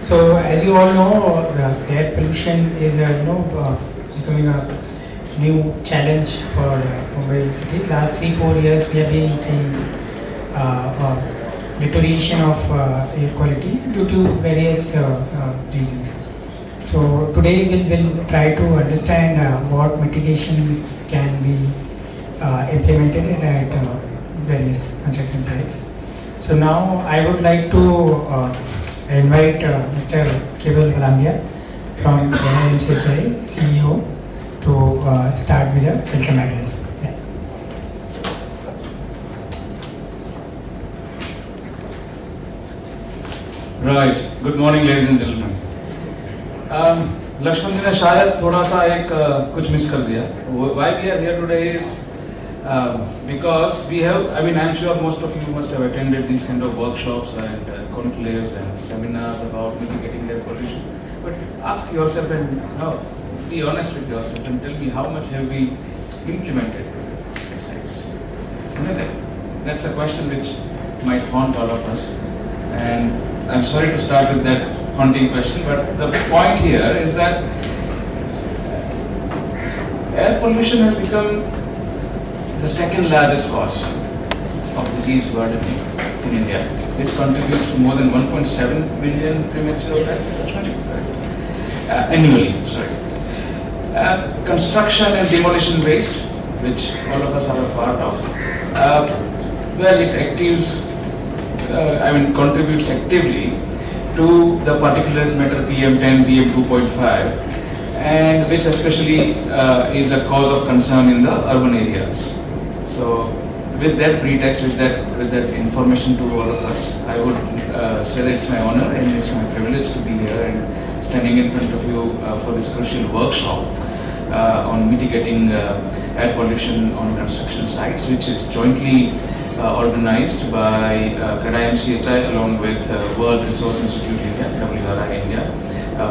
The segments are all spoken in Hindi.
So as you all know, air pollution is becoming a new challenge for Mumbai city. Last 3-4 years we have been seeing deterioration of air quality due to various reasons. So today we'll try to understand what mitigations can be implemented at various construction sites. So now I would like to invite Mr. Keval Valambia from NIMCHI, CEO, to start with a welcome address. Yeah. Right. Good morning, ladies and gentlemen. Lakshman जी ने शायद थोड़ा सा एक कुछ मिस कर दिया. Why we are here today is because we have, I mean, I'm sure most of you must have attended these kind of workshops and conclaves and seminars about mitigating air pollution. But ask yourself and be honest with yourself and tell me how much have we implemented besides, isn't it? That's a question which might haunt all of us. And I'm sorry to start with that haunting question, but the point here is that air pollution has become the second largest cause of disease burden in India, which contributes to more than 1.7 million premature deaths annually. Construction and demolition waste, which all of us are a part of, contributes actively to the particulate matter PM10, PM2.5, and which especially is a cause of concern in the urban areas. So, with that pretext, with that information to all of us, I would say that it's my honor and it's my privilege to be here and standing in front of you for this crucial workshop on mitigating air pollution on construction sites, which is jointly organized by CREDA MCHI along with World Resource Institute India, WRI India,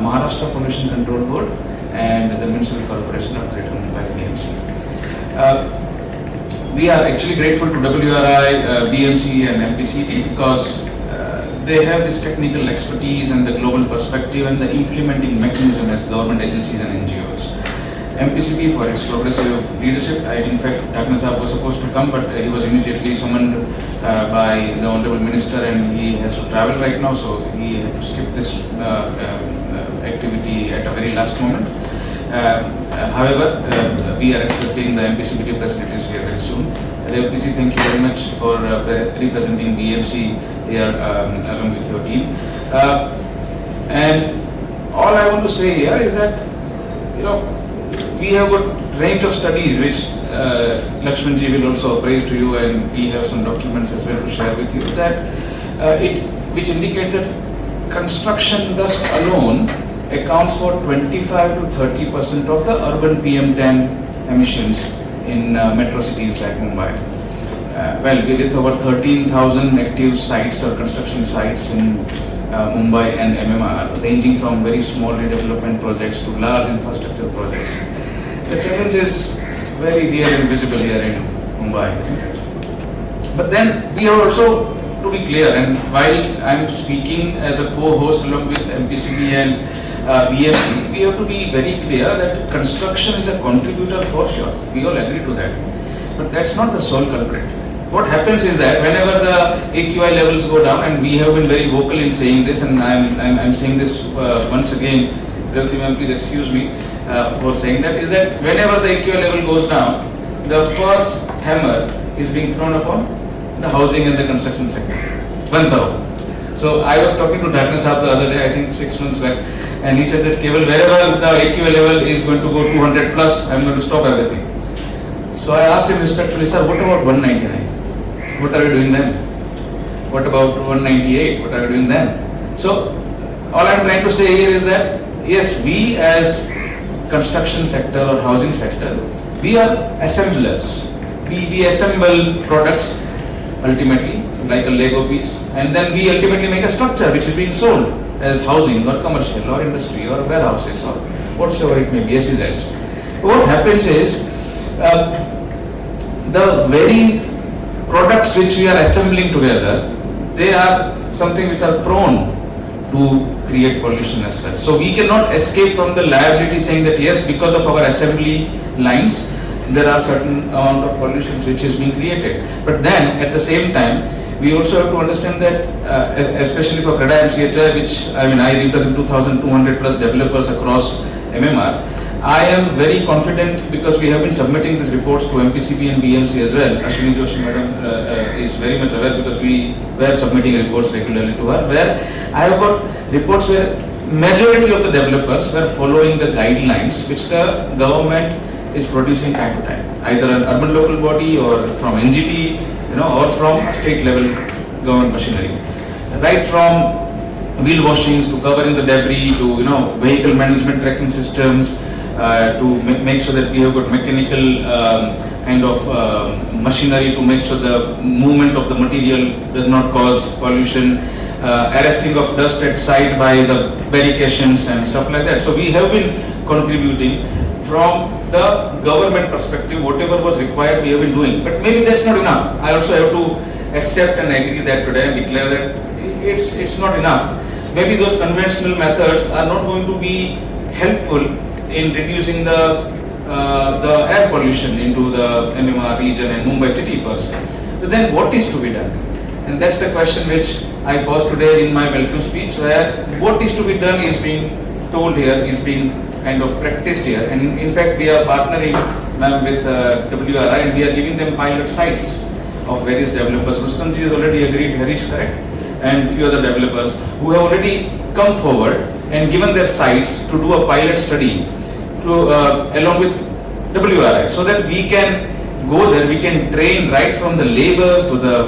Maharashtra Pollution Control Board, and the Municipal Corporation of Greater Mumbai BMC. We are actually grateful to WRI, BMC and MPCB because they have this technical expertise and the global perspective and the implementing mechanism as government agencies and NGOs. MPCB for its progressive leadership. In fact, Dr. Saab was supposed to come, but he was immediately summoned by the Honorable Minister and he has to travel right now, so he had to skip this activity at a very last moment. However, we are expecting the MPCB representatives here very soon. Revati ji, thank you very much for representing BMC here along with your team. And all I want to say here is that, we have got range of studies which Lakshman ji will also appraise to you, and we have some documents as well to share with you that which indicates that construction dust alone accounts for 25 to 30% of the urban PM10 emissions in metro cities like Mumbai. With over 13,000 active sites or construction sites in Mumbai and MMR, ranging from very small redevelopment projects to large infrastructure projects. The challenge is very real and visible here in Mumbai, isn't it? But then we are also, to be clear, and while I am speaking as a co-host along with MPCB and BMC, we have to be very clear that construction is a contributor for sure. We all agree to that. But that's not the sole culprit. What happens is that whenever the AQI levels go down, and we have been very vocal in saying this, and I'm saying this once again, Revati ma'am, please excuse me for saying that, is that whenever the AQI level goes down, the first hammer is being thrown upon the housing and the construction sector. So I was talking to Dr. Saab the other day, I think 6 months back, and he said that Keval, wherever the AQI level is going to go 200 plus, I'm going to stop everything. So I asked him respectfully, sir, what about 199? What are you doing then? What about 198? What are you doing then? So all I'm trying to say here is that yes, we as construction sector or housing sector, we are assemblers. We assemble products ultimately like a Lego piece, and then we ultimately make a structure which is being sold as housing or commercial or industry or warehouses or whatsoever it may be, SEZs. What happens is the very products which we are assembling together, they are something which are prone to create pollution as such. So we cannot escape from the liability saying that yes, because of our assembly lines, there are certain amount of pollutions which is being created. But then at the same time, we also have to understand that, especially for CREDA MCHI, which I represent 2,200 plus developers across MMR, I am very confident because we have been submitting these reports to MPCB and BMC as well. Ashwini Joshi madam is very much aware because we were submitting reports regularly to her, where I have got reports where majority of the developers were following the guidelines which the government is producing time to time, either an urban local body or from NGT, or from state level government machinery. Right from wheel washings to covering the debris to vehicle management tracking systems, to make sure that we have got mechanical machinery to make sure the movement of the material does not cause pollution, arresting of dust at site by the barrications and stuff like that. So we have been contributing from the government perspective, whatever was required we have been doing. But maybe that's not enough. I also have to accept and agree that today and declare that it's not enough. Maybe those conventional methods are not going to be helpful in reducing the air pollution into the MMR region and Mumbai city per se. But then what is to be done? And that's the question which I posed today in my welcome speech, where what is to be done is being told here, is being kind of practiced here. And in fact, we are partnering with WRI and we are giving them pilot sites of various developers. Rustamji has already agreed, Harish, correct? And few other developers who have already come forward and given their sites to do a pilot study along with WRI, so that we can go there, we can train right from the laborers to the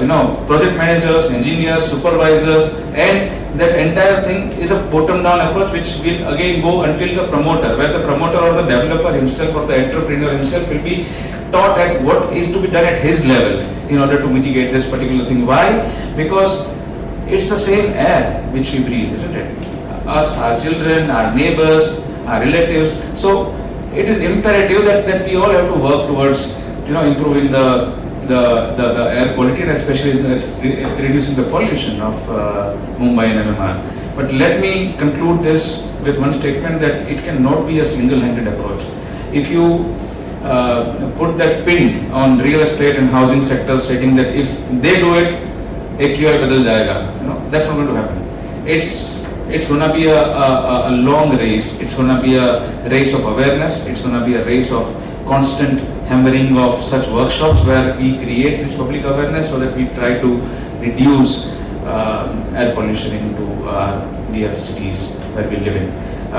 project managers, engineers, supervisors, and that entire thing is a bottom down approach which will again go until the promoter, where the promoter or the developer himself or the entrepreneur himself will be taught at what is to be done at his level in order to mitigate this particular thing. Why? Because it's the same air which we breathe, isn't it? Us, our children, our neighbors, our relatives. So it is imperative that we all have to work towards improving the air quality and especially reducing the pollution of Mumbai and MMR. But let me conclude this with one statement that it cannot be a single-handed approach. If you put that pin on real estate and housing sector stating that if they do it, AQI badal jayega, that's not going to happen. It's going to be a long race. It's going to be a race of awareness. It's going to be a race of constant hammering of such workshops where we create this public awareness so that we try to reduce air pollution into our dear cities where we live in.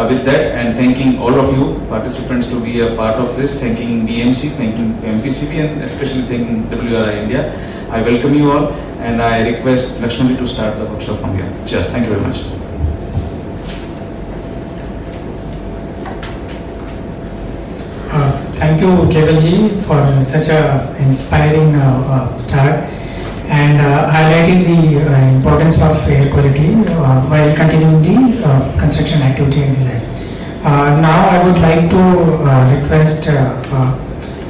With that, and thanking all of you participants to be a part of this, thanking BMC, thanking MPCB, and especially thanking WRI India, I welcome you all and I request Lakshmanji to start the workshop from here. Cheers. Thank you very much. Thank you, Kevalji, for such a inspiring start and highlighting the importance of air quality while continuing the construction activity at the sites. Now I would like to request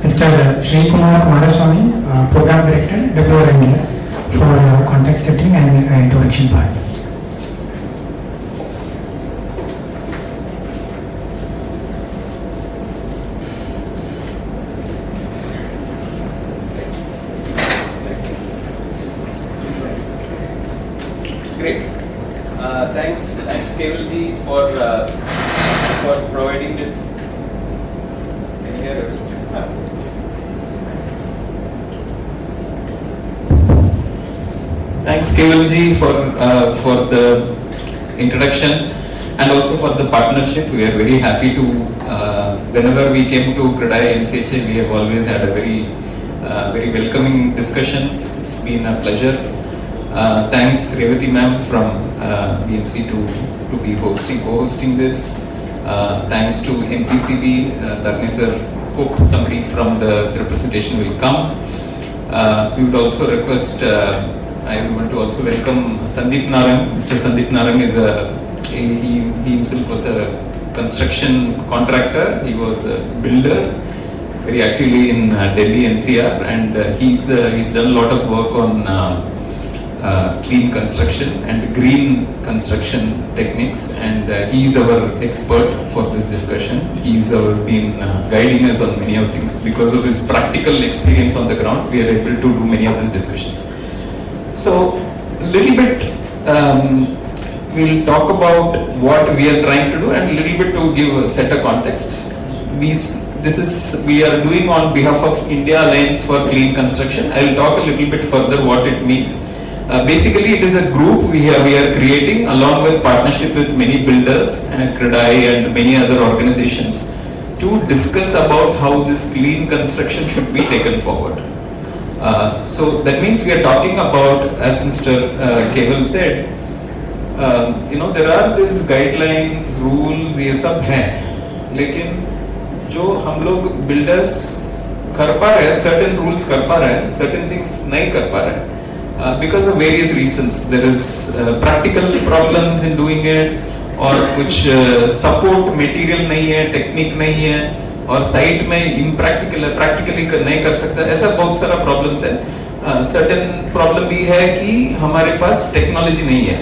Mr. Sri Kumar Kumaraswamy, Program Director, WRI India, for context setting and introduction part. Great. Thanks Kevalji for providing this. Can you hear it? Thanks Kevalji for the introduction and also for the partnership. We are very happy to whenever we came to CREDA MCHI, we have always had a very welcoming discussions. It's been a pleasure. Thanks Revati ma'am from BMC to be co-hosting this. Thanks to MPCB, Dharni sir. Hope somebody from the representation will come. We would also request, I want to also welcome Sandeep Narang. Mr. Sandeep Narang is he himself was a construction contractor. He was a builder, very actively in Delhi NCR, and he's done a lot of work on clean construction and green construction techniques, and he is our expert for this discussion. He's been guiding us on many of things. Because of his practical experience on the ground, we are able to do many of these discussions. So, a little bit we'll talk about what we are trying to do, and a little bit to give a set of context. We are doing on behalf of India Alliance for Clean Construction. I will talk a little bit further what it means. Basically, it is a group we are creating along with partnership with many builders and CREDAI and many other organizations to discuss about how this clean construction should be taken forward. So that means we are talking about, as Mr. Keval said, there are these guidelines, rules, ये सब हैं, लेकिन जो हम लोग builders कर पा रहे हैं, certain rules कर पा रहे हैं, certain things नहीं कर पा रहे हैं, because of various reasons. There is practical problems in doing it, और कुछ support material नहीं है, technique नहीं है, और site में impractical है, practically नहीं कर सकता, ऐसा बहुत सारा problems है. Certain problem भी है कि हमारे पास technology नहीं है,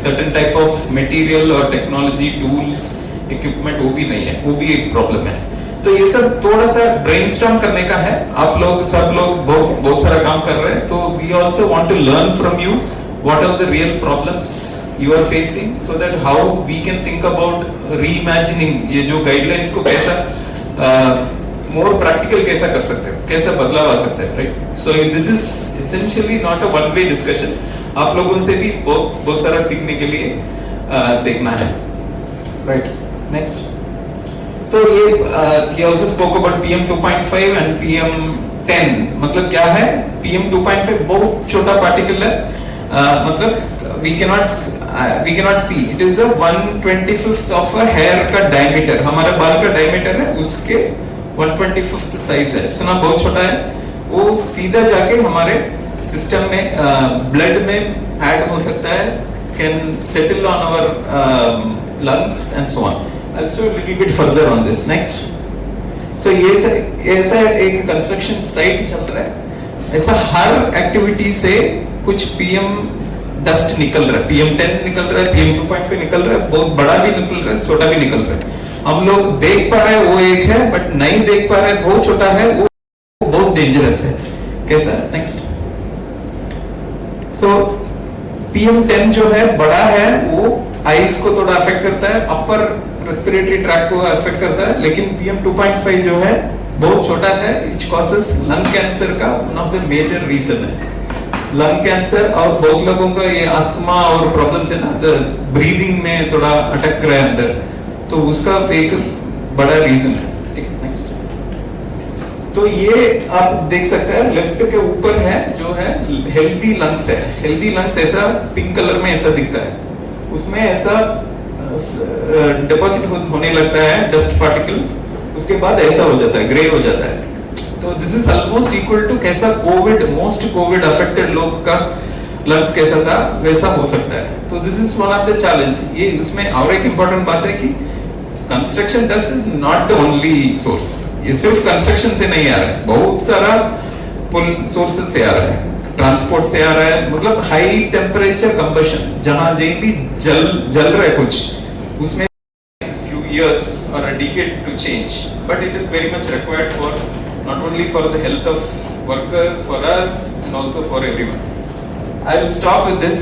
certain type of material और technology tools equipment वो भी नहीं है, वो भी एक problem है. तो ये सब थोड़ा सा brainstorm करने का है. आप लोग सब लोग बहुत सारा काम कर रहे हैं, तो we also want to learn from you what are the real problems you are facing, so that how we can think about reimagining ये जो guidelines को कैसा more practical कैसा कर सकते हैं, कैसा बदलाव आ सकता है, right? So this is essentially not a one way discussion. आप लोगों से भी बहुत सारा सीखने के लिए देखना है, right? Next. तो ये he also spoke about PM 2.5 and PM 10. मतलब क्या है? PM 2.5 बहुत छोटा particle है, मतलब we cannot see. It is a 1/25th of a hair का diameter. हमारा बाल का diameter है, उसके 1/25th size है, इतना बहुत छोटा है. वो सीधा जाके हमारे सिस्टम में ब्लड में ऐड हो सकता है, can settle on our lungs and so on. I'll show a little bit further on this. Next. So ये ऐसा एक कंस्ट्रक्शन साइट चल रहा है, ऐसा हर एक्टिविटी से कुछ PM डस्ट निकल रहा है, PM 10 निकल रहा है, PM 2.5 निकल रहा है, बहुत बड़ा भी निकल रहा है, छोटा भी निकल रहा है. हम लोग देख पा रहे हैं वो एक है, बट नहीं देख पा रहे बहुत छोटा है, वो बहुत डेंजरस है. कैसा? नेक्स्ट. So PM 10 जो है बड़ा है, वो आइस को थोड़ा अफेक्ट करता है, अपर रेस्पिरेटरी ट्रैक को अफेक्ट करता है, लेकिन PM 2.5 जो है बहुत छोटा है, which causes lung cancer का one of the major reason है. लंग कैंसर और बहुत लोगों का ये अस्थमा और प्रॉब्लम्स है ना, ब्रीदिंग में थोड़ा अटक रहा है अंदर, तो उसका एक बड़ा रीजन है. ठीक है, नेक्स्ट. तो ये आप देख सकते हैं लेफ्ट के ऊपर है जो है हेल्दी लंग्स है. हेल्दी लंग्स ऐसा पिंक कलर में ऐसा दिखता है, उसमें ऐसा डिपॉजिट होने लगता है डस्ट पार्टिकल्स, उसके बाद ऐसा हो जाता है, ग्रे हो जाता है. तो this is almost equal to कैसा मोस्ट कोविड अफेक्टेड लोग का लंग्स कैसा था वैसा हो सकता है. तो this is one of the challenge. ये उसमें और एक इंपॉर्टेंट बात है कि construction dust is not the only source. ये सिर्फ कंस्ट्रक्शन से नहीं आ रहा है, बहुत सारा पुल सोर्सेज से आ रहा है, ट्रांसपोर्ट से आ रहा है, मतलब हाई टेम्परेचर कंबशन, जहां भी जल रहा है कुछ, उसमें few years or a decade to change, but it is very much required for not only for the health of workers, for us, and also for everyone. I will stop with this.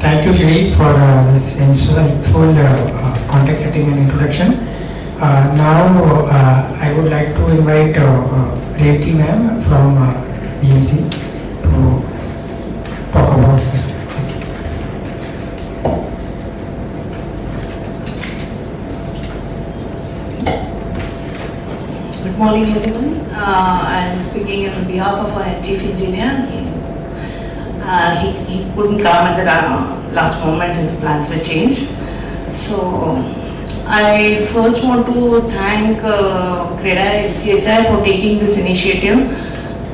Thank you, Shri, for this insightful context setting and introduction. Now, I would like to invite Revati ma'am from EMC to talk about this. Thank you. Good morning, everyone. I am speaking on behalf of our chief engineer. He couldn't come at the last moment, his plans were changed. So I first want to thank CREDAI CHI for taking this initiative,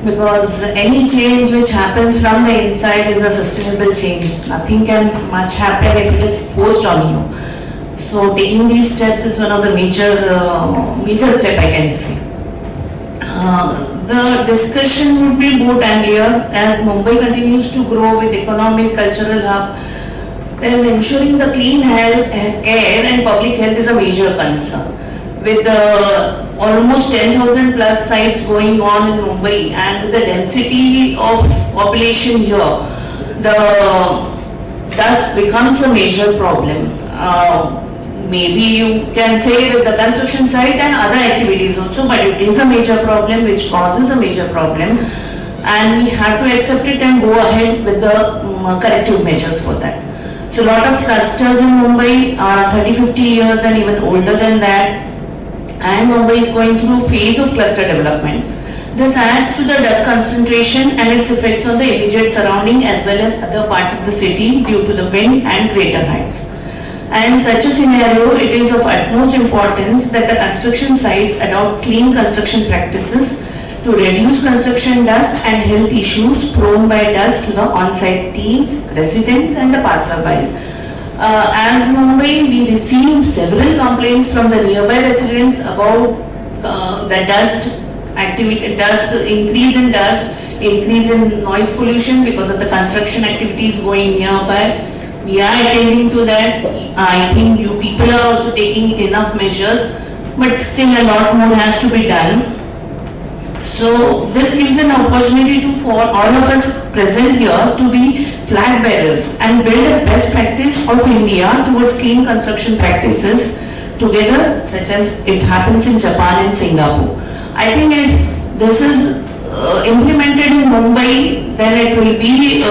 because any change which happens from the inside is a sustainable change. Nothing can much happen if it is forced on you. So taking these steps is one of the major step I can say. The discussion would be more timelier as Mumbai continues to grow with economic, cultural hub. Then ensuring the clean air and public health is a major concern. With almost 10,000 plus sites going on in Mumbai and with the density of population here, the dust becomes a major problem. Maybe you can say with the construction site and other activities also, but it is a major problem which causes a major problem, and we have to accept it and go ahead with the corrective measures for that. So a lot of clusters in Mumbai are 30-50 years and even older than that, and Mumbai is going through a phase of cluster developments. This adds to the dust concentration and its effects on the immediate surrounding as well as other parts of the city due to the wind and greater heights. And in such a scenario, it is of utmost importance that the construction sites adopt clean construction practices to reduce construction dust and health issues prone by dust to the on-site teams, residents and the passerbys. As Mumbai, we received several complaints from the nearby residents about the increase in dust, increase in noise pollution because of the construction activities going nearby. We are attending to that. I think you people are also taking enough measures, but still a lot more has to be done. So this gives an opportunity for all of us present here to be flag bearers and build a best practice of India towards clean construction practices together, such as it happens in Japan and Singapore. I think if this is implemented in Mumbai, then it will be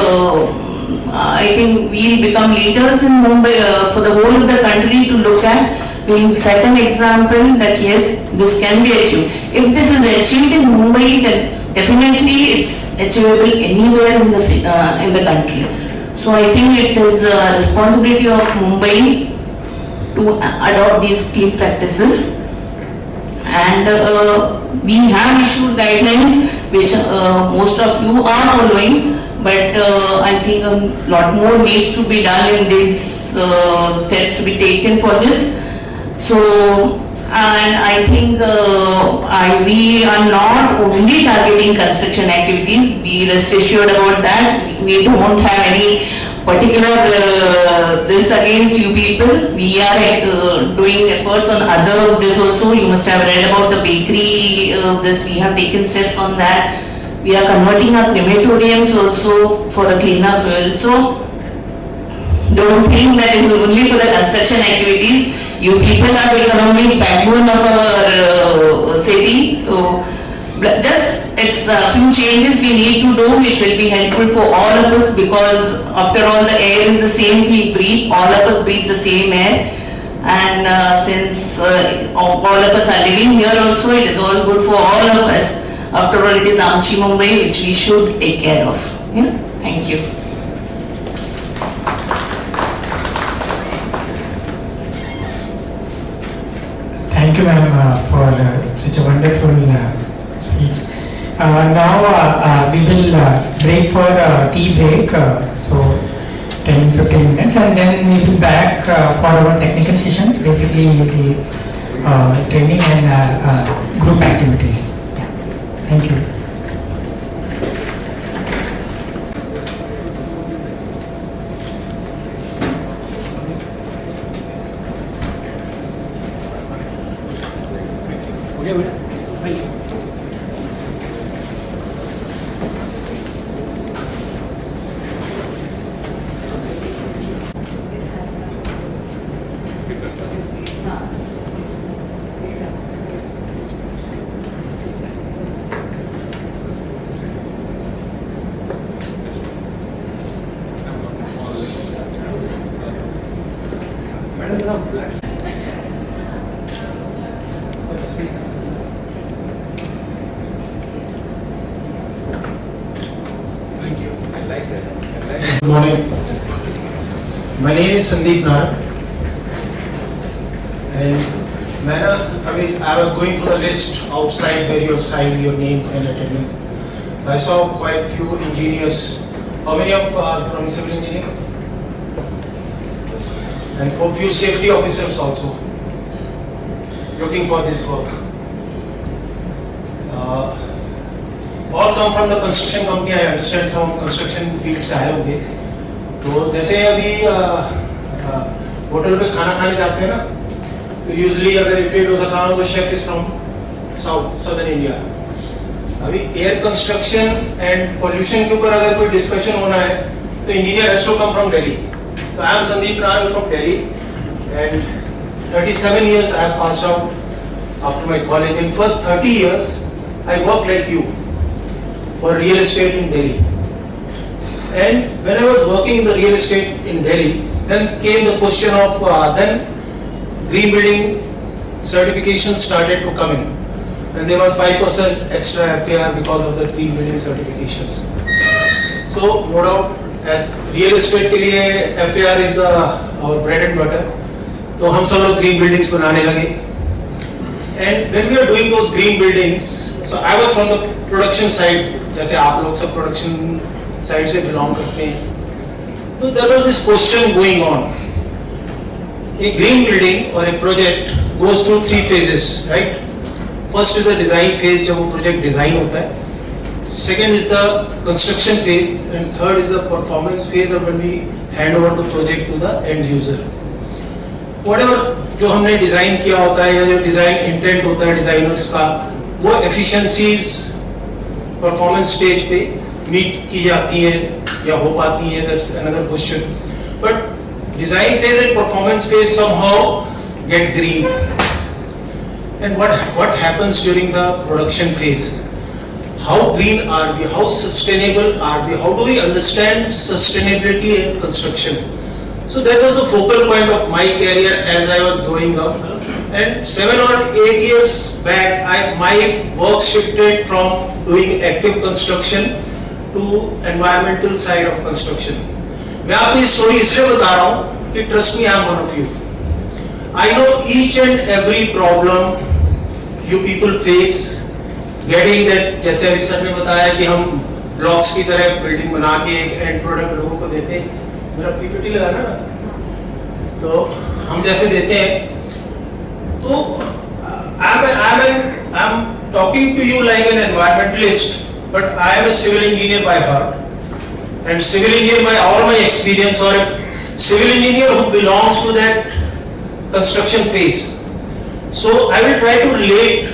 I think we'll become leaders in Mumbai for the whole of the country to look at. We'll set an example that yes, this can be achieved. If this is achieved in Mumbai, then definitely it's achievable anywhere in the country. So I think it is a responsibility of Mumbai to adopt these clean practices. And we have issued guidelines which most of you are following. But I think a lot more needs to be done in these steps to be taken for this. So, and I think we are not only targeting construction activities, be rest assured about that. We don't have any particular this against you people. We are doing efforts on other this also. You must have read about the bakery, this we have taken steps on that. We are converting our crematoriums also for a cleaner fuel. So don't think that is only for the construction activities. You people are the economic backbone of our city. So just it's a few changes we need to do which will be helpful for all of us, because after all the air is the same we breathe. All of us breathe the same air. And since all of us are living here also, it is all good for all of us. After all, it is Amchi Mumbai which we should take care of. Yeah? Thank you. Thank you, ma'am, for such a wonderful speech. Now we will break for tea break, so 10-15 minutes, and then we will be back for our technical sessions, basically the training and group activities. Thank you. Good morning. My name is Sandeep Nara. And I was going through the list outside where you have signed your names and attendance. So I saw quite a few engineers. How many of are from civil engineering? Yes. and for few safety officers also looking for this work. All come from the construction company. I understand some construction field से आए होंगे. तो जैसे अभी होटल पे खाना खाने जाते हैं ना, तो यूजुअली अगर इडली डोसा खाना हो तो chef is from southern India. अभी एयर कंस्ट्रक्शन एंड पोल्यूशन के ऊपर अगर कोई डिस्कशन होना है तो engineer has to come from Delhi. So I am Sandeep Rao from Delhi, and 37 years I have passed out after my college. In first 30 years, I worked like you for real estate in Delhi. And when I was working in the real estate in Delhi, then came the question of then green building certification started to come in, and there was 5% extra FAR because of the green building certifications. So no doubt, as real estate के लिए FAR is the our bread and butter. तो हम सब लोग green buildings बनाने लगे. And when we are doing those green buildings, so I was from the production side. जैसे आप लोग सब production side से belong करते हैं. So there was this question going on. A green building or a project goes through 3 phases, right? First is the design phase, जब वो project design होता है. Second is the construction phase, and third is the performance phase of when we hand over the project to the end user. Whatever जो हमने डिजाइन किया होता है या जो डिजाइन इंटेंट होता है डिजाइनर्स का, वो एफिशिएंसीज परफॉर्मेंस स्टेज पे मीट की जाती हैं या हो पाती हैं. That's another question. But design phase and performance phase somehow get green. And what happens during the production phase? How green are we? How sustainable are we? How do we understand sustainability in construction? So that was the focal point of my career as I was growing up. And 7 or 8 years back, my work shifted from doing active construction to environmental side of construction. मैं आपको ये स्टोरी इसलिए बता रहा हूँ कि trust me, I am one of you. I know each and every problem you people face. Getting that, जैसे अभी सर ने बताया कि हम ब्लॉक्स की तरह बिल्डिंग बना के एक एंड प्रोडक्ट लोगों को देते हैं. मेरा पीपीटी लगाना ना, तो हम जैसे देते हैं, तो I'm talking to you like an environmentalist, but I am a civil engineer by heart, and civil engineer by all my experience, or a civil engineer who belongs to that construction phase. So I will try to relate.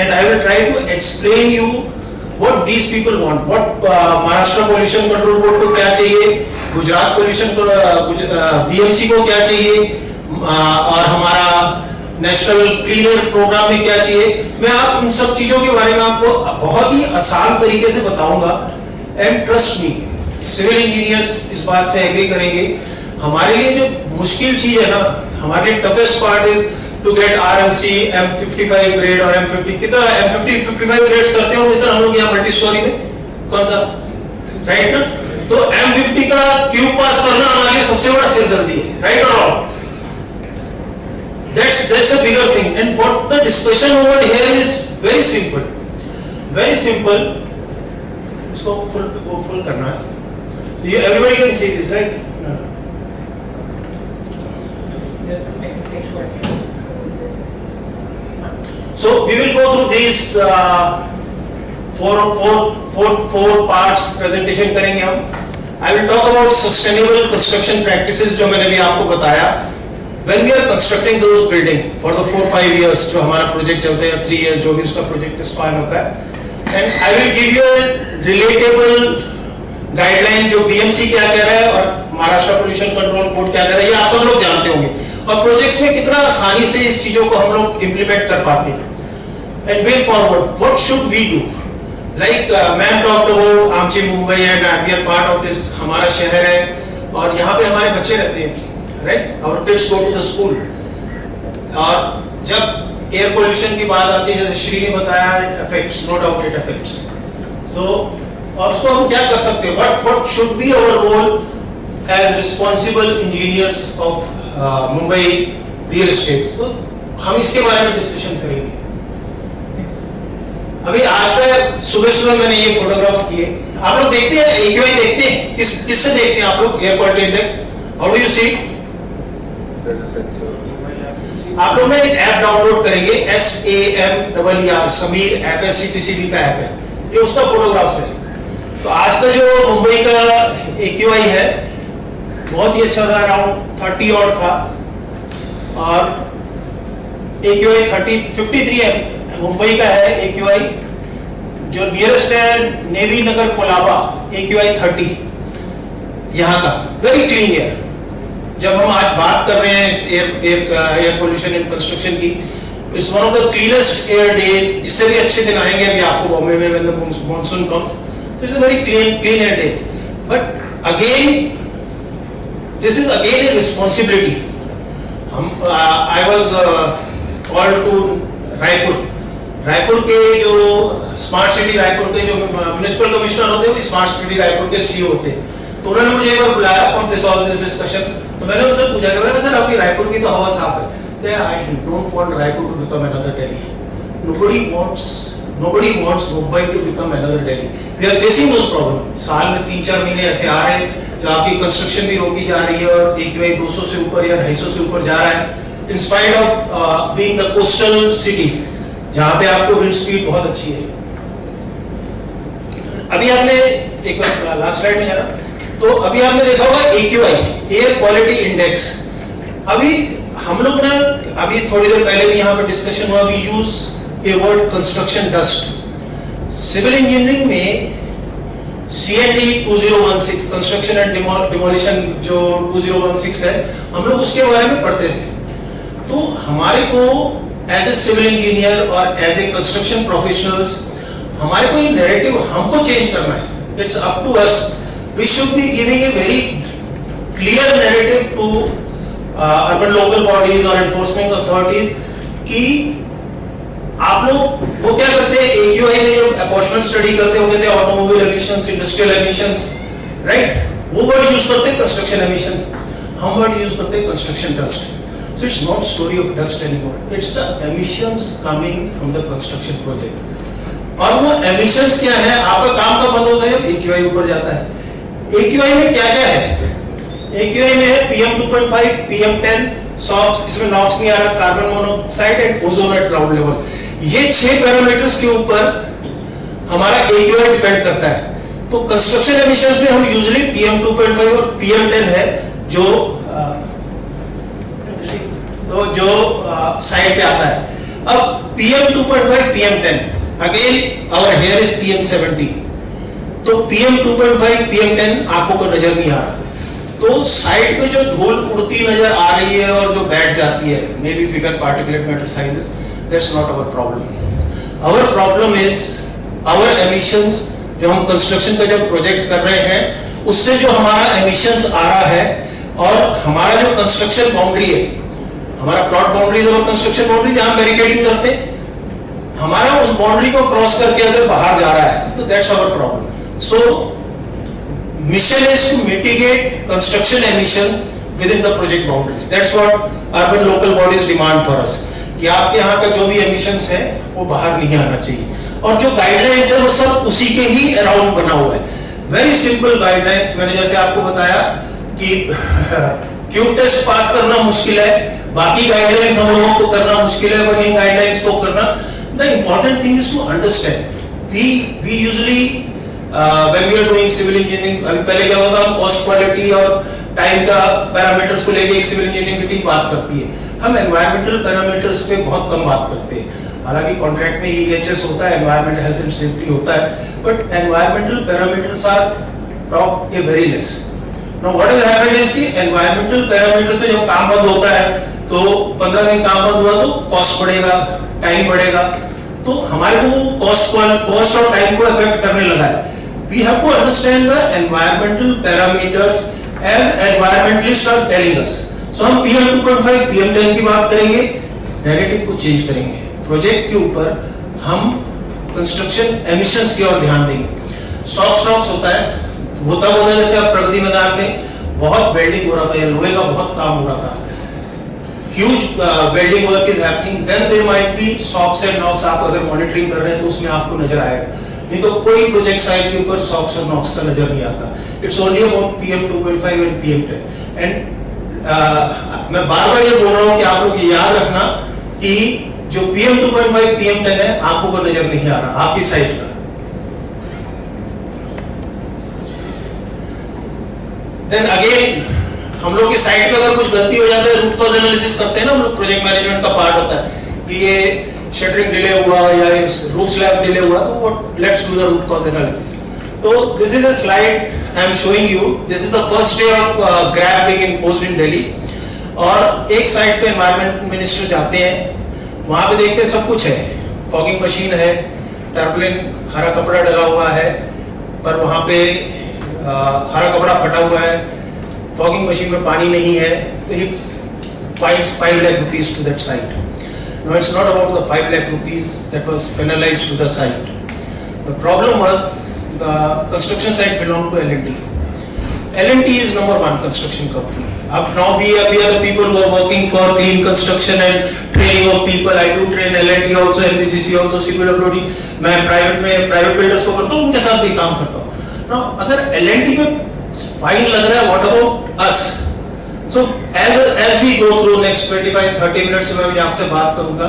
And I will try to explain you what these people want. What Maharashtra Pollution Control Board को क्या चाहिए, गुजरात Pollution BMC को क्या चाहिए, और हमारा नेशनल क्लीनर प्रोग्राम में क्या चाहिए. मैं आप इन सब चीजों के बारे में आपको बहुत ही आसान तरीके से बताऊंगा. And trust me, civil engineers इस बात से एग्री करेंगे. हमारे लिए जो मुश्किल चीज है ना, हमारे toughest part is to get RMC, M55 grade और M50. कितना M50 55 grades करते होंगे सर हम लोग यहाँ मल्टी स्टोरी में, कौन सा, राइट ना? तो M50 का क्यूब पास करना हमारे लिए सबसे बड़ा सिरदर्दी है, राइट और wrong? That's a bigger thing. And what the discussion over here is very simple, very simple. इसको full करना है. Everybody can see this, right? So we will go through these four parts presentation करेंगे हम. I will talk about sustainable construction practices जो मैंने भी आपको बताया. When we are constructing those building for the 4-5 years जो हमारा project चलता है, 3 years जो भी उसका project span होता है, and I will give you a relatable guideline जो BMC क्या कह रहा है और महाराष्ट्र Pollution Control Board क्या कह रहा है, ये आप सब लोग जानते होंगे. और प्रोजेक्ट्स में कितना आसानी से इस चीजों को हम लोग इम्प्लीमेंट कर पाते हैं. And way forward, what should we do? Like ma'am talked about आमची Mumbai and we are part of this. हमारा शहर है और यहाँ पे हमारे बच्चे रहते हैं, right? Our kids go to the school. और जब एयर पोल्यूशन की बात आती है, जैसे श्री ने बताया, it affects, no doubt it affects. So और उसको हम क्या कर सकते हैं? What should be our role as responsible engineers of Mumbai real estate? So हम इसके बारे में डिस्कशन करेंगे. अभी आज का सुबह मैंने ये फोटोग्राफ्स किए. आप लोग देखते हैं AQI देखते हैं, किससे देखते हैं आप लोग? Air quality index. How do you see? आप लोग ना एक ऐप डाउनलोड करेंगे, SAMER, समीर ऐप है, CPCB का ऐप है, ये उसका फोटोग्राफ्स है। तो आज का जो मुंबई का AQI है बहुत ही अच्छा था, अराउंड 30 और था, और AQI 53 है मुंबई का है AQI। जो नियरेस्ट है नेवी नगर कोलाबा, AQI 30 यहाँ का, वेरी क्लीन एयर। जब हम आज बात कर रहे हैं इस एयर पोल्यूशन इन कंस्ट्रक्शन की, it's one of the cleanest air days. इससे भी अच्छे दिन आएंगे अभी आपको बॉम्बे में when the monsoon comes, so it's a very clean air days. But again this is again a responsibility. हम I was called to Raipur के जो स्मार्ट सिटी रायपुर के जो म्युनिसिपल कमिश्नर होते हैं, वो स्मार्ट सिटी रायपुर के CEO होते हैं। तो उन्होंने मुझे एक बार बुलाया for this all this discussion. तो मैंने उनसे पूछा कि मैंने सर आपकी रायपुर की तो हवा साफ है, I don't want Raipur to become another Delhi. nobody wants Mumbai to become another Delhi. We are facing those problems. साल में 3-4 महीने ऐसे आ रहे हैं जब आपकी कंस्ट्रक्शन भी रोकी जा रही है और AQI 200 से ऊपर या 250 से ऊपर जा रहा है, in spite of being the coastal city, जहाँ पे आपको विंड स्पीड बहुत अच्छी है। अभी आपने एक बार लास्ट स्लाइड में जाना, तो अभी आपने देखा होगा AQI, एयर क्वालिटी इंडेक्स। अभी हम लोग ना, अभी थोड़ी देर पहले भी यहाँ पे डिस्कशन हुआ, we use a word construction dust. Civil engineering में CND 2016 कंस्ट्रक्शन एंड डिमोलिशन जो 2016 है, हम लोग उसके बारे में पढ़ते थे। तो हमारे को एज ए सिविल इंजीनियर और एज ए कंस्ट्रक्शन प्रोफेशनल्स, हमारे को ये नैरेटिव हमको चेंज करना है। It's up to us. We should be giving a very clear narrative to urban local bodies और एनफोर्समेंट अथॉरिटीज कि आप लोग वो क्या करते हैं, AQI में जब अपॉर्चुनिटी स्टडी करते होंगे थे, automobile emissions, industrial emissions, right, वो वर्ड यूज करते हैं कंस्ट्रक्शन एमिशंस, हम वर्ड यूज करते हैं construction dust. So it's not story of dust anymore. It's the emissions coming from the construction project. और वो emissions क्या है, आपका काम कब बंद होता है जब AQI ऊपर जाता है। AQI में क्या क्या है? AQI में है PM 2.5, PM 10, SOx, इसमें NOx नहीं आ रहा, carbon monoxide and ozone eight ground level. ये 6 पैरामीटर्स के ऊपर हमारा AQI डिपेंड करता है। तो कंस्ट्रक्शन एमिशंस में हम यूजुअली PM 2.5 और PM 10 है जो साइड पे आता है। अब PM 2.5, PM 10, again our hair is PM 70। तो PM 2.5, PM 10 आंखों को नजर नहीं आ रहा, तो साइड पे जो धूल उड़ती नजर आ रही है और जो बैठ जाती है, may be bigger particulate matter sizes, that's not our problem. Our problem is our emissions. जो हम कंस्ट्रक्शन का जब प्रोजेक्ट कर रहे हैं, उससे जो हमारा एमिशंस आ रहा है, और हमारा जो कंस्ट्रक्शन बाउंड्री है, हमारा प्लॉट बाउंड्री और कंस्ट्रक्शन बाउंड्री जहां बैरिकेडिंग करते, हमारा उस बाउंड्री को क्रॉस करके अगर बाहर जा रहा है, तो that's our problem. So mission is to mitigate construction emissions within the project boundaries. That's what urban local bodies demand for us, कि आपके यहाँ का जो भी एमिशंस है वो बाहर नहीं आना चाहिए। और जो गाइडलाइंस है वो सब उसी के ही अराउंड बना हुआ है, वेरी सिंपल गाइडलाइंस। मैंने जैसे आपको बताया कि क्यूब टेस्ट पास करना मुश्किल है, बाकी गाइडलाइंस हम लोगों को करना मुश्किल है, पर इन गाइडलाइंस को करना, the important thing is to understand. We usually when we are doing civil engineering, अभी पहले क्या होता है, कॉस्ट क्वालिटी और टाइम का पैरामीटर्स को लेके एक सिविल इंजीनियरिंग की टीम बात करती है, हम एनवायरमेंटल पैरामीटर्स पे बहुत कम बात करते हैं। हालांकि कॉन्ट्रैक्ट में EHS होता है, एनवायरमेंटल हेल्थ एंड सेफ्टी होता है, but environmental parameters are top a very less. Now what has happened is कि एनवायरमेंटल पैरामीटर्स पे जब काम बंद होता है, तो 15 दिन काम बंद हुआ तो कॉस्ट बढ़ेगा, टाइम बढ़ेगा, तो हमारे को कॉस्ट और टाइम को अफेक्ट करने लगा है। We have to understand the environmental parameters as environmentalist are telling us. So हम PM 2.5, PM 10 की बात करेंगे, नैरेटिव को चेंज करेंगे, प्रोजेक्ट के ऊपर हम कंस्ट्रक्शन एमिशंस की ओर ध्यान देंगे। SOx होता है, होता जैसे आप प्रगति मैदान में बहुत वेल्डिंग हो रहा था या लोहे का बहुत काम हो रहा था, huge welding work is happening, then there might be SOx and NOx। आप अगर मॉनिटरिंग कर रहे हैं तो उसमें आपको नजर आएगा, नहीं तो कोई प्रोजेक्ट साइट के ऊपर SOx और NOx का नजर नहीं आता। It's only about PM 2.5 and PM 10 and मैं बार बार ये बोल रहा हूँ कि आप लोग ये याद रखना कि जो PM 2.5 PM 10 है आपको को नजर नहीं आ रहा आपकी साइड पर। देन अगेन हम लोग की साइड पे अगर कुछ गलती हो जाता है, रूट कॉज एनालिसिस करते हैं ना हम लोग, प्रोजेक्ट मैनेजमेंट का पार्ट होता है कि ये शटरिंग डिले हुआ या रूफ स्लैब डिले हुआ, तो let's do the root cause analysis. तो this is a slide I am showing you, this is the first day of GRAP being enforced in Delhi. और एक साइड पे एनवायरमेंट मिनिस्टर जाते हैं, वहां पे देखते हैं सब कुछ है, फॉगिंग मशीन है, टर्पलिन हरा कपड़ा डला हुआ है, पर वहां पे हरा कपड़ा फटा हुआ है, फॉगिंग मशीन में पानी नहीं है, तो ही fines 5 lakh rupees to that site. No, it's not about the 5 lakh rupees that was penalized to the site. The problem was the construction site belonged to L&T. L&T is number one construction company. Now we are the people who are working for clean construction and training of people. I do train L&T also, NBCC also, CPWD. मैं private builders को करता हूँ, उनके साथ भी काम करता हूँ। Now अगर L&T पे फाइन लग रहा है, what about us? So as we go through next 25-30 minutes मैं आपसे बात करूंगा,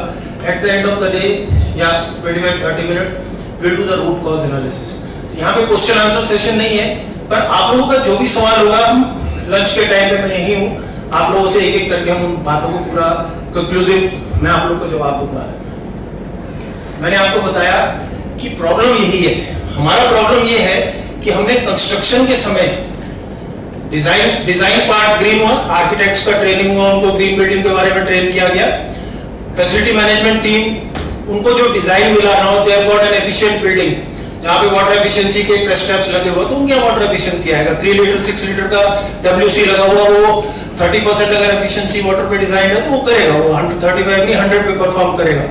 at the end of the day या 25-30 minutes we'll do the root cause analysis. So, यहाँ पे क्वेश्चन आंसर सेशन नहीं है, पर आप लोगों का जो भी सवाल होगा, लंच के टाइम पे मैं यही हूँ, आप लोगों से एक एक करके हम उन बातों को पूरा कंक्लूसिव मैं आप लोगों को जवाब दूंगा। मैंने आपको बताया कि प्रॉब्लम यही है, हमारा प्रॉब्लम ये है कि हमने कंस्ट्रक्शन के समय डिजाइन पार्ट ग्रीन हुआ, आर्किटेक्ट्स का ट्रेनिंग हुआ, उनको ग्रीन बिल्डिंग के बारे में ट्रेन किया गया, फैसिलिटी मैनेजमेंट टीम उनको जो डिजाइन मिला ना, they have got an efficient building जहां पे वाटर एफिशिएंसी के प्रेस टैप्स लगे हुए, तो उनका वाटर एफिशिएंसी आएगा। 3 लीटर 6 लीटर का WC लगा हुआ, वो 30% अगर एफिशिएंसी वाटर पे डिजाइन है तो वो करेगा, वो 135 नहीं 100 पे परफॉर्म करेगा।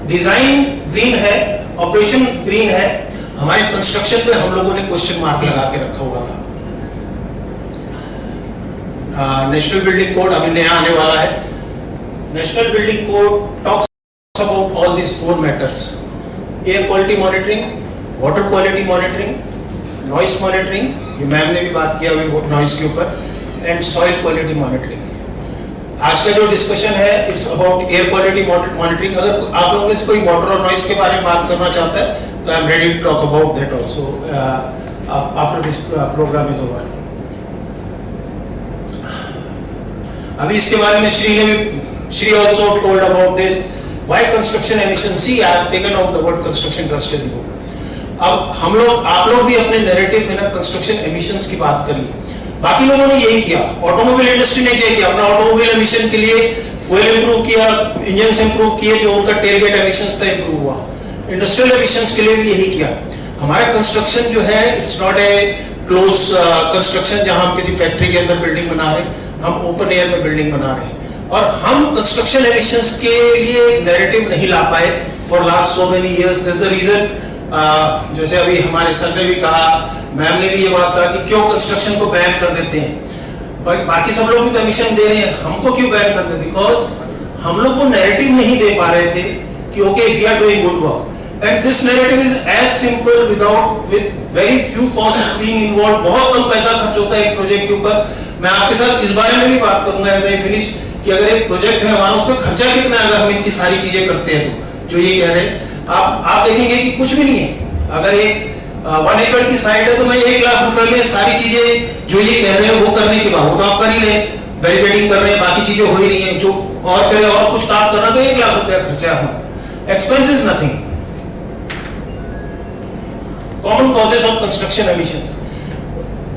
डिजाइन ग्रीन है, ऑपरेशन ग्रीन है। हमारे कंस्ट्रक्शन पे हम लोगों ने क्वेश्चन मार्क लगा के रखा हुआ था। नेशनल बिल्डिंग कोड अभी नया आने वाला है। National building code talks about all this 4 matters: air quality monitoring, water quality monitoring, noise monitoring, ये मैम ने भी बात किया अभी नॉइस के ऊपर, एंड सॉइल क्वालिटी मॉनिटरिंग। आज का जो डिस्कशन है it's about air quality monitoring. अगर आप लोगों में से कोई वाटर और नॉइस के बारे में बात करना चाहता है तो I am ready to talk about that also after this program is over. अभी इसके बारे में Shri also told about this. Why construction emission? See, I have taken out the word construction dust in the book. अब हम लोग आप लोग भी अपने नैरेटिव में ना कंस्ट्रक्शन एमिशंस की बात करिए। बाकी लोगों ने यही किया, ऑटोमोबाइल इंडस्ट्री ने क्या किया, अपना ऑटोमोबाइल एमिशन के लिए फ्यूल इंप्रूव किया, इंजन इंप्रूव किए, जो उनका टेलगेट एमिशंस था इंप्रूव हुआ। इंडस्ट्रियल एमिशंस के लिए भी यही किया। हमारा कंस्ट्रक्शन जो है it's not a close construction जहां हम किसी फैक्ट्री के अंदर बिल्डिंग बना रहे हैं, हम ओपन एयर में बिल्डिंग बना रहे हैं। और हम कंस्ट्रक्शन एमिशंस के लिए नैरेटिव नहीं ला पाए for last so many years. That's the reason, जैसे अभी हमारे सर ने भी कहा, मैम ने भी ये बात कहा कि क्यों कंस्ट्रक्शन को बैन कर देते हैं, बाकी सब लोग भी तो एमिशन दे रहे हैं, हमको क्यों बैन कर देते? बिकॉज हम लोग वो नैरेटिव नहीं दे पा रहे थे कि okay we are doing good work, and this narrative is as simple with very few cost being involve. बहुत कम पैसा खर्च होता है एक प्रोजेक्ट के ऊपर। मैं आपके साथ इस बारे में भी बात करूंगा एज आई फिनिश कि अगर एक प्रोजेक्ट है हमारा, उस पर खर्चा कितना है अगर हम इनकी सारी चीजें करते हैं तो। जो ये कह रहे हैं आप देखेंगे कि कुछ भी नहीं है। अगर एक 1 एकड़ की साइट है तो मैं 1 लाख रुपए में सारी चीजें जो ये कह रहे हैं वो करने के बाद, वो तो आप कर ही रहे, बैरिकेडिंग कर रहे हैं, बाकी चीजें हो ही रही हैं, जो और करे और कुछ काम करना तो 1 लाख रुपया खर्चा है। Expense is nothing. Common causes of construction emissions,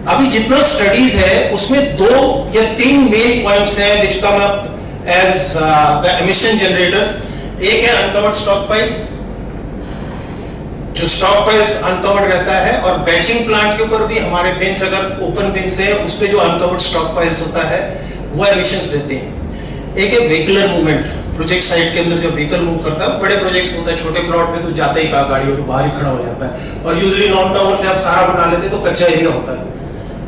अभी जितना स्टडीज है उसमें 2 या 3 मेन पॉइंट्स हैं which come up as the emission generators. एक है अनकवर्ड स्टॉक पाइल्स, जो स्टॉक पाइल्स अनकवर्ड रहता है, और बैचिंग प्लांट के ऊपर भी हमारे बिन्स अगर ओपन बिन्स है उस पे जो अनकवर्ड स्टॉक पाइल्स होता है वो एमिशंस देते हैं। एक है व्हीकलर मूवमेंट, प्रोजेक्ट साइट के अंदर जब व्हीकल मूव करता है, बड़े प्रोजेक्ट्स में होता है, छोटे प्लॉट में तो जाता ही कहाँ गाड़ी हो तो बाहर ही खड़ा हो जाता है, और यूजुअली नॉन टावर से आप सारा बना लेते तो कच्चा एरिया होता है।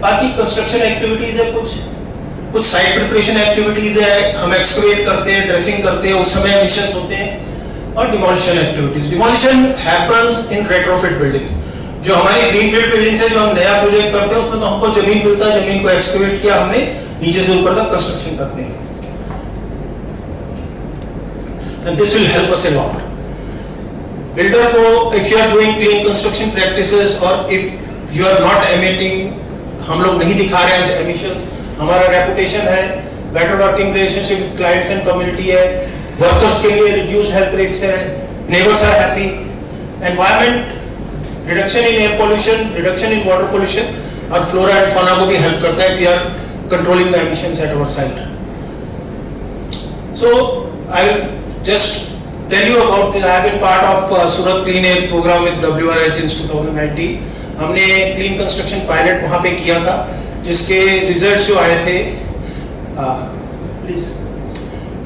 बाकी कंस्ट्रक्शन एक्टिविटीज है, कुछ साइट प्रिपरेशन एक्टिविटीज है, हम एक्सकवेट करते हैं, ड्रेसिंग करते हैं, उस समय एमिशंस होते हैं, और demolition activities. Demolition happens in retrofit buildings. जो हमारी ग्रीनफील्ड बिल्डिंग्स है, जो हम नया प्रोजेक्ट करते हैं उसमें तो हमको जमीन मिलता है, जमीन को एक्सकवेट किया हमने, नीचे से ऊपर तक कंस्ट्रक्शन करते हैं। And this will help us a lot. Builder को if you are doing clean construction practices और if you are not emitting, हम लोग नहीं दिखा रहे हैं एमिशंस, हमारा रेपुटेशन है, better working relationship with clients and community है, वर्कर्स के लिए रिड्यूस्ड हेल्थ रिस्क है, neighbours are happy, environment, reduction in air pollution, reduction in water pollution और फ्लोरा एंड फौना को भी हेल्प करता है if you are controlling the emissions at our site. So I will just tell you about I have been part of Surat Clean Air program with WRI since 2019. हमने क्लीन कंस्ट्रक्शन पायलट वहां पे किया था, जिसके रिजल्ट्स जो आए थे, प्लीज,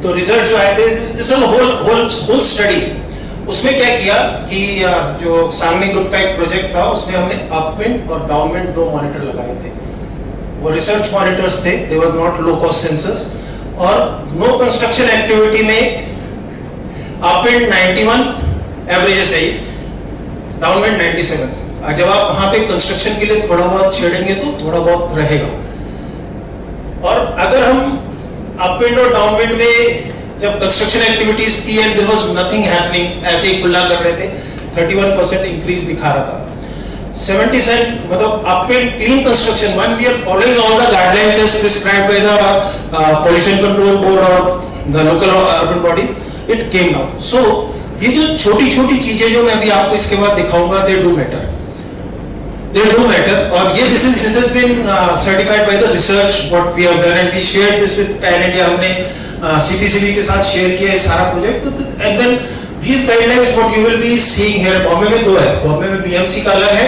तो रिजल्ट जो आए थे, दिस वाज होल स्टडी। उसमें क्या किया कि जो सांगनी ग्रुप का एक प्रोजेक्ट था, उसमें हमने अपविंड और डाउनविंड 2 मॉनिटर लगाए थे। वो रिसर्च मॉनिटर्स थे, they were not low cost sensors, और नो कंस्ट्रक्शन एक्टिविटी में अपविंड 91 एवरेज है सही, डाउनविंड 97। जब आप वहां पे कंस्ट्रक्शन के लिए थोड़ा बहुत छेड़ेंगे तो थोड़ा बहुत रहेगा। और अगर हम अपविंड और डाउनविंड में जब कंस्ट्रक्शन एक्टिविटीज की and there was nothing happening, ऐसे ही खुला कर रहे थे, 31% इंक्रीज दिखा रहा था। 70% मतलब upwind clean construction, when we are following all the guidelines as prescribed by the pollution control board और the local urban body, it came down. So ये जो छोटी छोटी चीजें जो मैं अभी आपको इसके बाद दिखाऊंगा, they do matter, they do matter, और ये this has been certified by the research what we have done, and we shared this with Pan India। हमने CPCB के साथ शेयर किया है सारा project, and then these guidelines what you will be seeing here, Bombay में 2 है, बॉम्बे में BMC का अलग है,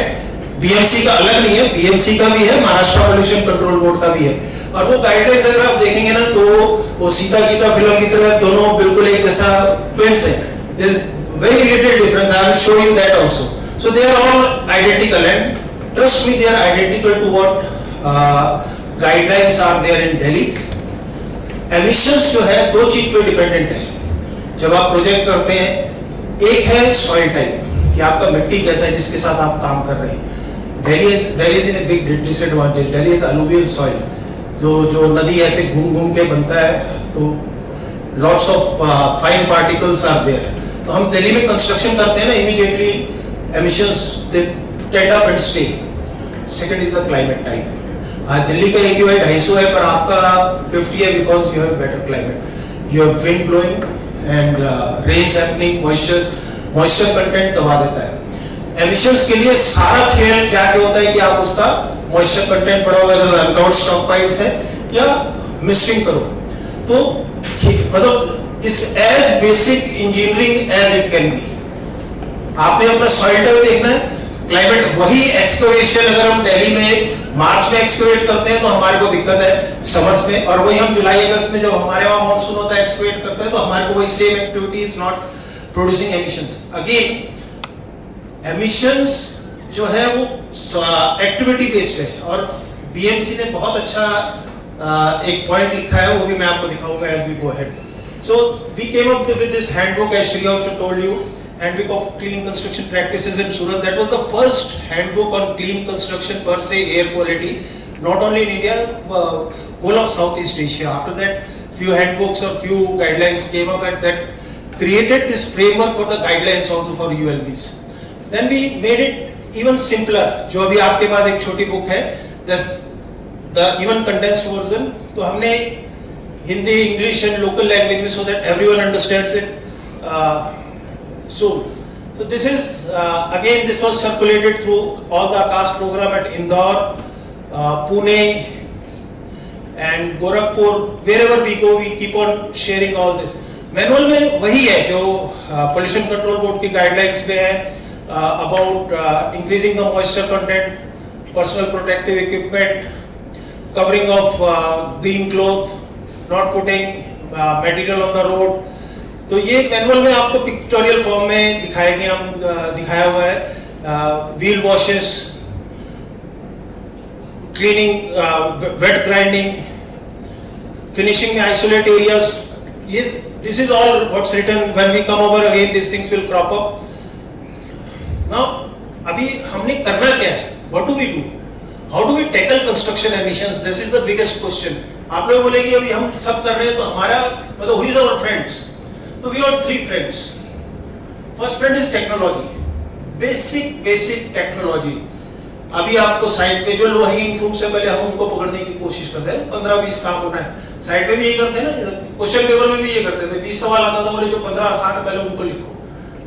BMC का अलग नहीं है, BMC का भी है, महाराष्ट्र पोल्यूशन कंट्रोल बोर्ड का भी है। और वो गाइडलाइंस अगर आप देखेंगे ना तो वो सीता गीता फिल्म की तरह दोनों बिल्कुल एक जैसा ट्विंस है, there is very little difference, I will show you that also। So they are all identical, and trust me, they are identical to what guidelines are there in Delhi। Emissions जो है 2 चीज पे डिपेंडेंट है जब आप प्रोजेक्ट करते हैं। एक है सॉइल टाइप, कि आपका मिट्टी कैसा है जिसके साथ आप काम कर रहे हैं। Delhi is in a big disadvantage। Delhi is alluvial soil, जो नदी ऐसे घूम घूम के बनता है, तो lots of fine particles are there। तो हम दिल्ली में कंस्ट्रक्शन करते हैं ना, immediately emissions they tend up and stay। Second is the climate type। Delhi का AQI 250 है, पर आपका 50 है, because you have better climate, you have wind blowing and rains happening, moisture content दबा देता है। Emissions के लिए सारा खेल क्या होता है कि आप उसका moisture content बढ़ाओ, अगर uncovered stockpiles है, या misting करो। तो मतलब इस as basic engineering as it can be। आपने अपना soil type देखना है, क्लाइमेट, वही एक्सकवेशन अगर हम दिल्ली में मार्च में एक्सकवेट करते हैं तो हमारे को दिक्कत है समर्स में, और वही हम जुलाई अगस्त में जब हमारे वहां मॉनसून होता है एक्सकवेट करते हैं तो हमारे को वही same activity is not producing emissions. Again emissions जो है वो एक्टिविटी बेस्ड है, और बीएमसी ने बहुत अच्छा एक पॉइंट लिखा है, वो भी मैं आपको दिखाऊंगा as we go ahead. So we came up with this handbook, as Shri also told you, Handbook of Clean Construction Practices in Surat। That was the first handbook on clean construction per se, air quality, not only in India, whole of Southeast Asia। After that, few handbooks or few guidelines came up, and that created this framework for the guidelines also for ULBs। Then we made it even simpler। जो अभी आपके पास एक छोटी बुक है, the even condensed version, तो हमने Hindi, English and local language में, so that everyone understands it। So this is again, this was circulated through all the Aakash program at Indore, Pune and Gorakhpur। Wherever we go, we keep on sharing all this। Manual में वही है जो पोल्यूशन कंट्रोल बोर्ड की गाइडलाइंस में है, about increasing the moisture content, personal protective equipment, covering of green cloth, not putting material on the road. तो ये मैनुअल में आपको पिक्टोरियल फॉर्म में दिखाया हुआ है। Wheel washes, cleaning, wet grinding, finishing में आइसोलेट एरियाज, ये this is all what's written. When we come over again this things will crop up. Now अभी हमने करना क्या है, what do we do, how do we tackle construction emissions, this is the biggest question. आप लोग बोलेंगे अभी हम सब कर रहे हैं तो हमारा मतलब हु इज आवर फ्रेंड्स, तो we are 3 friends. First friend is technology, basic technology. अभी आपको साइड पे जो लो हैंगिंग फ्रूट्स है पहले हम उनको पकड़ने की कोशिश कर रहे हैं. 15-20 काम होना है. साइड पे भी यही करते हैं ना, क्वेश्चन पेपर में भी ये करते थे. 20 सवाल आता था, बोले जो 15 आसान है पहले उनको लिखो.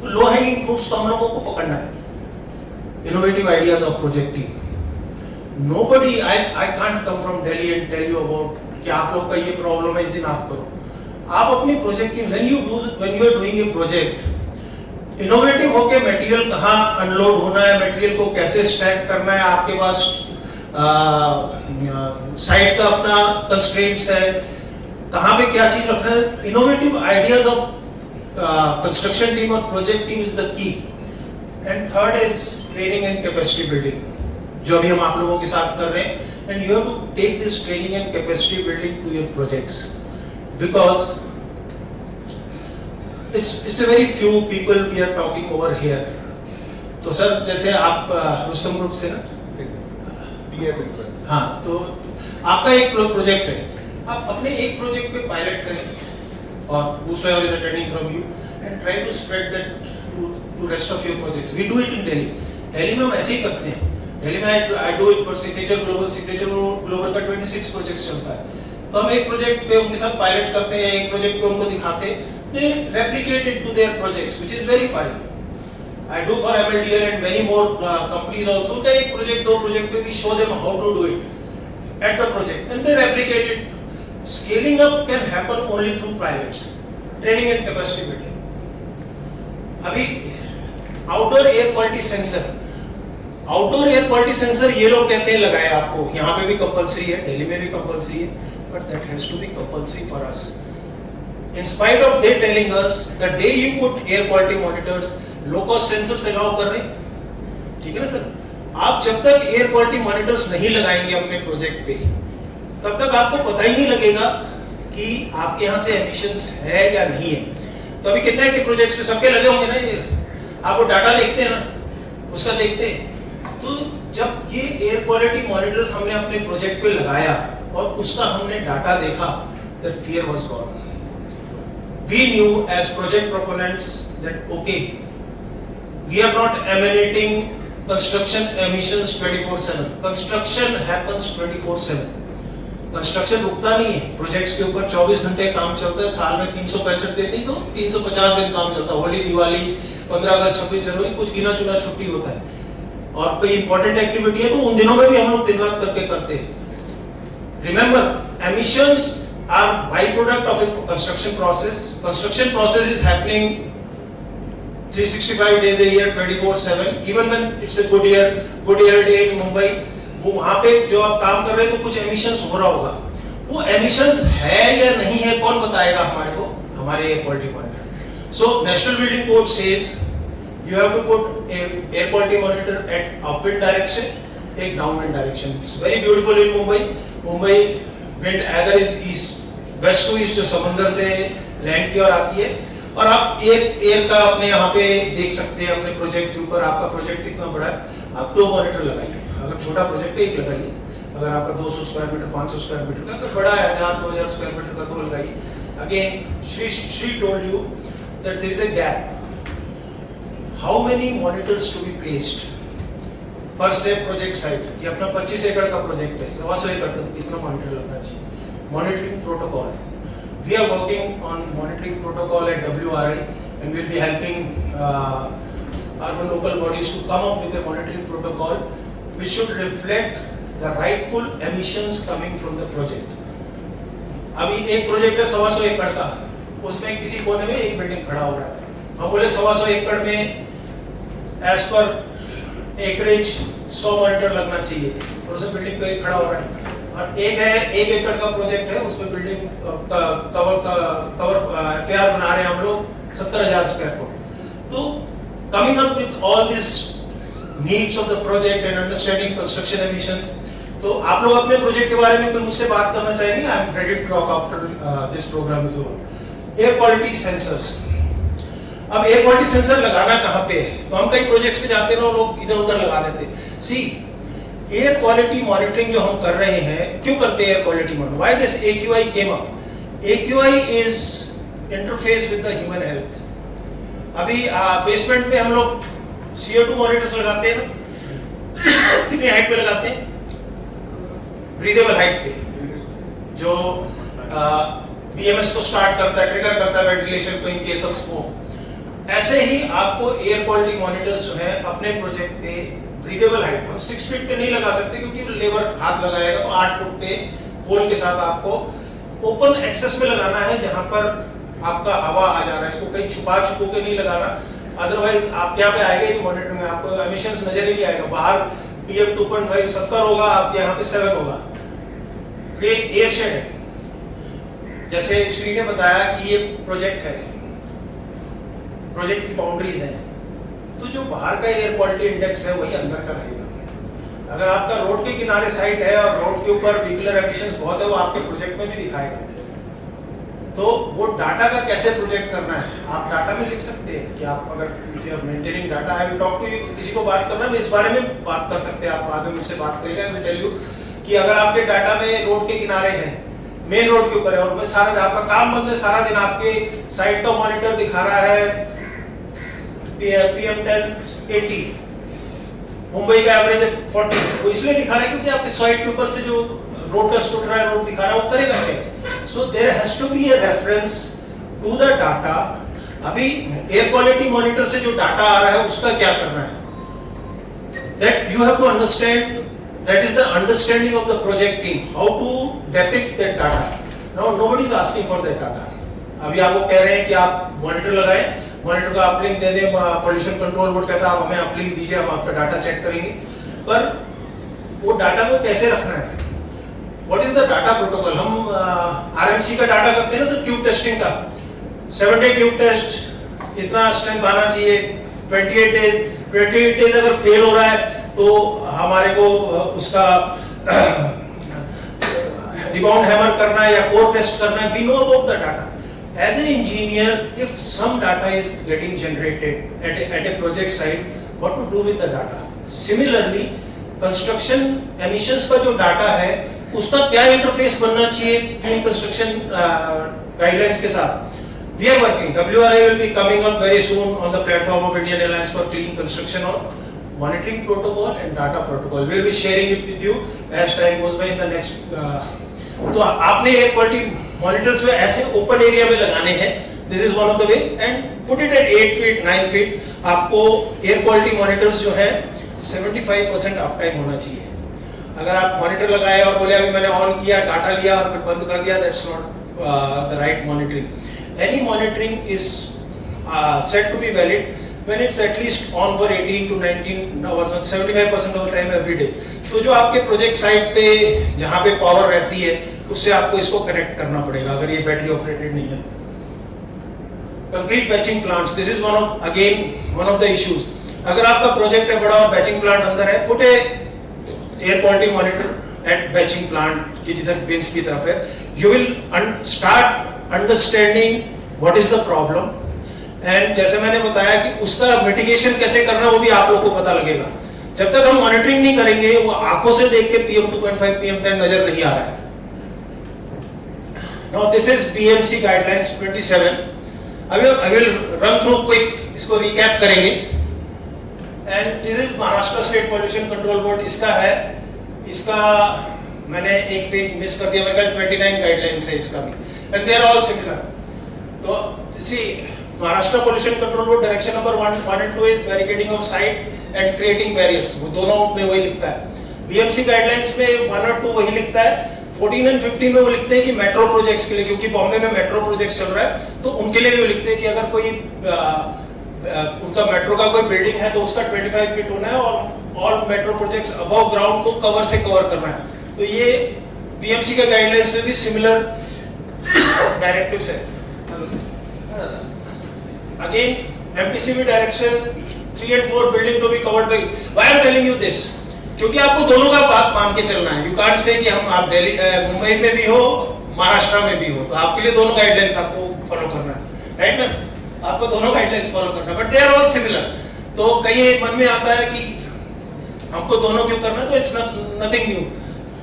तो लो हैंगिंग फ्रूट्स तो हम लोगों को पकड़ना है. Innovative ideas of projecting. Nobody, I can't come from Delhi and tell you about कि आप लोग का ये प्रॉब्लम है इस दिन आप करो. आप अपनी projecting when you are doing a project, innovative होके मटेरियल कहाँ अनलोड होना है, मटेरियल को कैसे स्टैक करना है, आपके पास साइट का अपना कंस्ट्रेंट्स है, कहाँ पे क्या चीज रखना है. Innovative ideas of construction team और project team is the key. And third is training and capacity building, जो अभी हम आप लोगों के साथ कर रहे हैं. And you have to take this training and capacity building to your projects because it's a very few people we are talking over here. तो सर जैसे आप रुस्तम ग्रुप से ना, हाँ, तो आपका एक प्रोजेक्ट है, आप अपने एक प्रोजेक्ट पे पायलट करें और दूसरा is attending from you and try to spread that to rest of your projects. We do it in Delhi. Delhi में हम ऐसे ही करते हैं. दिल्ली में I do it for Signature Global का 26 प्रोजेक्ट्स चलता है. तो हम एक प्रोजेक्ट पे उनके साथ पायलट करते हैं, एक प्रोजेक्ट पे उनको दिखाते हैं. They replicate it to their projects, which is very fine. I do for MLDL and many more companies also. तो एक प्रोजेक्ट, 2 प्रोजेक्ट पे we show them how to do it at the project, and they replicate it. Scaling up can happen only through pilots, training and capacity building. अभी outdoor air quality sensor, ये लोग कहते हैं लगाए आपको, यहाँ पे भी कंपल्सरी है, दिल्ली में भी कंपल्सरी है, but that has to be compulsory for us. In spite of they telling us, the day you put air quality monitors, low cost sensors allow कर रहे हैं, ठीक है ना सर. आप जब तक air quality monitors नहीं लगाएंगे अपने प्रोजेक्ट पे, तब तक आपको पता ही नहीं लगेगा कि आपके यहाँ से emissions है या नहीं है. तो अभी कितने के प्रोजेक्ट्स पे सबके लगे होंगे ना, ये आपको डाटा देखते हैं ना, उसका देखते हैं. तो जब ये एयर क्वालिटी मॉनिटर्स हमने अपने प्रोजेक्ट पे लगाया और उसका हमने डाटा देखा, that fear was gone. We knew as project proponents that okay, we are not emanating construction emissions 24/7. Construction happens 24/7. Construction रुकता नहीं है. Projects के ऊपर 24 घंटे काम चलता है. साल में 365 दिन नहीं तो 350 दिन काम चलता है. होली, दिवाली, 15 अगस्त, 26 जनवरी, कुछ गिना चुना छुट्टी होता है. और कोई इंपॉर्टेंट एक्टिविटी है तो उन दिनों में भी हम लोग दिन रात करके करते हैं. Remember, emissions are byproduct of a construction process. Construction process is happening 365 days a year, 24/7. Even when it's a good year day in Mumbai, वो वहाँ पे जो आप काम कर रहे हैं तो कुछ emissions हो रहा होगा. वो emissions है या नहीं है कौन बताएगा हमारे को? हमारे air quality monitors. So National Building Code says you have to put a air quality monitor at upwind direction, एक downwind direction. It's very beautiful in Mumbai. Mumbai wind either is east, west to east, समंदर से लैंड की ओर आती है. और आप एयर का अपने यहाँ पे देख सकते हैं अपने प्रोजेक्ट के ऊपर. आपका प्रोजेक्ट कितना बड़ा है, आप 2 मॉनिटर लगाइए. अगर छोटा प्रोजेक्ट है 1 लगाइए. अगर आपका 200 स्क्वायर मीटर, 500 स्क्वायर मीटर का, अगर बड़ा है 1000-2000 स्क्वायर मीटर का, 2 लगाइए. Again Shri told you that there is a gap. How many monitors to be placed पर से प्रोजेक्ट साइट? ये अपना 25 एकड़ का प्रोजेक्ट है, 125 एकड़ का, तो कितना मॉनिटर लगना चाहिए? Monitoring protocol. We are working on monitoring protocol at WRI and we'll be helping urban local bodies to come up with a monitoring protocol which should reflect the rightful emissions coming from the project. अभी एक प्रोजेक्ट है 125 एकड़ का, उसमें किसी कोने में एक बिल्डिंग खड़ा हो रहा है. हम बोले 125 एकड़ में एज पर एकरेज 100 मॉनिटर लगना चाहिए और उसमें बिल्डिंग तो एक खड़ा हो रहा है. और एक है 1 एकड़ का प्रोजेक्ट है, उसमें बिल्डिंग कवर FAR बना रहे हैं हम लोग 70,000 स्क्वायर फुट. तो coming up with all this needs of the project and understanding construction emissions. तो आप लोग अपने प्रोजेक्ट के बारे में कोई मुझसे बात करना चाहेंगे? I am ready to talk after this program is over. Air quality sensors. अब एयर क्वालिटी सेंसर लगाना कहाँ पे है? तो हम कई प्रोजेक्ट्स पे जाते हैं ना, लोग इधर उधर लगा लेते हैं. सी एयर क्वालिटी मॉनिटरिंग जो हम कर रहे हैं, क्यों करते हैं air quality monitoring? Why this AQI came up? AQI is interface with the human health. अभी बेसमेंट में हम लोग CO2 मॉनिटर्स लगाते हैं ना, कितनी हाइट पे लगाते हैं? ब्रीदेबल हाइट पे, जो BMS को स्टार्ट करता है, ट्रिगर करता है वेंटिलेशन को इन केस ऑफ स्मोक. ऐसे ही आपको एयर क्वालिटी मॉनिटर्स जो है अपने प्रोजेक्ट पे ब्रीदेबल हाइट, हम 6 फीट पे नहीं लगा सकते क्योंकि लेबर हाथ लगाएगा, तो 8 फुट पे पोल के साथ आपको ओपन एक्सेस में लगाना है, जहां पर आपका हवा आ जा रहा है. इसको कहीं छुपा छुपो के नहीं लगाना, अदरवाइज आप यहाँ पे आएगा ही मॉनिटर में, आपको एमिशंस नजर ही नहीं आएगा. बाहर PM 2.5 70 होगा, आपके यहाँ पे 7 होगा. ये एयर शेड है. जैसे श्री ने बताया कि ये प्रोजेक्ट है, प्रोजेक्ट की बाउंड्रीज है, तो जो बाहर का एयर क्वालिटी इंडेक्स है वही अंदर का रहेगा. अगर आपका रोड के किनारे साइट है और रोड के ऊपर व्हीकलर एमिशंस बहुत है, वो आपके प्रोजेक्ट में भी दिखाएगा. तो वो डाटा का कैसे प्रोजेक्ट करना है, आप डाटा में लिख सकते हैं कि आप अगर if you are maintaining data, I will talk to you, किसी को बात करना है इस बारे में बात कर सकते हैं, आप बाद में मुझसे बात करिएगा. आई विल टेल यू कि अगर आपके डाटा में रोड के किनारे है, मेन रोड के ऊपर है, और मैं सारा दिन आपका काम बंद है, सारा दिन आपके साइट का मॉनिटर दिखा रहा है PM 1080, मुंबई का एवरेज है 40, वो इसलिए दिखा रहा है क्योंकि आपके साइट के ऊपर से जो रोड डस्ट उठ रहा है, रोड दिखा रहा है, वो करेगा catch. So there has to be a reference to the data. अभी एयर क्वालिटी मॉनिटर से जो डाटा आ रहा है उसका क्या करना है, that you have to understand. That is the understanding of the project team, how to depict that data. Now nobody is asking for that data. अभी आपको कह रहे हैं कि आप मॉनिटर लगाएं, मॉनिटर का अपलिंक दे दें, पोल्यूशन कंट्रोल बोर्ड कहता है आप हमें अपलिंक दीजिए, हम आपका डाटा चेक करेंगे. पर वो डाटा को कैसे रखना है, what is the data protocol? हम RMC का डाटा करते हैं ना सर, ट्यूब टेस्टिंग का, 7 डे ट्यूब टेस्ट, इतना स्ट्रेंथ आना चाहिए, 28 डेज अगर फेल हो रहा है तो हमारे को उसका रिबाउंड हैमर करना है या कोर टेस्ट करना है. We know about the data. As a engineer, if some data is getting generated at a project site, what to do with the data? Similarly construction emissions का जो डाटा है उसका क्या इंटरफेस बनना चाहिए क्लीन कंस्ट्रक्शन गाइडलाइंस के साथ? We are working, WRI will be coming up very soon on the platform of Indian Alliance for Clean Construction on monitoring protocol and data protocol. We'll be sharing it with you as time goes by in the next. तो आपने एयर क्वालिटी मॉनिटर जो है ऐसे ओपन एरिया में लगाने हैं. This is one of the way, and put it at 8 feet 9 feet. आपको एयर क्वालिटी मॉनिटर्स जो है 75% अप टाइम होना चाहिए. अगर आप मॉनिटर लगाए और बोले अभी मैंने ऑन किया, डाटा लिया और फिर बंद कर दिया, that's not the right monitoring. Any monitoring is set to be valid when it's at least on for 18 to 19 hours, 75% of the time every day. तो जो आपके प्रोजेक्ट साइट पे जहाँ पे पावर रहती है उससे आपको इसको कनेक्ट करना पड़ेगा अगर ये बैटरी ऑपरेटेड नहीं है. Concrete batching plants, this is one of the issues. अगर आपका प्रोजेक्ट है बड़ा और बैचिंग प्लांट अंदर है, put a air quality monitor at batching plant की जिधर बिन्स की तरफ है. You will start understanding what is the problem, and जैसे मैंने बताया कि उसका मिटिगेशन कैसे करना वो भी आप लोग को पता लगेगा. जब तक हम मॉनिटरिंग नहीं करेंगे, वो आंखों से देख के PM 2.5 PM 10 नजर नहीं आ रहा है. Now this is BMC guidelines 27. I will run through quick, इसको recap करेंगे. And this is Maharashtra state pollution control board, इसका है, इसका मैंने एक पेज मिस कर दिया, मेरे ख्याल 29 गाइडलाइंस है इसका भी, and they are all similar. तो see, Maharashtra pollution control board direction number 1 and 2 is barricading of site and creating barriers, वो दोनों में वही लिखता है. BMC गाइडलाइंस में 1 और 2 वही लिखता है. 14 and 15 में वो लिखते हैं कि मेट्रो प्रोजेक्ट्स के लिए, क्योंकि बॉम्बे में मेट्रो प्रोजेक्ट चल रहा है, तो उनके लिए भी वो लिखते हैं कि अगर कोई उनका मेट्रो का कोई बिल्डिंग है तो उसका 25 फीट होना है और all metro projects above ground को कवर से कवर करना है. तो ये BMC के गाइडलाइंस में भी सिमिलर डायरेक्टिव्स है. Again, MTCB direction 3 and 4 building to be covered by. Why I am telling you this? क्योंकि आपको दोनों का बात मान के चलना है. You can't say कि हम आप दिल्ली मुंबई में भी हो, महाराष्ट्र में भी हो, तो आपके लिए दोनों गाइडलाइंस आपको फॉलो करना है, राइट मैम? आपको दोनों गाइडलाइंस फॉलो करना है, but they are all similar. तो कहीं मन में आता है कि हमको दोनों क्यों करना है? तो it's nothing new.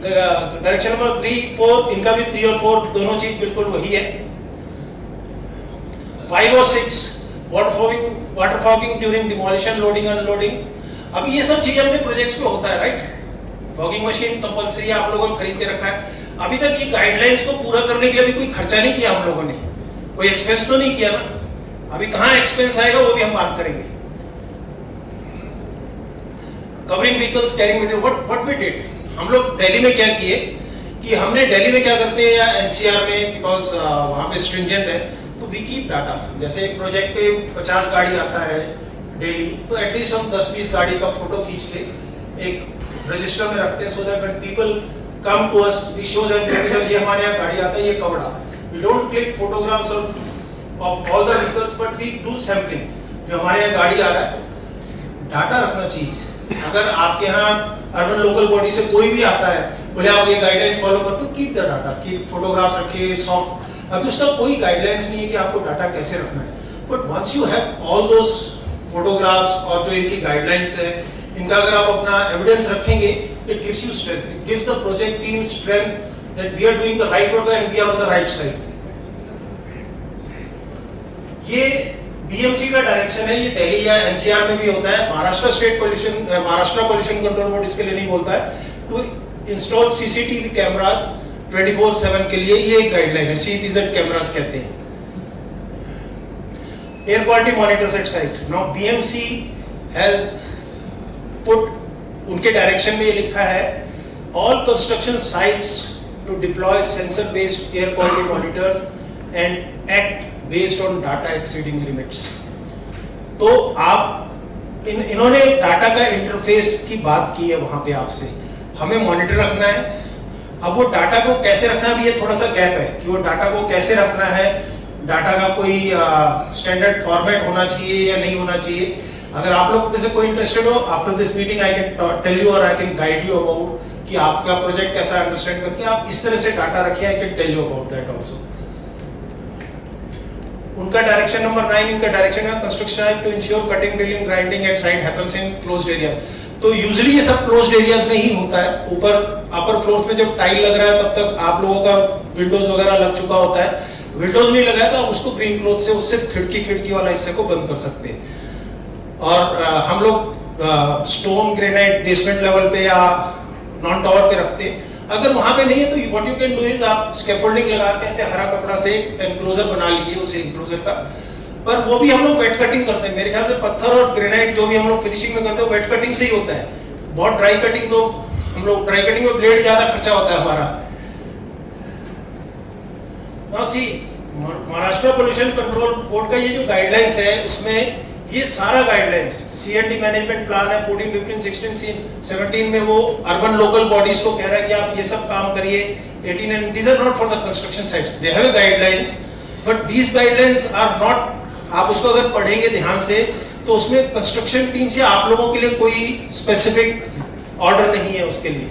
Direction number 3, 4, इनका भी 3 और 4 दोनों चीज बिल्कुल वही है। 5 और 6 water fogging during demolition, loading unloading. अब ये सब चीजें अपने प्रोजेक्ट्स पे होता है, राइट? फॉगिंग मशीन कंपलसरी आप लोगों ने खरीद के रखा है। अभी तक ये गाइडलाइंस को पूरा करने के लिए अभी कोई खर्चा नहीं किया हम लोगों ने, कोई एक्सपेंस तो नहीं किया ना। अभी कहाँ एक्सपेंस आएगा वो भी हम बात करेंगे। Covering vehicles, carrying material, what we did, हम लोग दिल्ली में क्या किए कि हमने दिल्ली में क्या करते हैं या एनसीआर में, बिकॉज वहाँ पे स्ट्रिंजेंट है, तो वी कीप डाटा। जैसे एक प्रोजेक्ट पे 50 गाड़ी आता है डेली, तो एटलीस्ट हम 10-20 गाड़ी का फोटो खींच के एक रजिस्टर में रखते हैं, so that when people come to us we show them कि सर ये हमारे यहाँ गाड़ी आता है, ये कवर्ड आता है। We don't click photographs of all the vehicles, but we do sampling. जो हमारे यहाँ गाड़ी आ रहा है, डाटा रखना चाहिए। अगर आपके यहाँ अर्बन लोकल बॉडी से कोई भी आता है, बोले आप ये गाइडलाइंस फॉलो करते हो, keep the data, keep photographs रखिए, सॉफ्ट। अभी उसका कोई गाइडलाइंस नहीं है कि आपको डाटा कैसे रखना है, but once you have all those photographs और जो इनकी गाइडलाइंस है, इनका अगर आप अपना एविडेंस रखेंगे, it gives you strength, it gives the project team strength that we are doing the right work and we are on the right side. ये बीएमसी का डायरेक्शन है, ये दिल्ली या एनसीआर में भी होता है। महाराष्ट्र पोल्यूशन कंट्रोल बोर्ड इसके लिए नहीं बोलता है, टू इंस्टॉल सीसीटीवी कैमरास 24/7 के लिए, ये एक गाइडलाइन है, CPZ कैमरास कहते हैं। Air quality monitors at site, now BMC has put, उनके डायरेक्शन में ये लिखा है, all construction sites to deploy sensor based air quality monitors and act based on data exceeding limits. तो आप इन्होंने डाटा का इंटरफेस की बात की है वहां पे आपसे, हमें मॉनिटर रखना है। अब वो डाटा को कैसे रखना है, अभी ये थोड़ा सा गैप है कि वो डाटा को कैसे रखना है, डाटा का कोई स्टैंडर्ड फॉर्मेट होना चाहिए या नहीं होना चाहिए। अगर आप लोग में से कोई इंटरेस्टेड हो, after this meeting I can tell you और I can guide you about कि आपका प्रोजेक्ट कैसा अंडरस्टैंड करके आप इस तरह से डाटा रखिए, I can tell you about that also. उनका डायरेक्शन नंबर 9, इनका डायरेक्शन है construction to ensure cutting, drilling, grinding at site happens in closed area. तो यूजुअली ये सब क्लोज्ड एरियाज में ही होता है। ऊपर अपर फ्लोर्स पे जब टाइल लग रहा है, तब तक आप लोगों का विंडोज वगैरह लग चुका होता है। विंडोज नहीं लगाया तो आप उसको ग्रीन क्लॉथ से सिर्फ खिड़की वाला हिस्से को बंद कर सकते हैं। और हम लोग स्टोन ग्रेनाइट बेसमेंट लेवल पे या नॉन टावर पे रखते हैं। अगर वहां पे नहीं है तो what you can do is आप स्कैफोल्डिंग लगा के ऐसे हरा कपड़ा से एनक्लोजर बना लीजिए उस एनक्लोजर का। पर वो भी हम लोग वेट कटिंग करते हैं, मेरे ख्याल से पत्थर और ग्रेनाइट जो भी हम लोग फिनिशिंग में करते हैं वेट कटिंग से ही होता है। बहुत ड्राई कटिंग तो हम लोग, ड्राई कटिंग में ब्लेड ज्यादा खर्चा होता है हमारा। Now see, Maharashtra pollution control board का ये जो गाइडलाइंस है, उसमें ये सारा गाइडलाइंस CND मैनेजमेंट प्लान है 14, 15, 16, 17 में वो अर्बन लोकल बॉडीज को कह रहा है कि आप ये सब काम करिए। 18 and these are not for the construction sites, they have a guidelines, but these guidelines are not, आप उसको अगर पढ़ेंगे ध्यान से तो उसमें कंस्ट्रक्शन टीम से आप लोगों के लिए कोई स्पेसिफिक ऑर्डर नहीं है उसके लिए।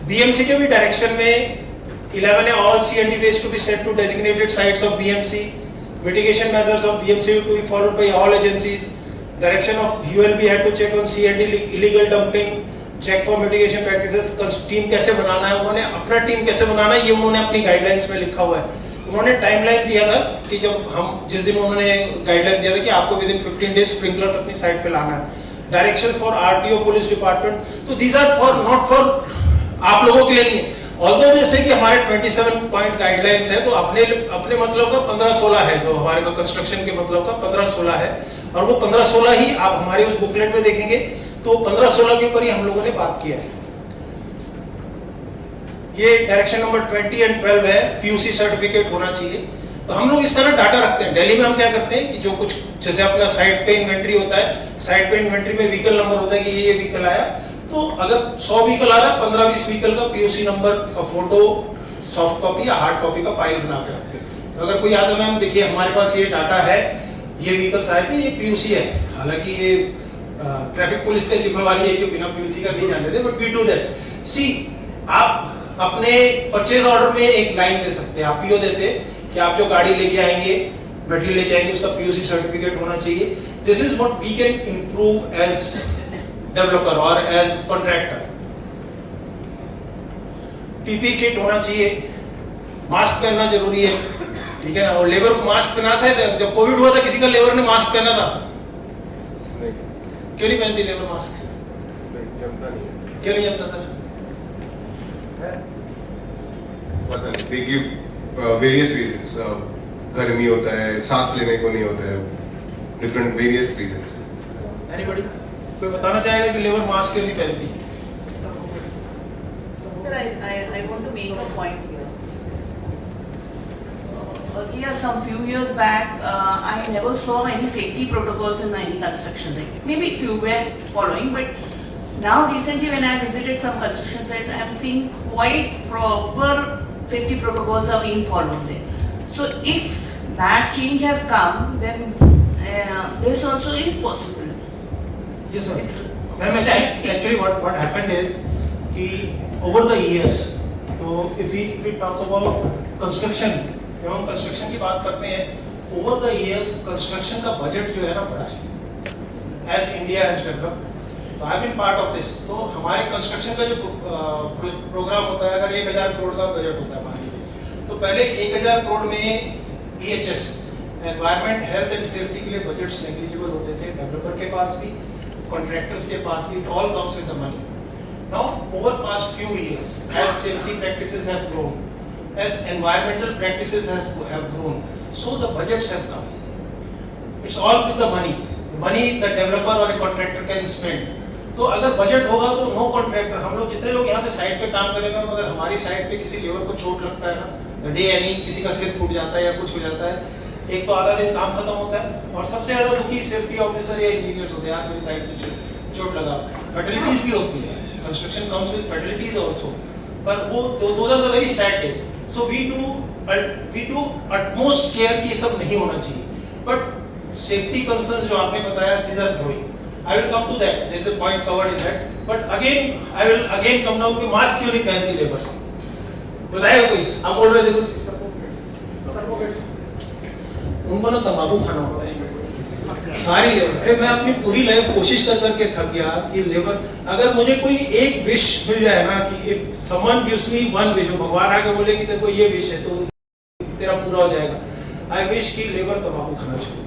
BMC के भी डायरेक्शन में 11 है, all CND waste to be sent to designated sites of BMC. Mitigation measures of BMC to be followed by all agencies. Direction of ULB had to check on CND illegal dumping, check for mitigation practices. Team कैसे बनाना है, उन्होंने अपना टीम कैसे बनाना है, ये उन्होंने अपनी गाइडलाइंस में लिखा हुआ है। उन्होंने टाइमलाइन दिया था कि जब हम जिस दिन उन्होंने गाइडलाइन दिया था कि आपको विदिन 15 डेज स्प्रिंकलर्स अपनी साइट पे लाना है। Directions for RTO police department, तो these are for not for आप लोगों के लिए नहीं है। ऑल्दो जैसे कि हमारे 27 पॉइंट गाइडलाइंस है, तो अपने मतलब का 15-16 है, जो हमारे को कंस्ट्रक्शन के मतलब का 15-16 है, और वो 15-16 ही आप हमारी उस बुकलेट में देखेंगे तो 15-16 के ऊपर ही हम लोगों ने बात किया है। ये डायरेक्शन नंबर 20 और 12 है, PUC सर्टिफिकेट होना चाहिए। तो हम लोग इस तरह डाटा रखते हैं। दिल्ली में हम क्या करते हैं कि जो कुछ जैसे अपना साइट पे इन्वेंट्री होता है, साइट पे इन्वेंट्री में व्हीकल नंबर होता है कि ये व्हीकल आया, तो अगर 100 व्हीकल आ रहा है, 15-20 व्हीकल का PUC नंबर का फोटो, सॉफ्ट कॉपी या हार्ड कॉपी का फाइल बना के रखते हैं। तो अगर कोई आता है, मैम देखिए हमारे पास ये डाटा है, ये व्हीकल्स आए थे, ये PUC है। हालांकि ये ट्रैफिक पुलिस की जिम्मेवारी है कि बिना PUC का नहीं जाने देते, बट वी डू दैट। सी, आप अपने परचेज ऑर्डर में एक लाइन दे सकते हैं, आप PO देते कि आप जो गाड़ी लेके आएंगे, मटेरियल लेके आएंगे, उसका PUC सर्टिफिकेट होना चाहिए। this is what we can improve as developer or as contractor. PP kit होना चाहिए, मास्क पहनना जरूरी है, ठीक है ना। और लेबर को मास्क पहना सकते, जब कोविड हुआ था किसी का लेबर ने मास्क पहना था? क्यों नहीं पहनती लेबर मास्क? क्यों नहीं जमता सर? पता नहीं, they give various reasons. गर्मी होता है, सांस लेने को नहीं होता है, different various reasons. Anybody? कोई बताना चाहेगा कि लेबर मास्क क्यों नहीं पहनती? Sir, I want to make a point here. Earlier, some few years back, I never saw any safety protocols in any construction site. Maybe few were following, but now recently when I visited some construction site, I am seeing quite proper safety protocols are being followed there. So if that change has come, then this also is possible. Yes sir. It's Ma'am, actually what happened is कि over the years, तो if we talk about construction, जब हम कंस्ट्रक्शन की बात करते हैं, over the years कंस्ट्रक्शन का बजट जो है ना बढ़ा है, as India has developed. तो I have been part of this. तो हमारे कंस्ट्रक्शन का जो प्रोग्राम होता है, अगर 1000 करोड़ का बजट होता है मान लीजिए, तो पहले 1000 करोड़ में EHS, environment health and safety के लिए बजट्स नेग्लिजिबल होते थे, डेवलपर के पास भी, कॉन्ट्रैक्टर्स के पास भी, it all comes with the money. Now, over past few years, as safety practices have grown, as environmental practices have grown, so the budgets have come. It's all with the money the developer or a contractor can spend. तो अगर बजट होगा तो नो कॉन्ट्रैक्टर, हम लोग जितने लोग यहाँ पे साइट पे काम करेंगे, अगर हमारी साइट पे किसी लेबर को चोट लगता है ना, द डे यानी किसी का सिर फूट जाता है या कुछ हो जाता है, एक तो आधा दिन काम खत्म होता है, और सबसे ज्यादा दुखी सेफ्टी ऑफिसर या इंजीनियर्स होते हैं, यार मेरी साइट पे चोट लगा। फर्टिलिटीज भी होती है, construction comes with fatalities also, पर वो those are the very sad days. So we do utmost care कि सब नहीं होना चाहिए, बट सेफ्टी कंसर्न जो आपने बताया, these are growing. I will come to that. There is a point covered in that. But again, I will again come down कि मास्क क्यों नहीं पहनती लेबर? बताएगा कोई? आप बोल रहे थे कुछ? उनको ना तंबाकू खाना होता है, सारी लेबर. अरे मैं अपनी पूरी लाइफ कोशिश कर करके थक गया कि लेबर, अगर मुझे कोई एक विश मिल जाए ना, कि if someone gives me one wish, भगवान आके बोले कि तेरे को ये विश है तो तेरा पूरा हो जाएगा. I wish कि लेबर तंबाकू खाना छोड़.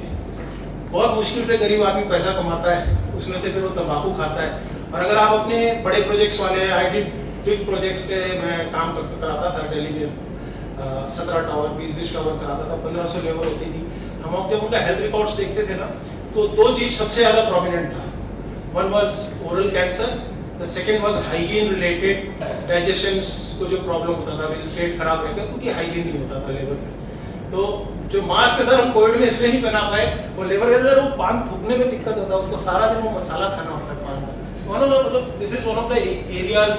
बहुत मुश्किल से गरीब आदमी पैसा कमाता है, उसमें से फिर वो तंबाकू खाता है. और अगर आप अपने बड़े प्रोजेक्ट्स वाले हैं, आई डिड बिग प्रोजेक्ट्स पे मैं काम कराता था दिल्ली में, 17 टावर 20 टावर कराता था, 1500 लेबर होती थी. हम जब उनका हेल्थ रिकॉर्ड्स देखते थे ना, तो दो चीज सबसे ज्यादा प्रोमिनेंट था. One was oral cancer, the second was hygiene related, digestion को जो प्रॉब्लम होता था, पेट खराब रहता था क्योंकि हाइजीन नहीं होता था लेबर में. तो जो मास्क है सर, हम कोविड में इसलिए नहीं पहना पाए, वो लेबर कहते सर वो पान थूकने में दिक्कत होता है, उसको सारा दिन वो मसाला खाना होता है पान का. मतलब this is one of the areas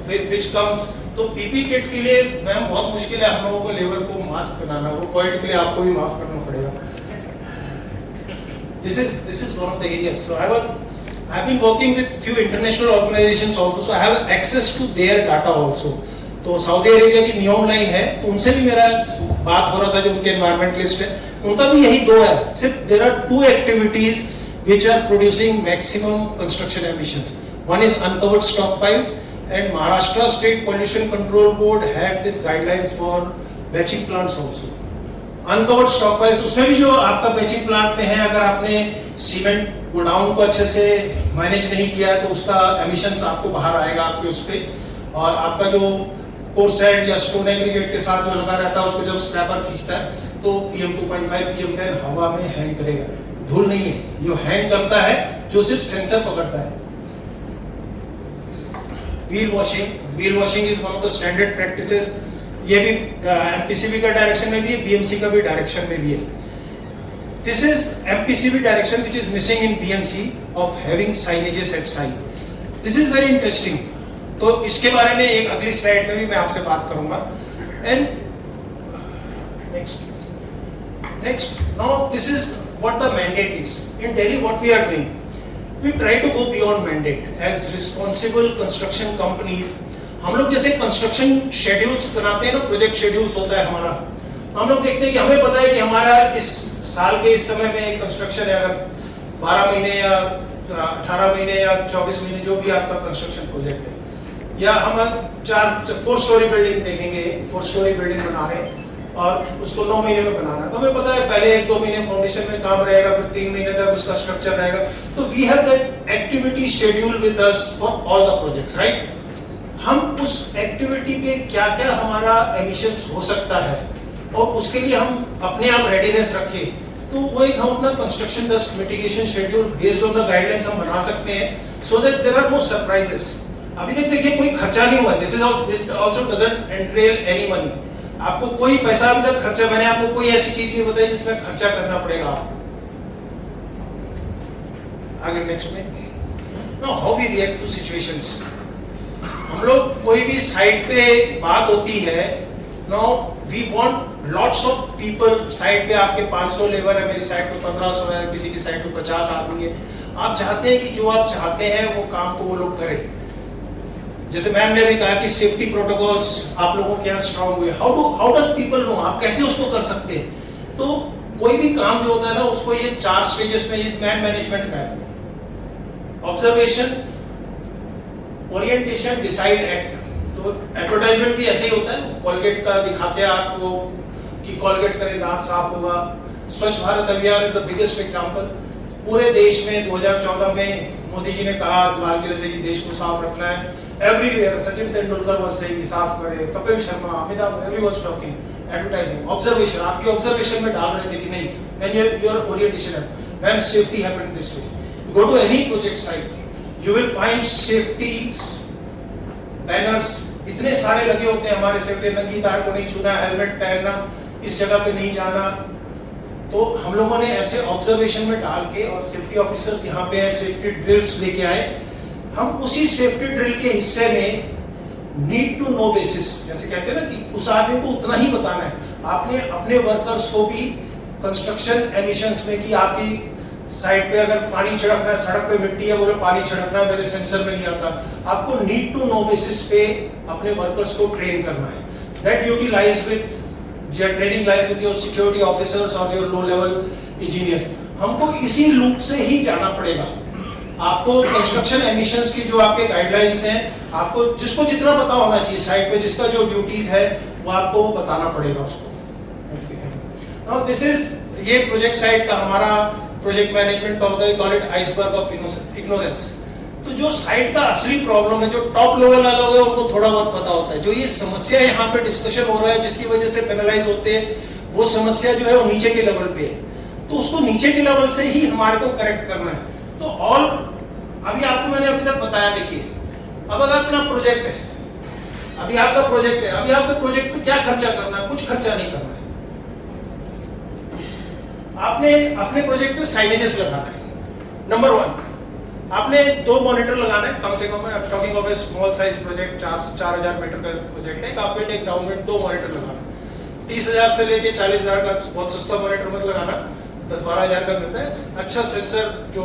which comes. तो पीपी किट के लिए मैम बहुत मुश्किल है हम लोगों को लेबर को मास्क पहनाना, वो पॉइंट के लिए आपको भी माफ करना पड़ेगा. This is one of the areas. So I have been working with few international organizations also, so I have access to their data also. तो सऊदी अरेबिया की नियॉन लाइन है, तो उनसे भी मेरा बात हो रहा था, जो उनके एनवायरमेंटलिस्ट है, उनका भी यही दो है. सिर्फ there are two activities which are producing maximum construction emissions. One is uncovered stockpiles, and Maharashtra state pollution control board had this guidelines for batching plants also. Uncovered stockpiles, उसमें भी जो आपका बैचिंग प्लांट में है, अगर आपने सीमेंट गोडाउन को अच्छे से मैनेज नहीं किया है तो उसका एमिशंस आपको बाहर आएगा आपके उस पे. और आपका जो कोर्स सैंड या स्टोन एग्रीगेट के साथ जो लगा रहता है, उसको जब स्क्रैपर खींचता है तो PM2.5 PM10 हवा में हैंग करेगा. धूल नहीं है, जो हैंग करता है, जो सिर्फ सेंसर पकड़ता है. Wheel washing is one of the standard practices. ये भी MPCB का डायरेक्शन में भी है, BMC का भी डायरेक्शन में भी है. This is MPCB direction which is missing in BMC of having signages at site. This is very interesting. तो इसके बारे में एक अगली स्लाइड में भी मैं आपसे बात करूंगा. And next now this is what the mandate is in Delhi. What we are doing, we try to go beyond mandate as responsible construction companies. हम लोग जैसे कंस्ट्रक्शन शेड्यूल्स बनाते हैं ना, प्रोजेक्ट शेड्यूल्स होता है हमारा, हम लोग देखते हैं कि हमें पता है कि हमारा इस साल के इस समय में कंस्ट्रक्शन है, अगर 12 महीने या 18 महीने या 24 महीने जो भी आपका कंस्ट्रक्शन प्रोजेक्ट है, या हम 4 स्टोरी बिल्डिंग देखेंगे, 4 स्टोरी बिल्डिंग बना रहे हैं और उसको 9 महीने में बनाना है, तो हमें पता है पहले 1-2 महीने फाउंडेशन में काम रहेगा, फिर 3 महीने तक उसका स्ट्रक्चर रहेगा। तो we have that activity schedule with us for all the projects, right. हम उस एक्टिविटी पे क्या क्या हमारा एमिशंस हो सकता है और उसके लिए हम अपने आप रेडीनेस रखें, तो वो एक हम अपना construction dust mitigation schedule based on the guidelines हम बना सकते हैं, so that there are no surprises. अभी तक देखिए कोई खर्चा नहीं हुआ, this also doesn't entail any money. आपको कोई पैसा अभी तक खर्चा, मैंने आपको कोई ऐसी चीज नहीं बताई जिसमें खर्चा करना पड़ेगा आपको। आगे नेक्स्ट में, now how we react to situations. हम लोग कोई भी साइट पे बात होती है, now we want lots of people. Site पे आपके 500 लेबर है, मेरी साइट पे 1500 है, किसी की साइट पे 50 आदमी है। आप चाहते हैं कि जो आप चाहते हैं वो काम को वो लोग करें। जैसे मैम ने भी कहा कि सेफ्टी प्रोटोकॉल्स आप लोगों के यहाँ स्ट्रांग हुए। हाउ डज पीपल नो, आप कैसे उसको कर सकते हैं। तो कोई भी काम जो होता है ना, उसको ये 4 स्टेजेस में इस मैनेजमेंट का है, ऑब्जर्वेशन, ओरिएंटेशन, डिसाइड, एक्ट। तो एडवर्टाइजमेंट भी ऐसे ही होता है, कोलगेट का दिखाते हैं आपको कि कोलगेट करें दांत साफ होगा। स्वच्छ भारत अभियान इज द बिगेस्ट एग्जांपल। पूरे देश में 2014 में मोदी जी ने कहा लाल किले से कि देश को साफ रखना है। Everywhere Sachin Tendulkar was saying साफ करें, Kapil Sharma, Amitabh, every was talking, advertising. Observation, आपके ऑब्जर्वेशन में डाल रहे थे कि नहीं, देन योर ओरिएंटेशन है। Ma'am safety happened this way, you go to any project site, you will find safety banners इतने सारे लगे होते हैं हमारे सेफ्टी, नंगी तार को नहीं छूना, हेलमेट पहनना, इस जगह पे नहीं जाना। तो हम लोगों ने ऐसे ऑब्जर्वेशन में डाल के, और सेफ्टी ऑफिसर्स यहाँ पे है, सेफ्टी ड्रिल्स लेके आए। हम उसी सेफ्टी ड्रिल के हिस्से में नीड टू नो बेसिस, जैसे कहते हैं ना कि उस आदमी को उतना ही बताना है। आपने अपने वर्कर्स को भी कंस्ट्रक्शन एमिशंस में, कि आपकी साइड पे अगर पानी छिड़कना है, सड़क पे मिट्टी है, बोले पानी छिड़कना है, मेरे सेंसर में नहीं आता। आपको नीड टू नो बेसिस पे अपने वर्कर्स को ट्रेन करना है। That duty lies with, training lies with your security officers और योर लो लेवल इंजीनियर्स। हमको इसी लूप से ही जाना पड़ेगा। आपको कंस्ट्रक्शन एमिशंस की जो आपके गाइडलाइंस हैं, आपको जिसको जितना पता होना चाहिए साइट पे, जिसका जो ड्यूटीज है वो आपको बताना पड़ेगा उसको। नाउ दिस इज, ये प्रोजेक्ट साइट का हमारा प्रोजेक्ट मैनेजमेंट का होता है, call it iceberg of ignorance. तो जो साइट का असली प्रॉब्लम है, जो टॉप लेवल वाले लोग हैं उनको थोड़ा बहुत पता होता है। जो ये समस्या यहाँ पे डिस्कशन हो रहा है जिसकी वजह से पेनलाइज होते हैं, वो समस्या जो है वो नीचे के लेवल पे है। तो उसको नीचे के लेवल से ही हमारे को करेक्ट करना है। तो ऑल, अभी आपको मैंने अभी तक बताया, देखिए अब अगर अपना प्रोजेक्ट है, अभी आपका प्रोजेक्ट है, अभी आपके प्रोजेक्ट पे क्या खर्चा करना है, कुछ खर्चा नहीं करना है। आपने अपने प्रोजेक्ट पे साइनेजेस लगाना है। नंबर 1, आपने 2 मॉनिटर लगाना है कम से कम। I am talking of a small size project, 4000 meter का प्रोजेक्ट है। अपवेंट एक डाउनवेंट 2 मॉनिटर लगाना। 30,000 से लेके 40,000 का बहुत सस्ता मॉनिटर मत लगाना, 10-12 हजार का मिलता है अच्छा सेंसर जो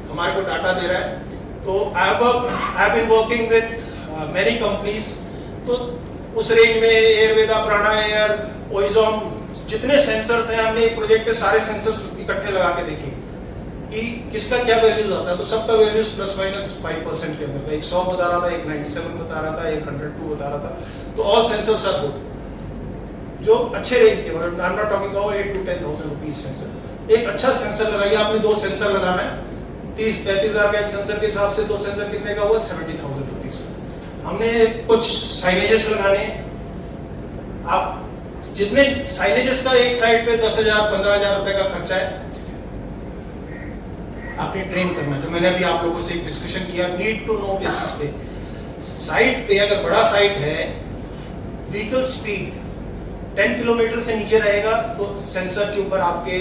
हमारे को डाटा दे रहा है। तो I have been working with many companies. तो उस रेंज में एयरवेदा, प्राणा एयर, ओइजोम, जितने सेंसर्स हैं, हमने एक प्रोजेक्ट पे सारे सेंसर्स इकट्ठे लगा के देखे कि किसका क्या वैल्यूज आता है। तो सबका वैल्यूज +-5% के अंदर था। एक 100 बता रहा था, एक 97 बता रहा था, एक 102 बता रहा था। तो ऑल सेंसर्स आर गुड, जो अच्छे रेंज के, आई am not talking about 8 to 10,000 rupees sensor. एक अच्छा सेंसर लगाइए, आपने 2 सेंसर लगाना है, 30-35 हजार का एक सेंसर के हिसाब से 2 सेंसर कितने का हुआ, 70,000 रुपीज। हमने कुछ साइनेजेस लगाने हैं। आप जितने साइनेजेस का एक साइड पे 10,000-15,000 रुपए का खर्चा है, आपने ट्रेन करना है। जो मैंने अभी आप लोगों से एक डिस्कशन किया, नीड टू नो बेसिस पे। साइट पे अगर बड़ा साइट है, व्हीकल स्पीड 10 किलोमीटर से नीचे रहेगा तो सेंसर के ऊपर आपके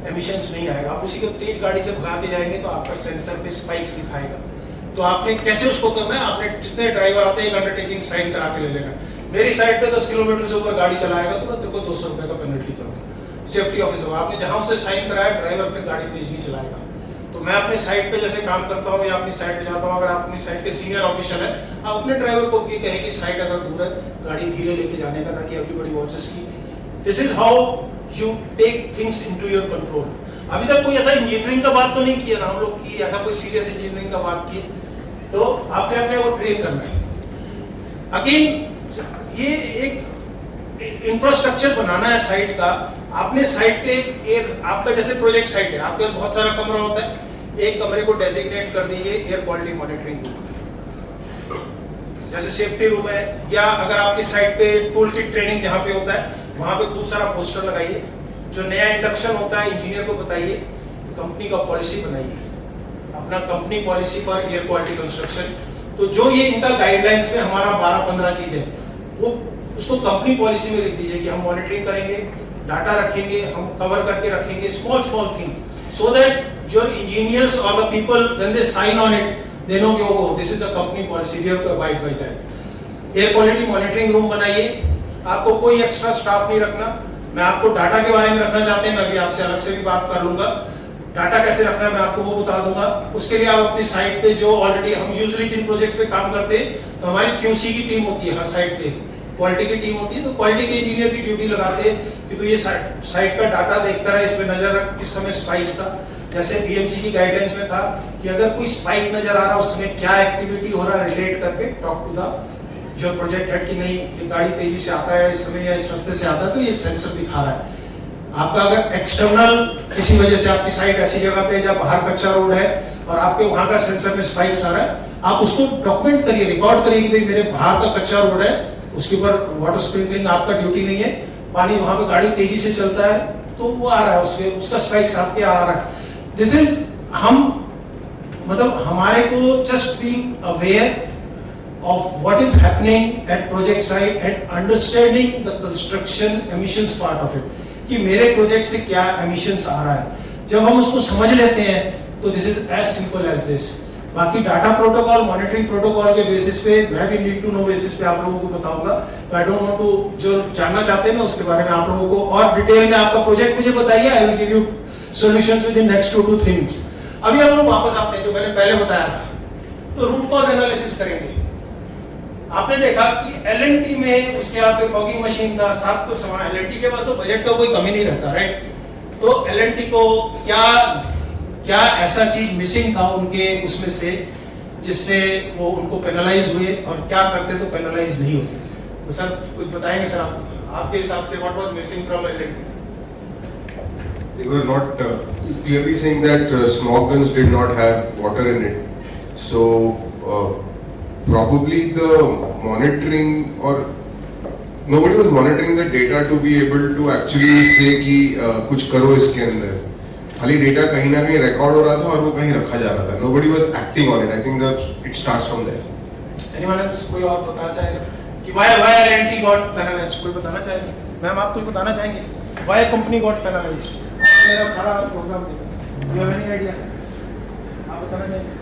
एमिशंस नहीं आएगा। आप उसी को तेज गाड़ी से भगा के जाएंगे तो आपका सेंसर पे स्पाइक्स दिखाएगा। तो आपने कैसे उसको करना है, आपने जितने ड्राइवर आते हैं एक अंडरटेकिंग साइन करा के ले लेना। मेरी साइड पे 10 किलोमीटर से ऊपर गाड़ी चलाएगा तो मैं तेरे को 200 रुपए का पेनल्टी करूंगा। सेफ्टी ऑफिसर, आपने जहां उसे साइन कराया, ड्राइवर फिर गाड़ी तेज नहीं चलाएगा। तो मैं अपनी साइट पे जैसे काम करता हूँ या अपनी साइट पे जाता हूँ, अगर आप अपनी साइट के सीनियर ऑफिसर है, आप अपने ड्राइवर को ये कहें कि साइट अगर दूर है, गाड़ी धीरे लेके जाने का, ताकि एवरीबॉडी वॉचेस की। This is how you take things into your control. अभी तक कोई ऐसा इंजीनियरिंग का बात तो नहीं किया ना हम लोग की, ऐसा कोई सीरियस इंजीनियरिंग का बात की, तो आपने अपने को ट्रेन करना है। अगेन ये एक इंफ्रास्ट्रक्चर बनाना है साइट का। आपने साइट पे एक आपका जैसे प्रोजेक्ट साइट है, आपके पास बहुत सारा कमरा होता है, एक कमरे को डेजिग्नेट कर दीजिए एयर क्वालिटी मॉनिटरिंग रूम, जैसे सेफ्टी रूम है, या अगर आपकी साइट पे टूल किट ट्रेनिंग जहाँ पे होता है वहाँ पे खूब सारा पोस्टर लगाइए, जो नया इंडक्शन होता है इंजीनियर को बताइए, कंपनी का पॉलिसी बनाइए, अपना company policy for air quality construction. तो जो ये इनका गाइडलाइंस में हमारा 12-15 चीज है, वो उसको कंपनी पॉलिसी में लिख दीजिए कि हम मॉनिटरिंग करेंगे, डाटा रखेंगे, हम कवर करके रखेंगे, small things, so that your engineers or the people when they sign on it they know कि oh this is the company policy, we have to abide by that. Air quality monitoring room बनाइए, आपको कोई एक्स्ट्रा स्टाफ नहीं रखना। मैं आपको डाटा के बारे में रखना चाहते हैं, मैं भी आपसे अलग से भी बात कर लूंगा, डाटा कैसे रखना है मैं आपको वो बता दूंगा। उसके लिए आप अपनी साइट पे जो ऑलरेडी हम यूजुअली जिन प्रोजेक्ट्स पे काम करते हैं तो हमारी QC की टीम होती है, हर साइट पे क्वालिटी की टीम होती है, तो क्वालिटी के इंजीनियर की ड्यूटी लगाते हैं कि तो ये साइट का डाटा देखता रहे, इस पे नजर रख, किस समय स्पाइक्स था, जैसे BMC की गाइडलाइंस में था कि अगर कोई स्पाइक नजर आ रहा है उसमें क्या एक्टिविटी हो रहा है, रिलेट करके टॉक टू द जो प्रोजेक्ट हेड की नहीं ये गाड़ी तेजी से आता है इस समय या इस रास्ते से आता है, तो ये सेंसर दिखा रहा है। आपका अगर एक्सटर्नल किसी वजह से आपकी साइट ऐसी जगह पे जहाँ बाहर कच्चा रोड है और आपके वहां का सेंसर में स्पाइक्स आ रहा है, आप उसको डॉक्यूमेंट करिए, रिकॉर्ड करिए कि भाई मेरे बाहर का कच्चा रोड है, उसके ऊपर वाटर स्प्रिंकलिंग आपका ड्यूटी नहीं है, पानी वहां पे गाड़ी तेजी से चलता है तो वो आ रहा है, उसका स्पाइक्स आपके आ रहा है। दिस इज हम मतलब हमारे को just being aware of what is happening at project site and understanding the construction emissions part of it, कि मेरे प्रोजेक्ट से क्या emissions आ रहा है, जब हम उसको समझ लेते हैं तो this is as simple as this। बाकी डाटा प्रोटोकॉल मॉनिटरिंग प्रोटोकॉल के बेसिस पे मैं भी नीड टू नो बेसिस पे आप लोगों को बताऊंगा, आई डोंट वांट टू जो जानना चाहते हैं मैं उसके बारे में आप लोगों को और डिटेल में आपका प्रोजेक्ट मुझे बताइए, I will give you solutions with in next 2 to 3 minutes. अभी हम लोग वापस आते हैं जो मैंने पहले बताया था, तो रूट कॉज एनालिसिस करेंगे। आपने देखा कि L&T में उसके यहाँ पे फॉगिंग मशीन था, सब कुछ सामान, L&T के पास तो बजट का कोई कमी नहीं रहता, राइट? तो L&T को क्या ऐसा चीज मिसिंग था उनके उसमें से जिससे वो उनको पेनलाइज हुए और क्या करते तो पेनलाइज नहीं होते? तो सर कुछ बताएंगे सर आपके हिसाब से what was missing from L&T? They were not clearly saying that smog guns did not have water in it. So probably the monitoring or nobody was monitoring the data to be able to actually say कि कुछ करो इसके अंदर, खाली डेटा कहीं ना कहीं रिकॉर्ड हो रहा था और वो कहीं रखा जा रहा था। Nobody was acting on it. I think that it starts from there. Anyone else कोई और बताना चाहेगा कि why L&T got penalized? कोई बताना चाहेगा? मैम आप कुछ बताना चाहेंगे? Why company got penalized? मेरा सारा प्रोग्राम देखो। Do you have any idea? आप बताना चाहेंगे?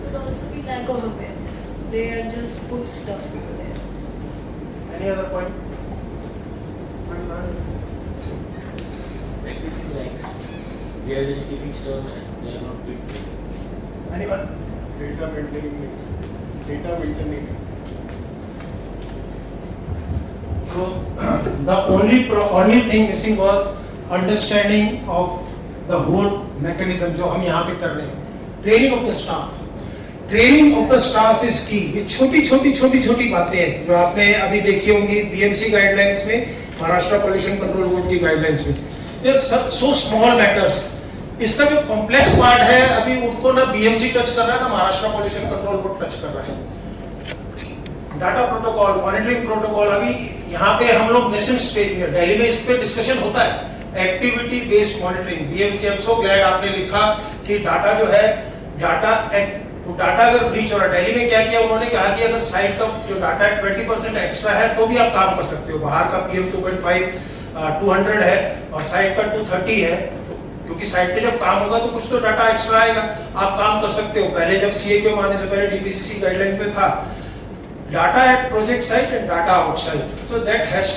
Could also be lack of awareness. They are just put stuff over there. Any other point? Practicing likes. They are just keeping stuff and they are not doing it. Anyone? Data maintaining. So the only thing missing was understanding of the whole mechanism जो हम यहाँ पे कर रहे हैं. Training of the staff. Training of the staff is की। ये छोटी बातें हैं जो आपने अभी देखी होंगी BMC गाइडलाइंस में, महाराष्ट्र पोल्यूशन कंट्रोल बोर्ड की गाइडलाइंस में। They are so small matters. इसका जो कॉम्प्लेक्स पार्ट है अभी उनको ना BMC टच कर रहा है ना Maharashtra pollution control board touch कर रहा है। डाटा प्रोटोकॉल, मॉनिटरिंग प्रोटोकॉल, अभी यहाँ पे हम लोग नेशनल स्टेज में, दिल्ली में इस पे डिस्कशन होता है। Activity based monitoring, BMC, I am so glad आपने लिखा कि डाटा जो है डाटा अगर ब्रीच हो रहा है। दिल्ली में क्या किया उन्होंने, कहा कि अगर साइट का जो डाटा 20% एक्स्ट्रा है तो भी आप काम कर सकते हो। बाहर का PM 2.5 200 है और साइट का 230 है, क्योंकि साइट पे जब काम होगा तो कुछ तो डाटा एक्स्ट्रा आएगा, आप काम कर सकते हो। पहले जब CAQM आने से पहले DPCC गाइडलाइंस में था data at project site and data outside, so that has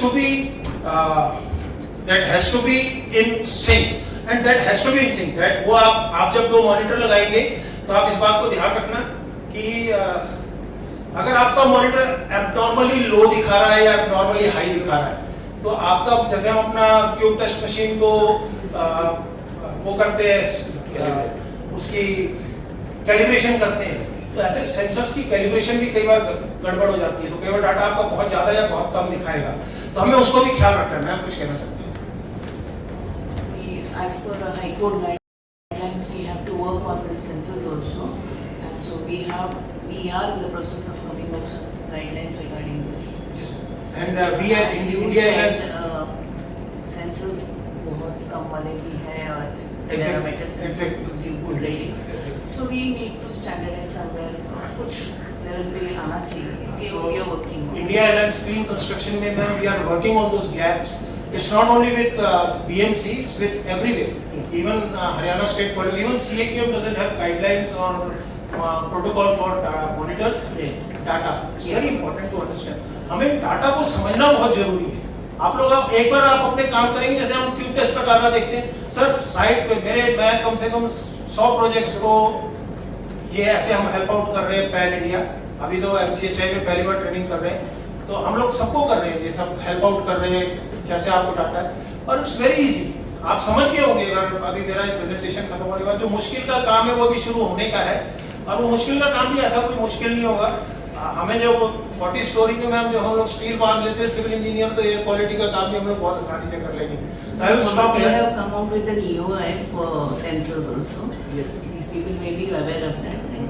to be in sync and that has to be in sync. That वो आप जब 2 मॉनिटर लगाएंगे तो आप इस बात को ध्यान रखना कि अगर आपका मॉनिटर एब्नॉर्मली लो दिखा रहा है या एब्नॉर्मली हाई दिखा रहा है तो आपका जैसे हम अपना क्यूब टेस्ट मशीन को वो करते हैं, उसकी कैलिब्रेशन करते हैं, तो ऐसे सेंसर्स की कैलिब्रेशन भी कई बार गड़बड़ हो जाती है, तो कई बार डाटा आपका बहुत ज़्यादा या बहुत कम दिखाएगा, तो हमें उसको भी ख्याल रखना है। मैं कुछ कहना चाहता हूँ। As per High Court guidelines, we have to work on the sensors also, and so we are in the process of coming up some guidelines regarding this. And we at As you India said, Airlines, sensors बहुत कम वाले भी हैं और Exactly, parameters exactly. give good ratings. So we need to standardize somewhere, कुछ level पे आना चाहिए, इसलिए we are working on it. India Airlines clean construction में ma'am we are working on those gaps. It's not only with BMC, it's with everywhere. Yeah. Even Haryana State Police, even CAQM doesn't have guidelines or protocol for monitors. Right. Data. It's Yeah. very important to understand. हमें डाटा को समझना बहुत जरूरी है। आप लोग अब एक बार आप अपने काम करेंगे, जैसे हम क्यूब टेस्ट का डाटा देखते हैं, सर साइट पे मैं कम से कम 100 प्रोजेक्ट्स को ये ऐसे हम हेल्प आउट कर रहे हैं पैन इंडिया, अभी तो MCHI में पहली बार ट्रेनिंग कर रहे हैं, तो हम लोग सबको कर रहे हैं, ये सब हेल्प आउट कर रहे हैं, कैसे आपको डाटा है, और इट्स वेरी इजी। आप समझ गए होंगे, अगर अभी मेरा प्रेजेंटेशन खत्म होने के बाद जो मुश्किल का काम है वो भी शुरू होने का है, और वो मुश्किल का काम भी ऐसा कोई मुश्किल नहीं होगा। हमें जो 40 स्टोरी में मैम जो हम लोग स्टील बांध लेते हैं सिविल इंजीनियर, तो एयर क्वालिटी का काम भी हम लोग बहुत आसानी से कर लेंगे। I will stop We here. have come out with an EOI for sensors also. Yes. These people may be aware of that, and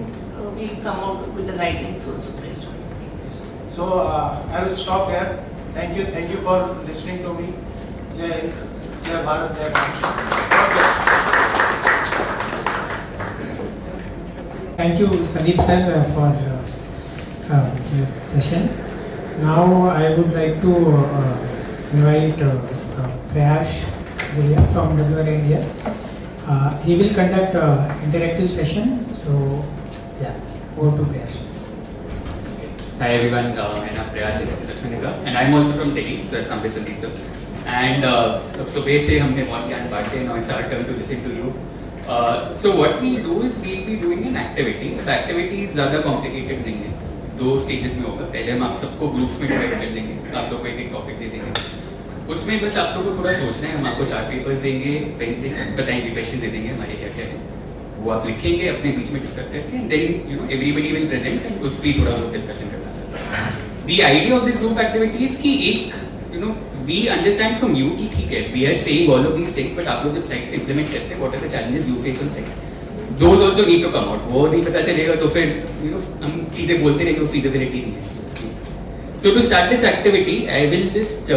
we'll come out with the guidelines also based on it. Yes. So I will stop here. Thank you for listening to me. Jai Hind, Jai Bharat, Jai Maharashtra. God bless. Thank you, Sandeep sir, for this session. Now I would like to invite Prayash Zulia from WR India. He will conduct interactive session. So yeah, over to Prayash. Hi everyone, my name is Prayash Lakshmanika and I'm also from Delhi, so I've come with Sandeep sir. And सुबह से हमने बहुत ज्ञान बांटे, now it's our turn to listen to you. So what we'll do is we'll be doing an activity. The activity ज़्यादा complicated नहीं है, 2 stages में होगा। पहले हम आप सबको ग्रुप्स में डिवाइड कर देंगे, आप लोग को एक टॉपिक दे देंगे, उसमें बस आप लोगों को थोड़ा सोचना है। हम आपको 4 पेपर्स देंगे, पेन से बताएंगे, क्वेश्चन दे देंगे हमारे क्या क्या है, वो आप लिखेंगे अपने बीच में डिस्कस करके, and then everybody will present and उस पर थोड़ा लोग डिस्कशन करना चाहते हैं। The idea of this group activities की एक वी अंडरस्टैंड फ्रॉम यू कि ठीक है we are saying all of these things, but आप लोग जब साइट पे इंप्लीमेंट करते हैं what are the challenges you face on site, those also need to come out. वो नहीं पता चलेगा तो फिर हम चीजें बोलते रहेंगे, उस फीजिबिलिटी नहीं है। So to start this activity I will just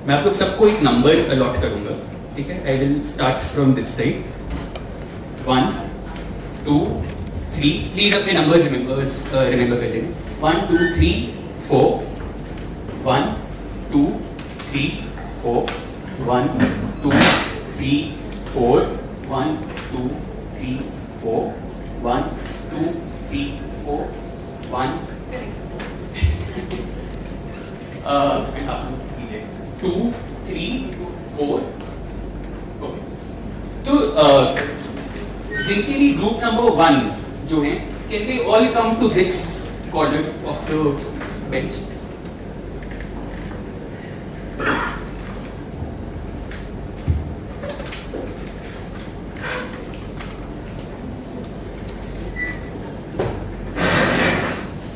मैं आप लोग सबको एक नंबर अलॉट करूंगा, ठीक है। आई will start from this side, 1 2 3, please अपने नंबर्स रिमेंबर कर लेना, 1 2 3 4, 1 2 3 4, 1 2 3 4, 1 2 3 4, 1 2 3 4, 1 and up 2 3 4। ओके, तो जिनके लिए ग्रुप नंबर 1 जो है, can they all come to this corner of the bench.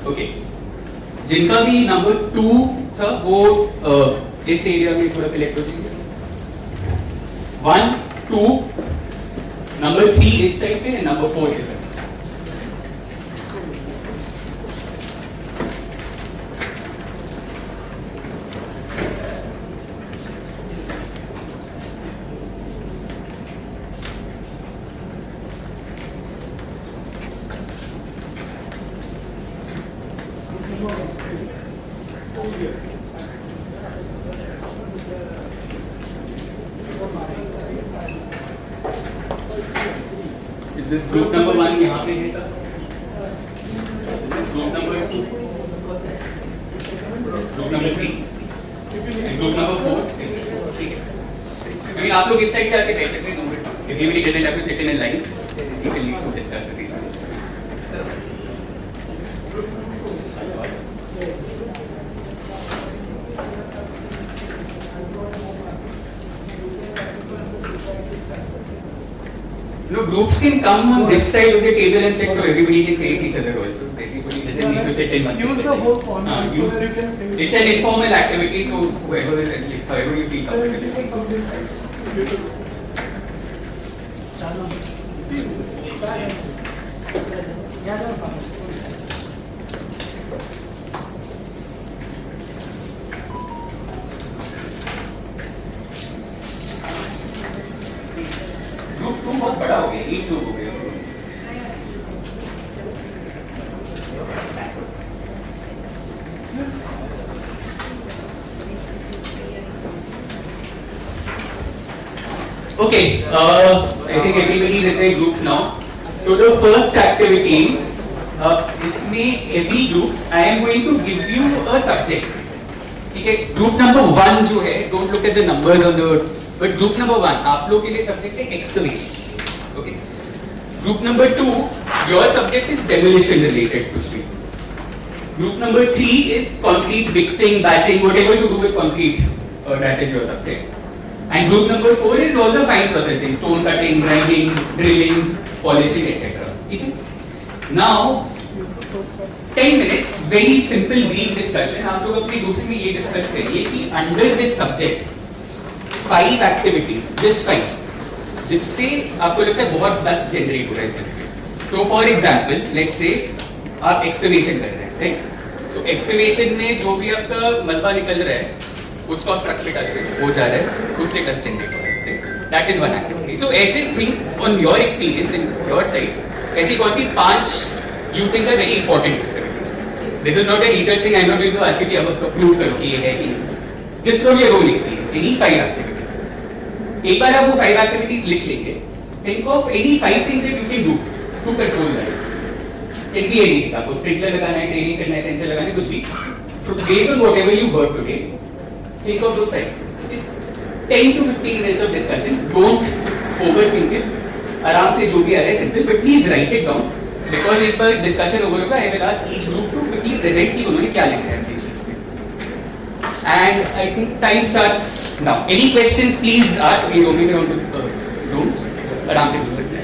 Okay, जिनका भी नंबर 2 था वो इस एरिया में थोड़ा कलेक्ट हो जाएंगे, 1 2, नंबर 3 इस साइड पे, नंबर 4 इधर। This group number 1 यहाँ पे है sir, group number 2, group number 3, and group number 4, ठीक है। I mean, आप लोग इस साइड से आके बैठ सकते हैं 2 minute, if anybody doesn't have to sit in a line, you can leave to discuss with each other. groups can come on this side of the table and sit so everybody can face each other also. Everybody doesn't need to sit in one Use section. the whole corner so that you can face. It's an informal activity, so however you feel comfortable. Group 2 बहुत बड़ा हो गया, 8 लोग हो गए. Okay, I think everybody is in their groups now. So the first activity, इसमें every group I am going to give you a subject. ठीक है, group number 1 जो है, don't look at the numbers on the, but group number 1 आप लोग के लिए subject है excavation. Okay. Group number 2, your subject is demolition related कुछ भी. Group number 3 is concrete mixing, batching, whatever to do with concrete. That is your subject. And group number 4 is all the fine processing, stone cutting, grinding, drilling, polishing, etc. Okay? Now, 10 minutes, very simple brief discussion. आप लोग अपने groups में ये discuss करिए कि under this subject 5 activities, just 5, जिससे आपको लगता है बहुत dust generate हो रहा है इसमें. So for example, let's say आप excavation कर रहे हैं, right? तो excavation में जो भी आपका मलबा निकल रहा है उसको आप ट्रक पे डालते हो, वो जा रहा है, उससे डस्ट जनरेट हो रहा है. That is one activity. So ऐसे think on your experience in your side, ऐसी कौन सी 5 you think are very important activities. This is not a research thing, I am not going to ask you कि अब तो प्रूव करो कि ये है कि नहीं. Just from your own experience, any 5 activities. एक बार आप वो 5 एक्टिविटीज लिख लेंगे, think of any 5 things that you can do to control that. Can be anything. आपको स्प्रिंकलर लगाना है, ट्रेनिंग करना है, सेंसर लगाना है, कुछ भी. So based on whatever you heard today, think of those 5. 10 to 15 minutes of discussion. Don't overthink it. आराम से जो भी आ रहा है simple, but please write it down. Because इस पर discussion over होगा, I will ask each group to quickly present कि उन्होंने क्या लिखा है अपनी sheets पे. And I think time starts now. Any questions please ask. We roaming around the room. आराम से पूछ सकते हैं.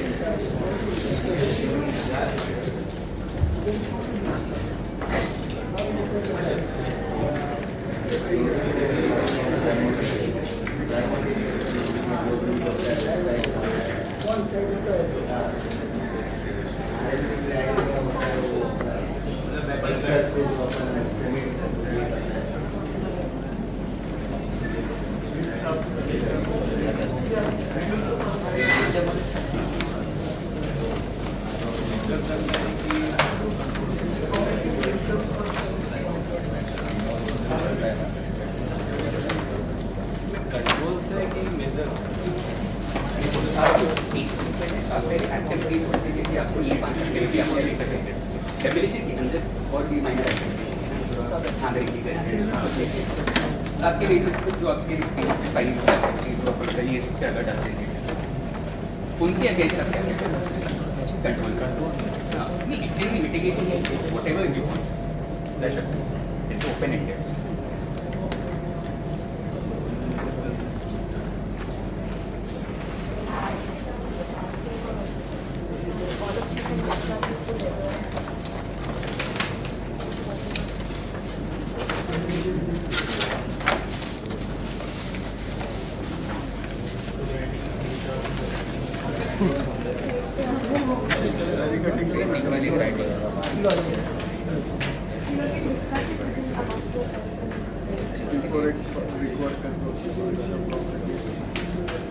डेफिनेशन के अंदर और भी माइनर आपके बेसिस पे जो आपके एक्सपीरियंस में फाइल होता है चीज़ को आपको सही इससे अगर डालते हैं उनके अगेंस्ट आप क्या कंट्रोल नहीं it can be mitigation whatever you want that's it's open ended.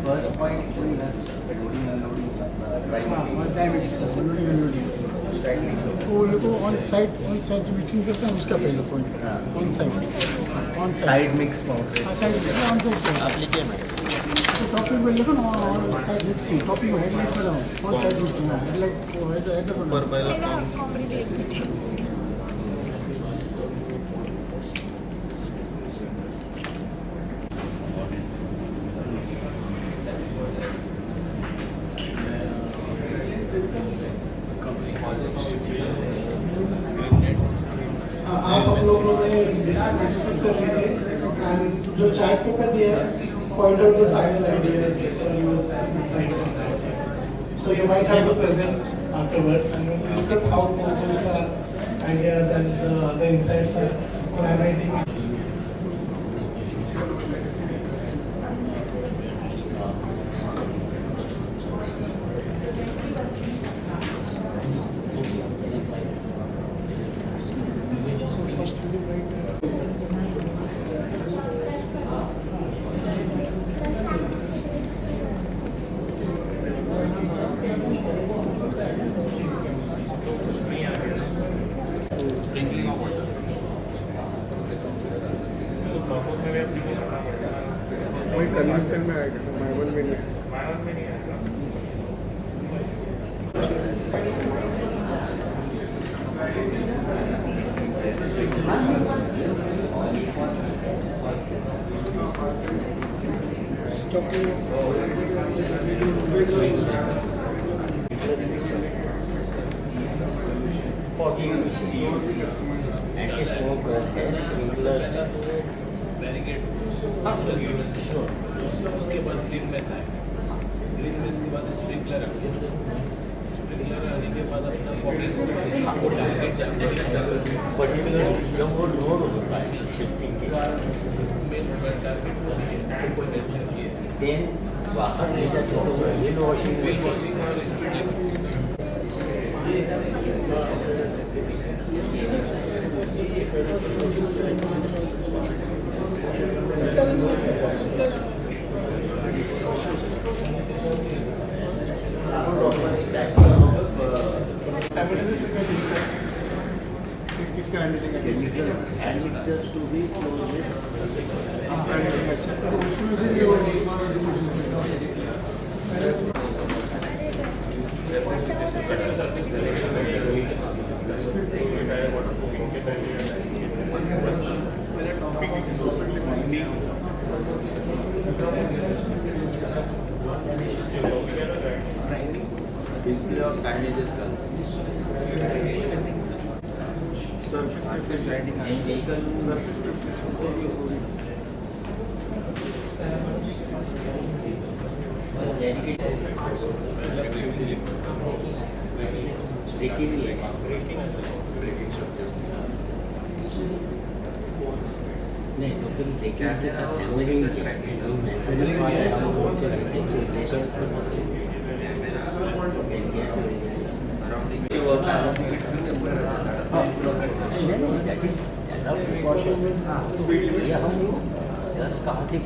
First point वो लोगों ऑन साइट जो मीटिंग करते हैं उसका पहला point on side mix side आप लिखिए टॉपिक में लिखो ना ऑन साइड मिक्सिंग टॉपिक में हेडलाइट लगाओ ऑन साइड मिक्सिंग हेडलाइट वो हेडर पर पहला आप लोगों ने डिस्कस कर लीजिए एंड जो चार्ट पेपर दिया है point out the final ideas So you might have to present afterwards and we'll discuss how photos are, ideas and the insights are collaborating. उसके बाद ग्रीन मेस आए, ग्रीन मेस के बाद स्प्रिंकलर आए, स्प्रिंकलर आने के बाद अपना फॉगिंग वो टारगेट पर्टिकुलर जब वो लोड होता है शिफ्टिंग की मेन टारगेट को मेंशन किए देन बाहर ले जाते तो व्हील वॉशिंग और speed limit display of signages का नहीं तो फिर देखिए के साथ कहाँ से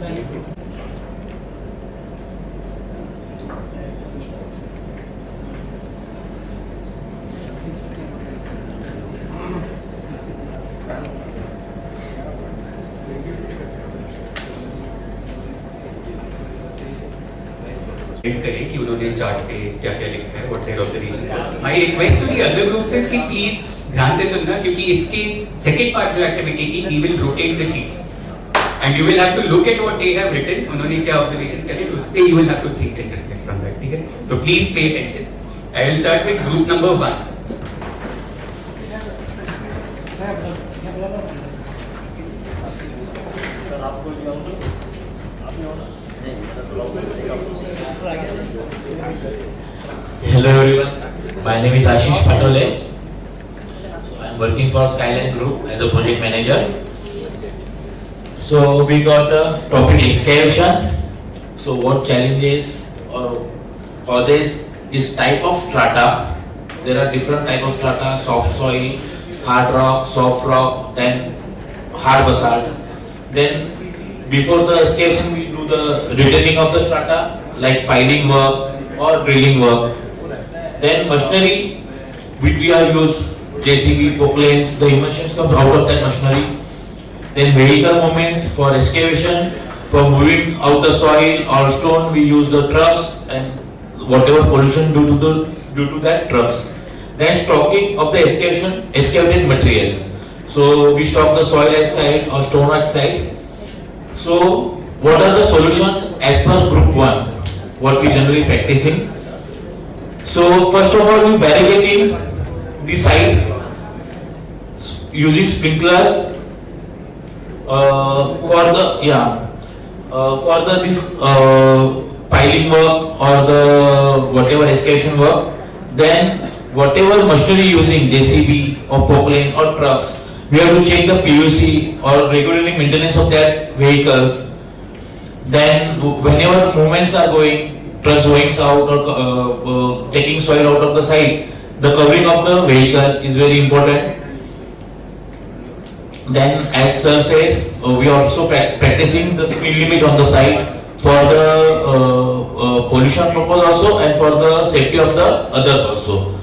करें कि उन्होंने चार्ट पे क्या क्या लिखा है, what their observation. My request to the other groups is कि प्लीज ध्यान से सुनना, क्योंकि इसके सेकंड पार्ट जो एक्टिविटी की we will rotate the sheets and you will have to look at what they have written, उन्होंने क्या ऑब्जर्वेशंस करे उस पे you will have to think and reflect from that, ठीक है? तो please pay attention. I will start with group number 1। Hello everyone, my name is Ashish Patole. I am working for Skyline Group as a project manager. So we got the topic excavation. So what challenges or causes this type of strata? There are different type of strata: soft soil, hard rock, soft rock, then hard basalt. Then before the excavation we do the returning of the strata like piling work or drilling work. Then machinery which we are used, JCB, poclanes, the emulsions comes out of that machinery. Then vehicle movements for excavation, for moving out the soil or stone we use the trucks and whatever pollution due to that trucks. Then stocking of the excavated material. So we stock the soil at site or stone at site. So what are the solutions as per group 1? What we generally practicing? So first of all we barricading the site using sprinklers for the piling work or the whatever excavation work, then whatever machinery using JCB or propane or trucks, we have to check the PUC or regularly maintenance of that vehicles. Then whenever movements are going, trucks going out or taking soil out of the site, the covering of the vehicle is very important. Then as sir said, we are also practicing the speed limit on the site for the pollution purpose also and for the safety of the others also.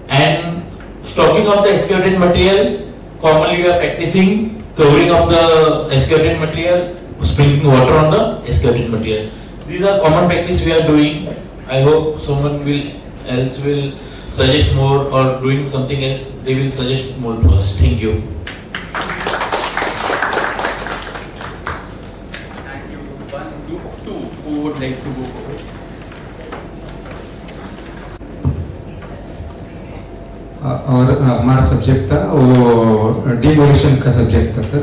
And stocking of the excavated material, commonly we are practicing covering of the excavated material, sprinkling water on the excavated material. These are common practice we are doing. I hope someone else will suggest more or doing something else, they will suggest more to us. Thank you. Who would like to go forward? और हमारा सब्जेक्ट था वो डिमोलिशन का सब्जेक्ट था सर।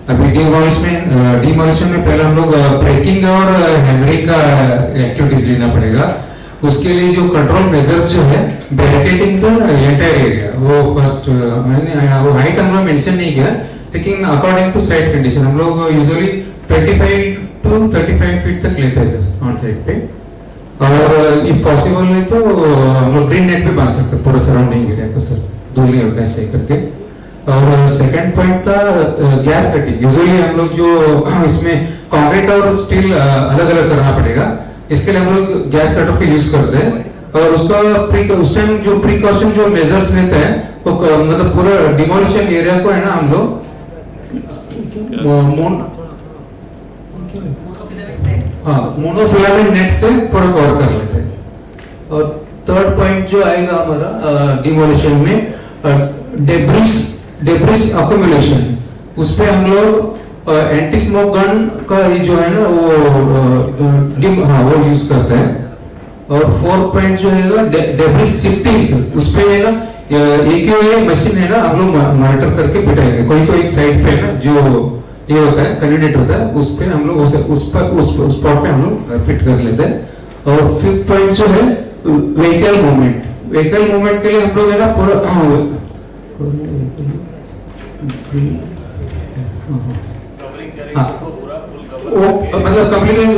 अभी डिमोलिशन में पहले हम लोग ब्रेकिंग और हैमरिंग का एक्टिविटीज लेना पड़ेगा। उसके लिए जो कंट्रोल मेजर्स जो है, बैरिकेडिंग द एंटायर एरिया, वो फर्स्ट मैंने वो हाइट हम लोग मेंशन नहीं किया, लेकिन अकॉर्डिंग टू साइट कंडीशन हम लोग यूजुअली 25 to 35 फीट तक लेते हैं सर ऑन साइड पे। और इफ पॉसिबल नहीं तो हम लोग ग्रीन नेट भी बांध सकते हैं पूरा सराउंडिंग एरिया को सर, धूल नहीं उड़ना चाहिए करके। और सेकंड पॉइंट था गैस कटिंग। यूजुअली हम लोग जो इसमें कंक्रीट और स्टील अलग अलग करना पड़ेगा, इसके लिए हम लोग गैस कटर पे यूज करते हैं। और उसका उस टाइम जो प्रिकॉशन जो मेजर्स लेते हैं वो मतलब पूरा डिमोलिशन एरिया को है ना हम लोग मोनोफिलामेंट नेट से पूरा कवर कर लेते हैं। और थर्ड पॉइंट जो आएगा हमारा डिमोलिशन में डेब्रिस अक्यूमुलेशन, उस पे हम लोग एंटी स्मोक गन का ये जो है ना वो यूज करते हैं। और फोर्थ पॉइंट जो है डेब्रिस शिफ्टिंग, उस पे है ना एक ही मशीन है ना हम लोग मॉनिटर करके बिठाएंगे। कोई तो एक साइड पे ना जो ये होता है कैंडिडेट होता है, उस पे हम लोग उस स्पॉट पे हम लोग फिट कर लेते हैं। और फिफ्थ पॉइंट जो है व्हीकल मूवमेंट के लिए हम लोग है ना पूरा मतलब कंप्लीटली हम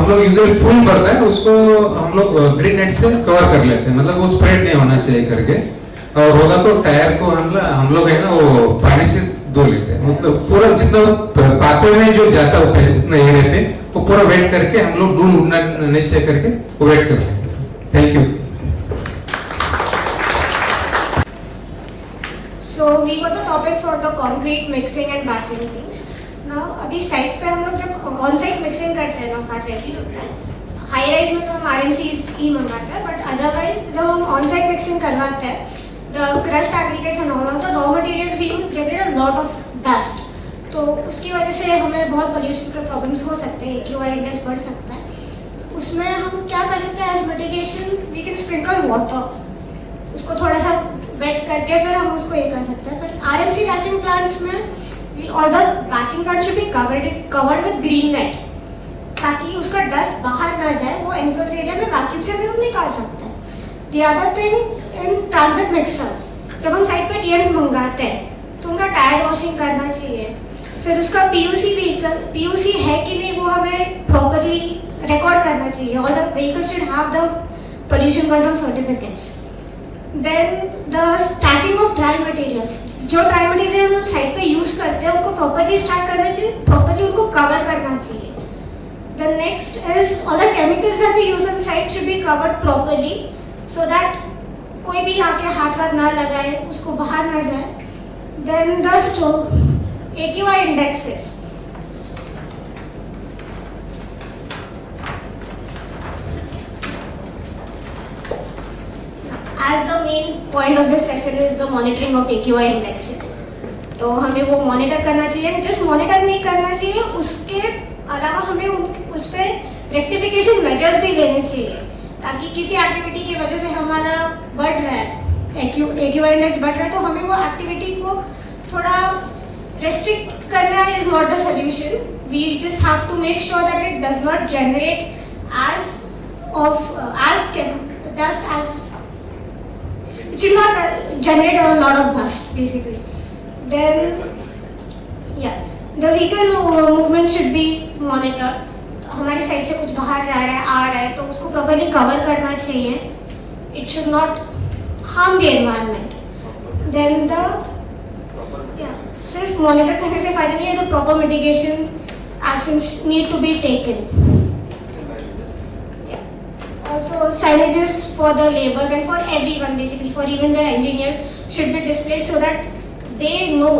लोग यूजुअली फुल भरता है उसको हम लोग ग्रीन नेट से कवर कर लेते हैं, मतलब वो स्प्रेड नहीं होना चाहिए करके। और होगा तो टायर को हम लोग है ना वो पानी से धो लेते हैं, मतलब पूरा जितना पाथवे में जो जाता है उतना एरिया पे वो पूरा वेट करके हम लोग धूल उड़ना नहीं चाहिए करके वो वेट कर लेते हैं sir. Thank you. So we got the topic for the concrete mixing and batching things. Now अभी साइट पे हम लोग जब ऑन साइट मिक्सिंग करते हैं ना फैट रेडी होता है। हाई राइज में तो हम RMC ही मंगाते हैं, बट अदरवाइज जब हम ऑन साइट मिक्सिंग करवाते हैं the crushed aggregates and all the raw materials we use generate a lot of dust, तो उसकी वजह से हमें बहुत पोल्यूशन के प्रॉब्लम्स हो सकते हैं, AQI इंडेक्स बढ़ सकता है। उसमें हम क्या कर सकते हैं as mitigation, we can sprinkle water, उसको थोड़ा सा वेट करके फिर हम उसको ये कर सकते हैं। पर RMC बैचिंग प्लांट्स में all the batching plant should be covered with green net, ताकि उसका डस्ट बाहर ना जाए, वो एनक्लोज एरिया में वैक्यूम से भी हम निकाल सकते हैं। The other thing in transit mixers, जब हम साइट पे TNs मंगाते हैं तो उनका टायर वॉशिंग करना चाहिए, फिर उसका PUC है कि नहीं वो हमें प्रॉपरली रिकॉर्ड करना चाहिए। All the vehicles should have the pollution control certificates. Then the stacking of dry materials, जो ड्राई मटेरियल हम साइट पे यूज करते हैं उनको प्रॉपरली स्टैक करना चाहिए, प्रॉपरली उनको कवर करना चाहिए। The next is all the chemicals that we use on site should be covered properly, so that कोई भी आके हाथ वाथ ना लगाए, उसको बाहर ना जाए। Then the AQI indexes, as the main point of this session is the monitoring of AQI indexes, तो हमें वो मॉनिटर करना चाहिए। जस्ट मॉनिटर नहीं करना चाहिए, उसके अलावा हमें उस पर रेक्टिफिकेशन मेजर्स भी लेने चाहिए, ताकि किसी एक्टिविटी की वजह से हमारा बढ़ रहा है AQI इंडेक्स बढ़ रहा है, तो हमें वो एक्टिविटी को थोड़ा रेस्ट्रिक्ट करना is not the solution. We just have to make sure that it does not generate dust as it should not generate a lot of dust basically. Then the vehicle movement should be monitored. हमारी साइड से कुछ बाहर जा रहा है आ रहा है तो उसको प्रॉपर्ली कवर करना चाहिए. It should not harm the environment. Then सिर्फ मॉनिटर करने से फायदा नहीं है, तो proper mitigation actions need to be taken. Also signages for the laborers and for everyone basically, for even the engineers should be displayed so that they know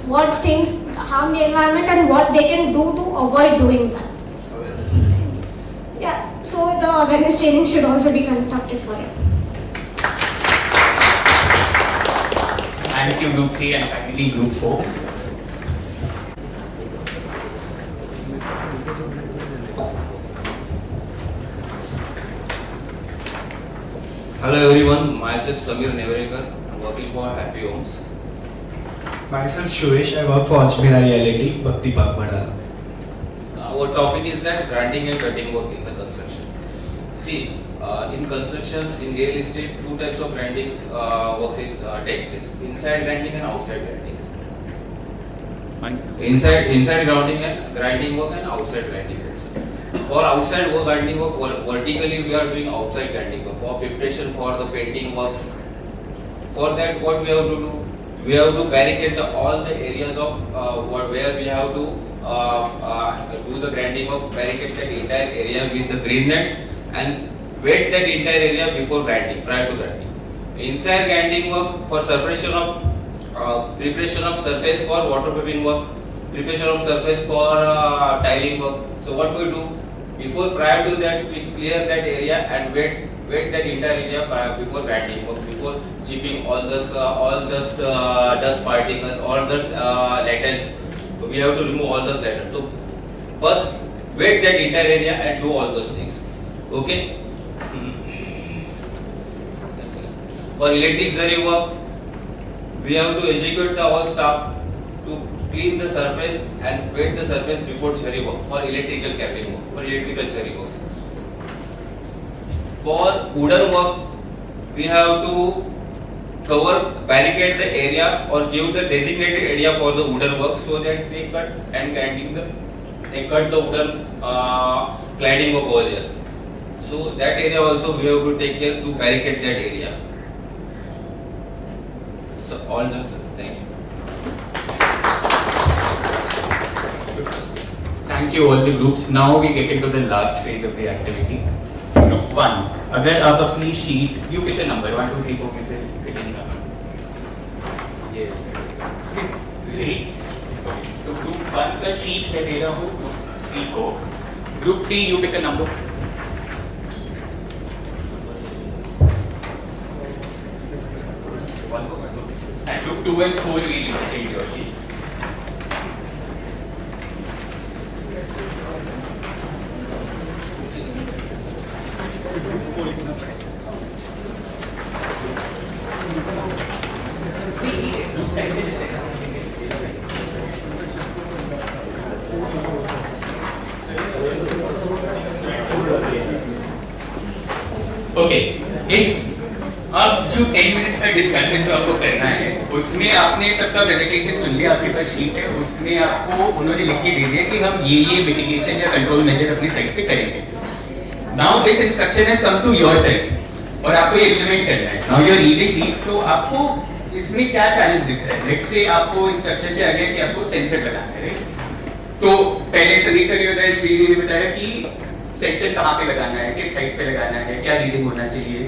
what things harm the environment and what they can do to avoid doing that. So the awareness training should also be conducted for it. Thank you, Group 3, and finally Group 4. Hello everyone, myself Samir Nevarekar, I'm working for Happy Homes. Myself Shuvesh, I work for Ajmera Reality, Bhakti Papmadala. So our topic is that grinding and cutting work in the construction. See, in construction, in real estate, two types of grinding works take place: inside grinding and outside grinding. Inside grinding work and outside grinding works. For outside work grinding work, vertically we are doing outside grinding work for preparation for the painting works. For that, what we have to do? We have to barricade all the areas of where we have to do the grinding work, barricade that entire area with the green nets and wet that entire area before grinding, prior to grinding. Inside grinding work for preparation of surface for waterproofing work, preparation of surface for tiling work. So what we do? Prior to that, we clear that area and wet that entire area before grinding work, before chipping all this dust particles, all this latex. We have to remove all those latex. So first, wet that entire area and do all those things. Okay. For electric zari work, we have to execute our staff to clean the surface and wet the surface before zari work for electrical cabling work, for electrical zari works. For wooden work, we have to barricade the area or give the designated area for the wooden work so that they cut the wooden cladding work over there. So that area also we have to take care to barricade that area. So all done, sir. Thank you. Thank you all the groups. Now we get into the last phase of the activity. Group 1. अगर आप अपनी sheet, you pick a number 1, 2, 3, 4 में से pick any number. 3. So group 1 का sheet मैं दे रहा हूँ group 3 को. Group 3 you pick a number. And group 2 and 4 we interchange your sheets. Okay, अब जो 10 मिनट्स का डिस्कशन जो आपको करना है उसमें आपने सबका प्रेजेंटेशन सुन लिया, आपके पास शीट है, उसमें आपको उन्होंने लिख के दे दिया कि हम ये मिटिगेशन या कंट्रोल मेजर अपनी साइड पे करेंगे. Now this instruction has come to your side और आपको ये इम्प्लीमेंट करना है. Now you are reading this, तो आपको इसमें क्या चैलेंज दिख रहा है? लेट्स से आपको इंस्ट्रक्शन पे आ गया कि आपको सेंसर लगाना है, राइट? तो पहले सदीक सर ने बताया, श्री ने बताया कि सेंसर कहाँ पे लगाना है, किस हाइट पे लगाना है, क्या रीडिंग होना चाहिए,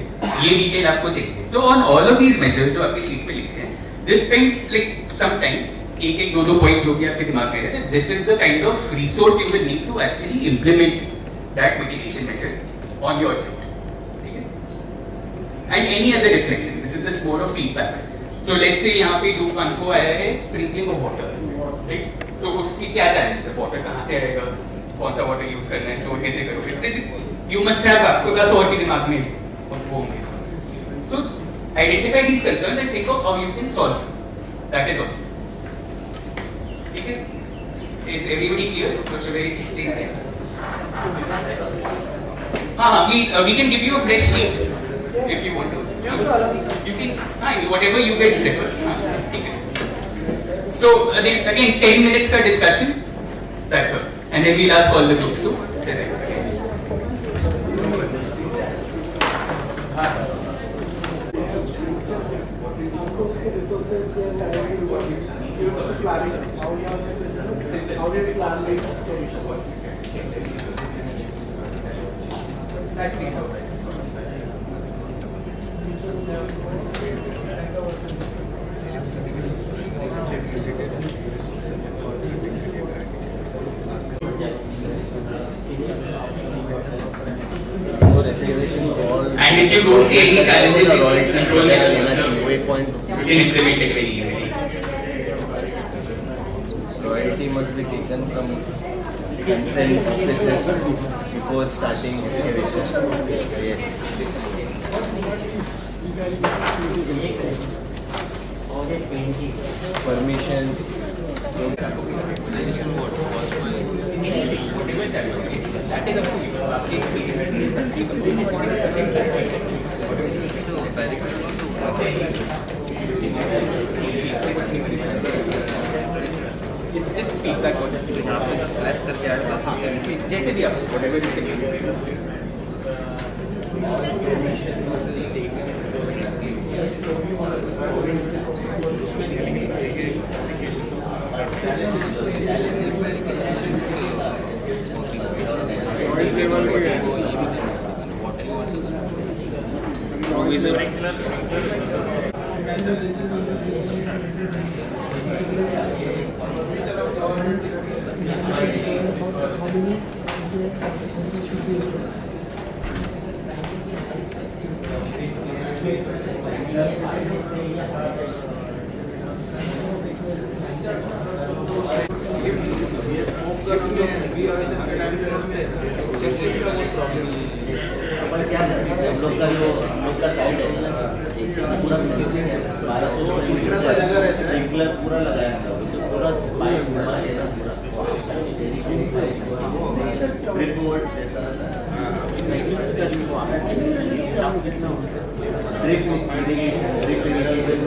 ये डिटेल आपको चाहिए. So on all of these measures जो आपकी शीट पे लिखे हैं, this spend like some time, एक दो पॉइंट जो भी आपके दिमाग में रहते हैं, this is the kind of resource you will need to actually implement that mitigation measure on your side, ठीक है? And any other reflection, this is just more of feedback. So let's say यहाँ पे ग्रुप 1 को आया है sprinkling of water, right? So उसकी क्या चैलेंज है? वाटर कहाँ से आएगा, कौन सा वाटर यूज करना है, स्टोर कैसे करोगे? यू मस्ट हैव, आपके पास और भी दिमाग में होंगे. सो identify these concerns and think of how you can solve. That is all, ठीक है? Is everybody clear? Or should I explain that? We can give you a fresh sheet if you want to. You can, whatever you guys prefer. So again, 10 minutes ka discussion. That's all. And then we'll ask all the groups to present. How did you plan this solution? And if you don't see any challenges, you can control it. You can implement it very easily. Royalty must be taken from consent offices before starting excavation. Yes. Permissions. It's just feedback. Slash करके ऐड कर सकते हैं. जैसे भी आप whatever is the case. Noise level भी है. अपन क्या करें? हम लोग का जो हम लोग का साइड है पूरा मिस्टेकिंग है. 1200 स्प्रिंकलर पूरा लगाया है. तो पूरा पाइप घुमा है ना पूरा. ब्रिक मोड ऐसा का जो आना चाहिए. ड्रिप इरिगेशन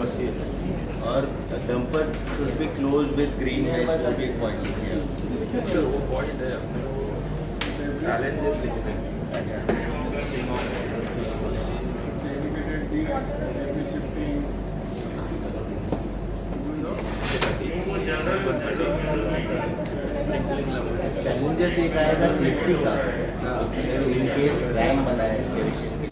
मशीन और dumper should be close with green hash वो भी एक पॉइंट लिखे हैं. सर वो पॉइंट है चैलेंजेस लिखे हैं. अच्छा चैलेंजेस एक आएगा सेफ्टी का. इन केस रैम बना है इसके विषय में.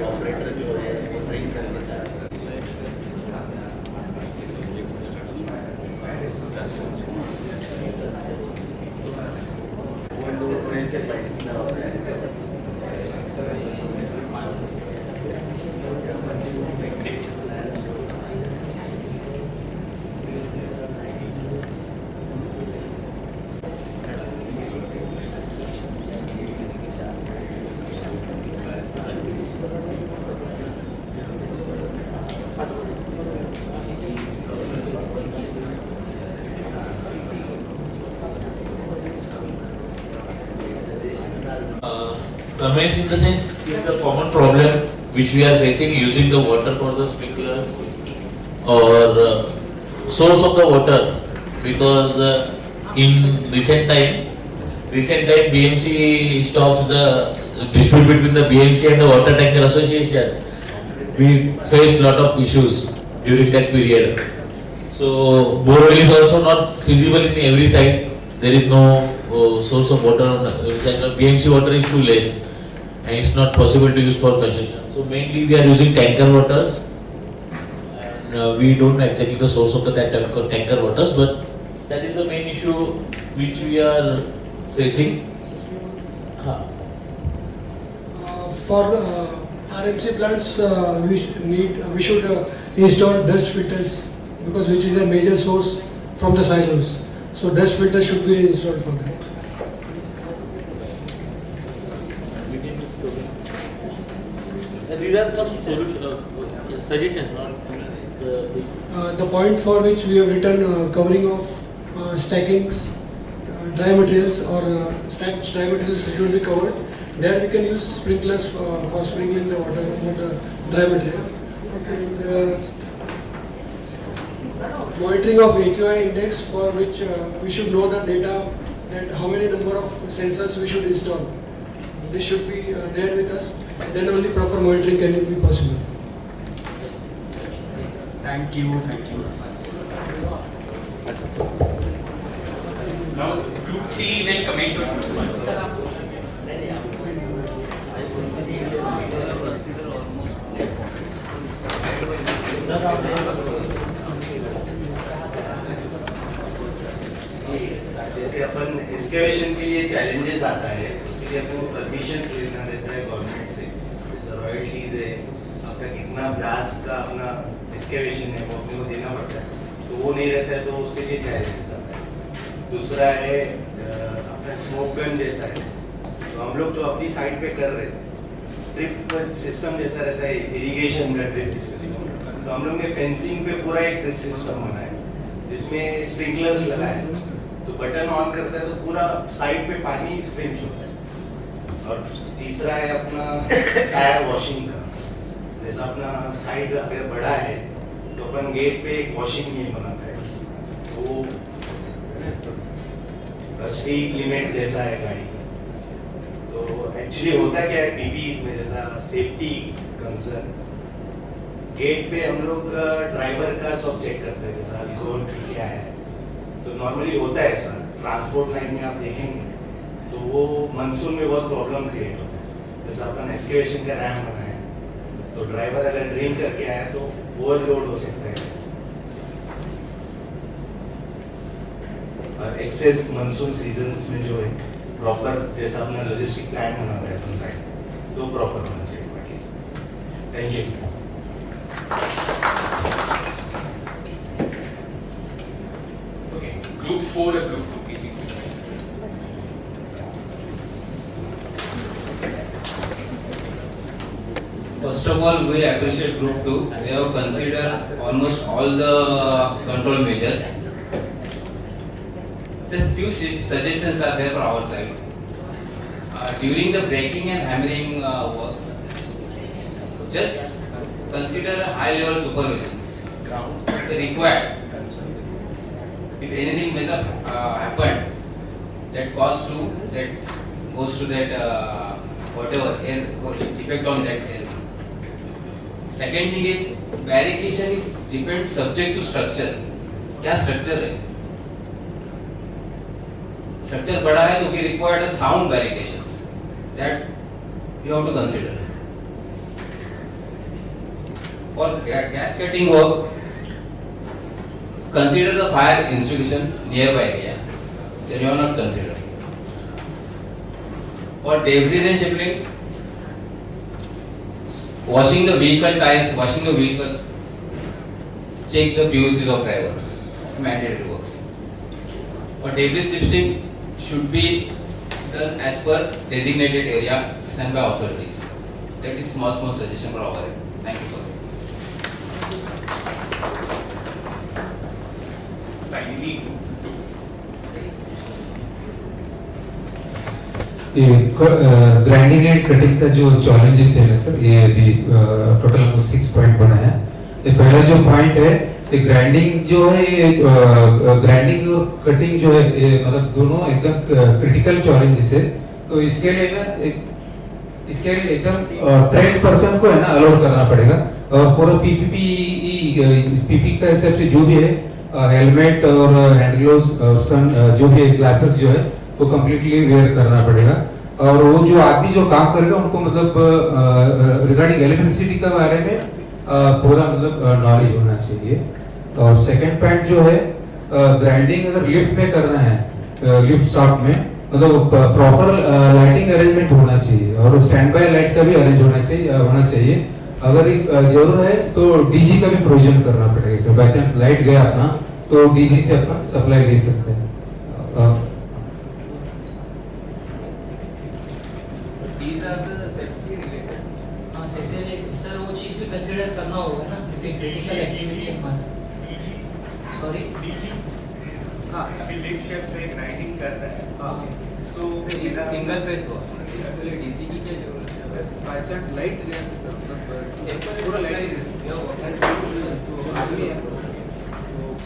ऑपरेटर जो है ट्रेन करना चाहता है. Conveyance in the sense is the common problem which we are facing using the water for the sprinklers or source of the water, because in recent time BMC stops the dispute between the BMC and the Water Tanker Association. We faced lot of issues during that period. So borewell is also not feasible in every site. There is no source of water on every site. BMC water is too less and it's not possible to use for construction. So mainly we are using tanker waters, and we don't know exactly the source of the tanker waters, but that is the main issue which we are facing. For RMC plants, we should install dust filters because which is a major source from the silos. So dust filter should be installed for that. These are some suggestions, not The point for which we have written covering of stackings, dry materials or stacked dry materials should be covered. There we can use sprinklers for sprinkling the water over the dry material. And, monitoring of AQI index, for which we should know the data, that how many number of sensors we should install. This should be there with us, and then only proper monitoring can be possible. Thank you. Now, group 3 will comment on group 1. जैसे अपन एक्सकेवेशन के लिए चैलेंजेस आता है, उसके लिए अपन को परमिशंस लेना रहता है गवर्नमेंट से, जैसे रॉयल्टीज है, आपका कितना ब्लास्ट का अपना एक्सकेवेशन है वो अपने को देना पड़ता है, तो वो नहीं रहता है तो उसके लिए चैलेंजेस आता है। दूसरा है अपना स्मोक गन जैसा है, तो हम लोग जो अपनी साइड पे कर रहे हैं ड्रिप सिस्टम जैसा रहता है, इरिगेशन का ड्रिप सिस्टम, तो हम लोग ने फेंसिंग पे पूरा एक ड्रिप सिस्टम बनाया जिसमें स्प्रिंकलर्स लगाए, तो बटन ऑन करता है तो पूरा साइड पे पानी स्प्रिंक होता है। और तीसरा है अपना टायर वॉशिंग का, जैसा अपना साइड अगर बड़ा है तो अपन गेट पे एक वॉशिंग नहीं बनाता है, तो वो स्पीड लिमिट जैसा है गाड़ी, तो एक्चुअली होता क्या है पीपीज में, जैसा सेफ्टी कंसर्न, गेट पे हम लोग ड्राइवर का सब चेक करते हैं, जैसा अल्कोहल क्या है, तो नॉर्मली होता है ऐसा ट्रांसपोर्ट लाइन में आप देखेंगे तो वो मानसून में बहुत प्रॉब्लम क्रिएट होता है। जैसा अपन एक्सकेवेशन का रैम बनाया तो ड्राइवर अगर ड्रिंक करके आया तो ओवरलोड हो सकता है, और एक्सेस मानसून सीजन्स में जो है प्रॉपर जैसा अपना लॉजिस्टिक प्लान बनाता है अपन साइड तो प्रॉपर होना चाहिए। बाकी thank you. Group 4 and Group 2 PG. First of all, we appreciate Group 2. We have considered almost all the control measures. The few suggestions are there for our side. During the breaking and hammering work, just consider high-level supervisions. They required. If anything mishap happened, that goes to that whatever air effect on that air. Second thing is barrication is depends subject to structure. क्या structure है? Structure बड़ा है तो we required a sound barrications that you have to consider. For gas cutting work, consider the fire institution nearby area, so you are not considered. For debris and shipping, washing the vehicle tires, washing the vehicles, check the PUCs of driver, it's mandatory works. For debris shifting should be done as per designated area sent by authorities. That is small suggestion for our end. Thank you for that. Finally, ये ग्राइंडिंग एंड कटिंग का जो चैलेंजेस है ना सर, ये अभी टोटल हमको 6 पॉइंट बना है। ये पहला जो पॉइंट है, ये ग्राइंडिंग जो है, ये ग्राइंडिंग और कटिंग जो है, ये मतलब दोनों एकदम क्रिटिकल चैलेंजेस है। तो इसके लिए ना एकदम ट्रेन पर्सन को है ना अलाउ करना पड़ेगा, और पूरा पीपी का हिसाब से जो भी है, हेलमेट और हैंड ग्लोव्स और सन जो भी ग्लासेस जो है वो कम्प्लीटली वेयर करना पड़ेगा। और वो जो आदमी जो काम करेगा उनको मतलब रिगार्डिंग इलेक्ट्रिसिटी के बारे में पूरा मतलब नॉलेज होना चाहिए। और सेकंड पॉइंट जो है, ग्राइंडिंग अगर लिफ्ट में करना है, लिफ्ट शॉप में, मतलब प्रॉपर लाइटिंग अरेंजमेंट होना चाहिए, और स्टैंड बाय लाइट का भी अरेंज होना चाहिए। अगर एक जरूर है तो डीजी का भी प्रोविजन करना पड़ेगा। सर बाई चांस लाइट गया अपना तो डीजी से अपना सप्लाई ले सकते हैं। These are the safety related. हाँ safety related सर वो चीज़ भी कंसिडर करना होगा ना क्योंकि क्रिटिकल एक्टिविटी है हमारा। सॉरी DG हाँ अभी लिफ्ट शिफ्ट में ग्राइंडिंग कर रहा है। हाँ So is a single phase हो एक्चुअली डीसी की क्या जरूरत है? बाय चांस लाइट गया तो सर मतलब पूरा लाइट गया तो आदमी है तो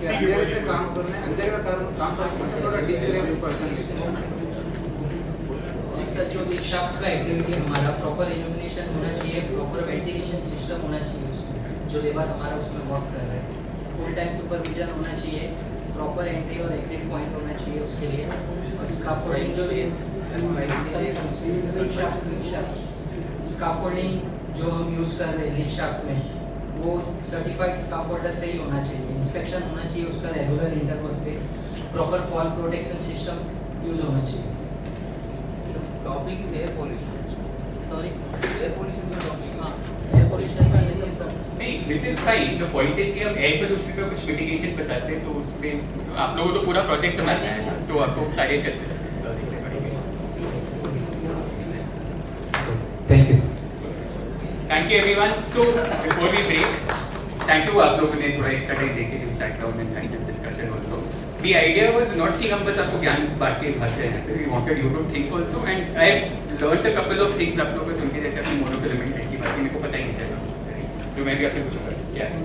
क्या अंधेरे से काम करना है, अंधेरे का काम करना है थोड़ा डीसी लेवल पर्सन ले सकते सर जो भी शाफ्ट का एक्टिविटी हमारा प्रॉपर इल्यूमिनेशन होना चाहिए, प्रॉपर वेंटिलेशन सिस्टम होना चाहिए उसमें जो लेबर हमारा उसमें वर्क कर रहा है, फुल टाइम सुपरविजन होना चाहिए, प्रॉपर एंट्री और एग्जिट पॉइंट होना चाहिए उसके लिए, और स्काफोल्डिंग जो स्काफोल्डिंग जो हम यूज़ कर रहे हैं लिफ्ट शाफ्ट में वो सर्टिफाइड स्काफोल्डर से ही होना चाहिए, इंस्पेक्शन होना चाहिए उसका रेगुलर इंटरवल पे, proper fall protection system use होना चाहिए। Topic is air pollution. Sorry air pollution का टॉपिक। हाँ एयर पोल्यूशन का ये सब नहीं which is fine. The point is कि हम एयर पोल्यूशन का कुछ मिटिगेशन बताते हैं तो उसमें आप लोगों को तो पूरा प्रोजेक्ट समझना है ना, तो आपको सारे करते हैं। Thank you. Thank you everyone. So before we break, thank you आप लोगों ने थोड़ा एक्स्ट्रा टाइम देके you sat down and had this discussion also. The idea was not कि हम बस आपको ज्ञान बांट के भाग जाए, we wanted you to think also, and I learned a couple of things आप लोगों को सुन के, जैसे अपनी मोनोफिलामेंट की बात मेरे को पता ही नहीं था जो मैं भी आपसे पूछूंगा क्या है,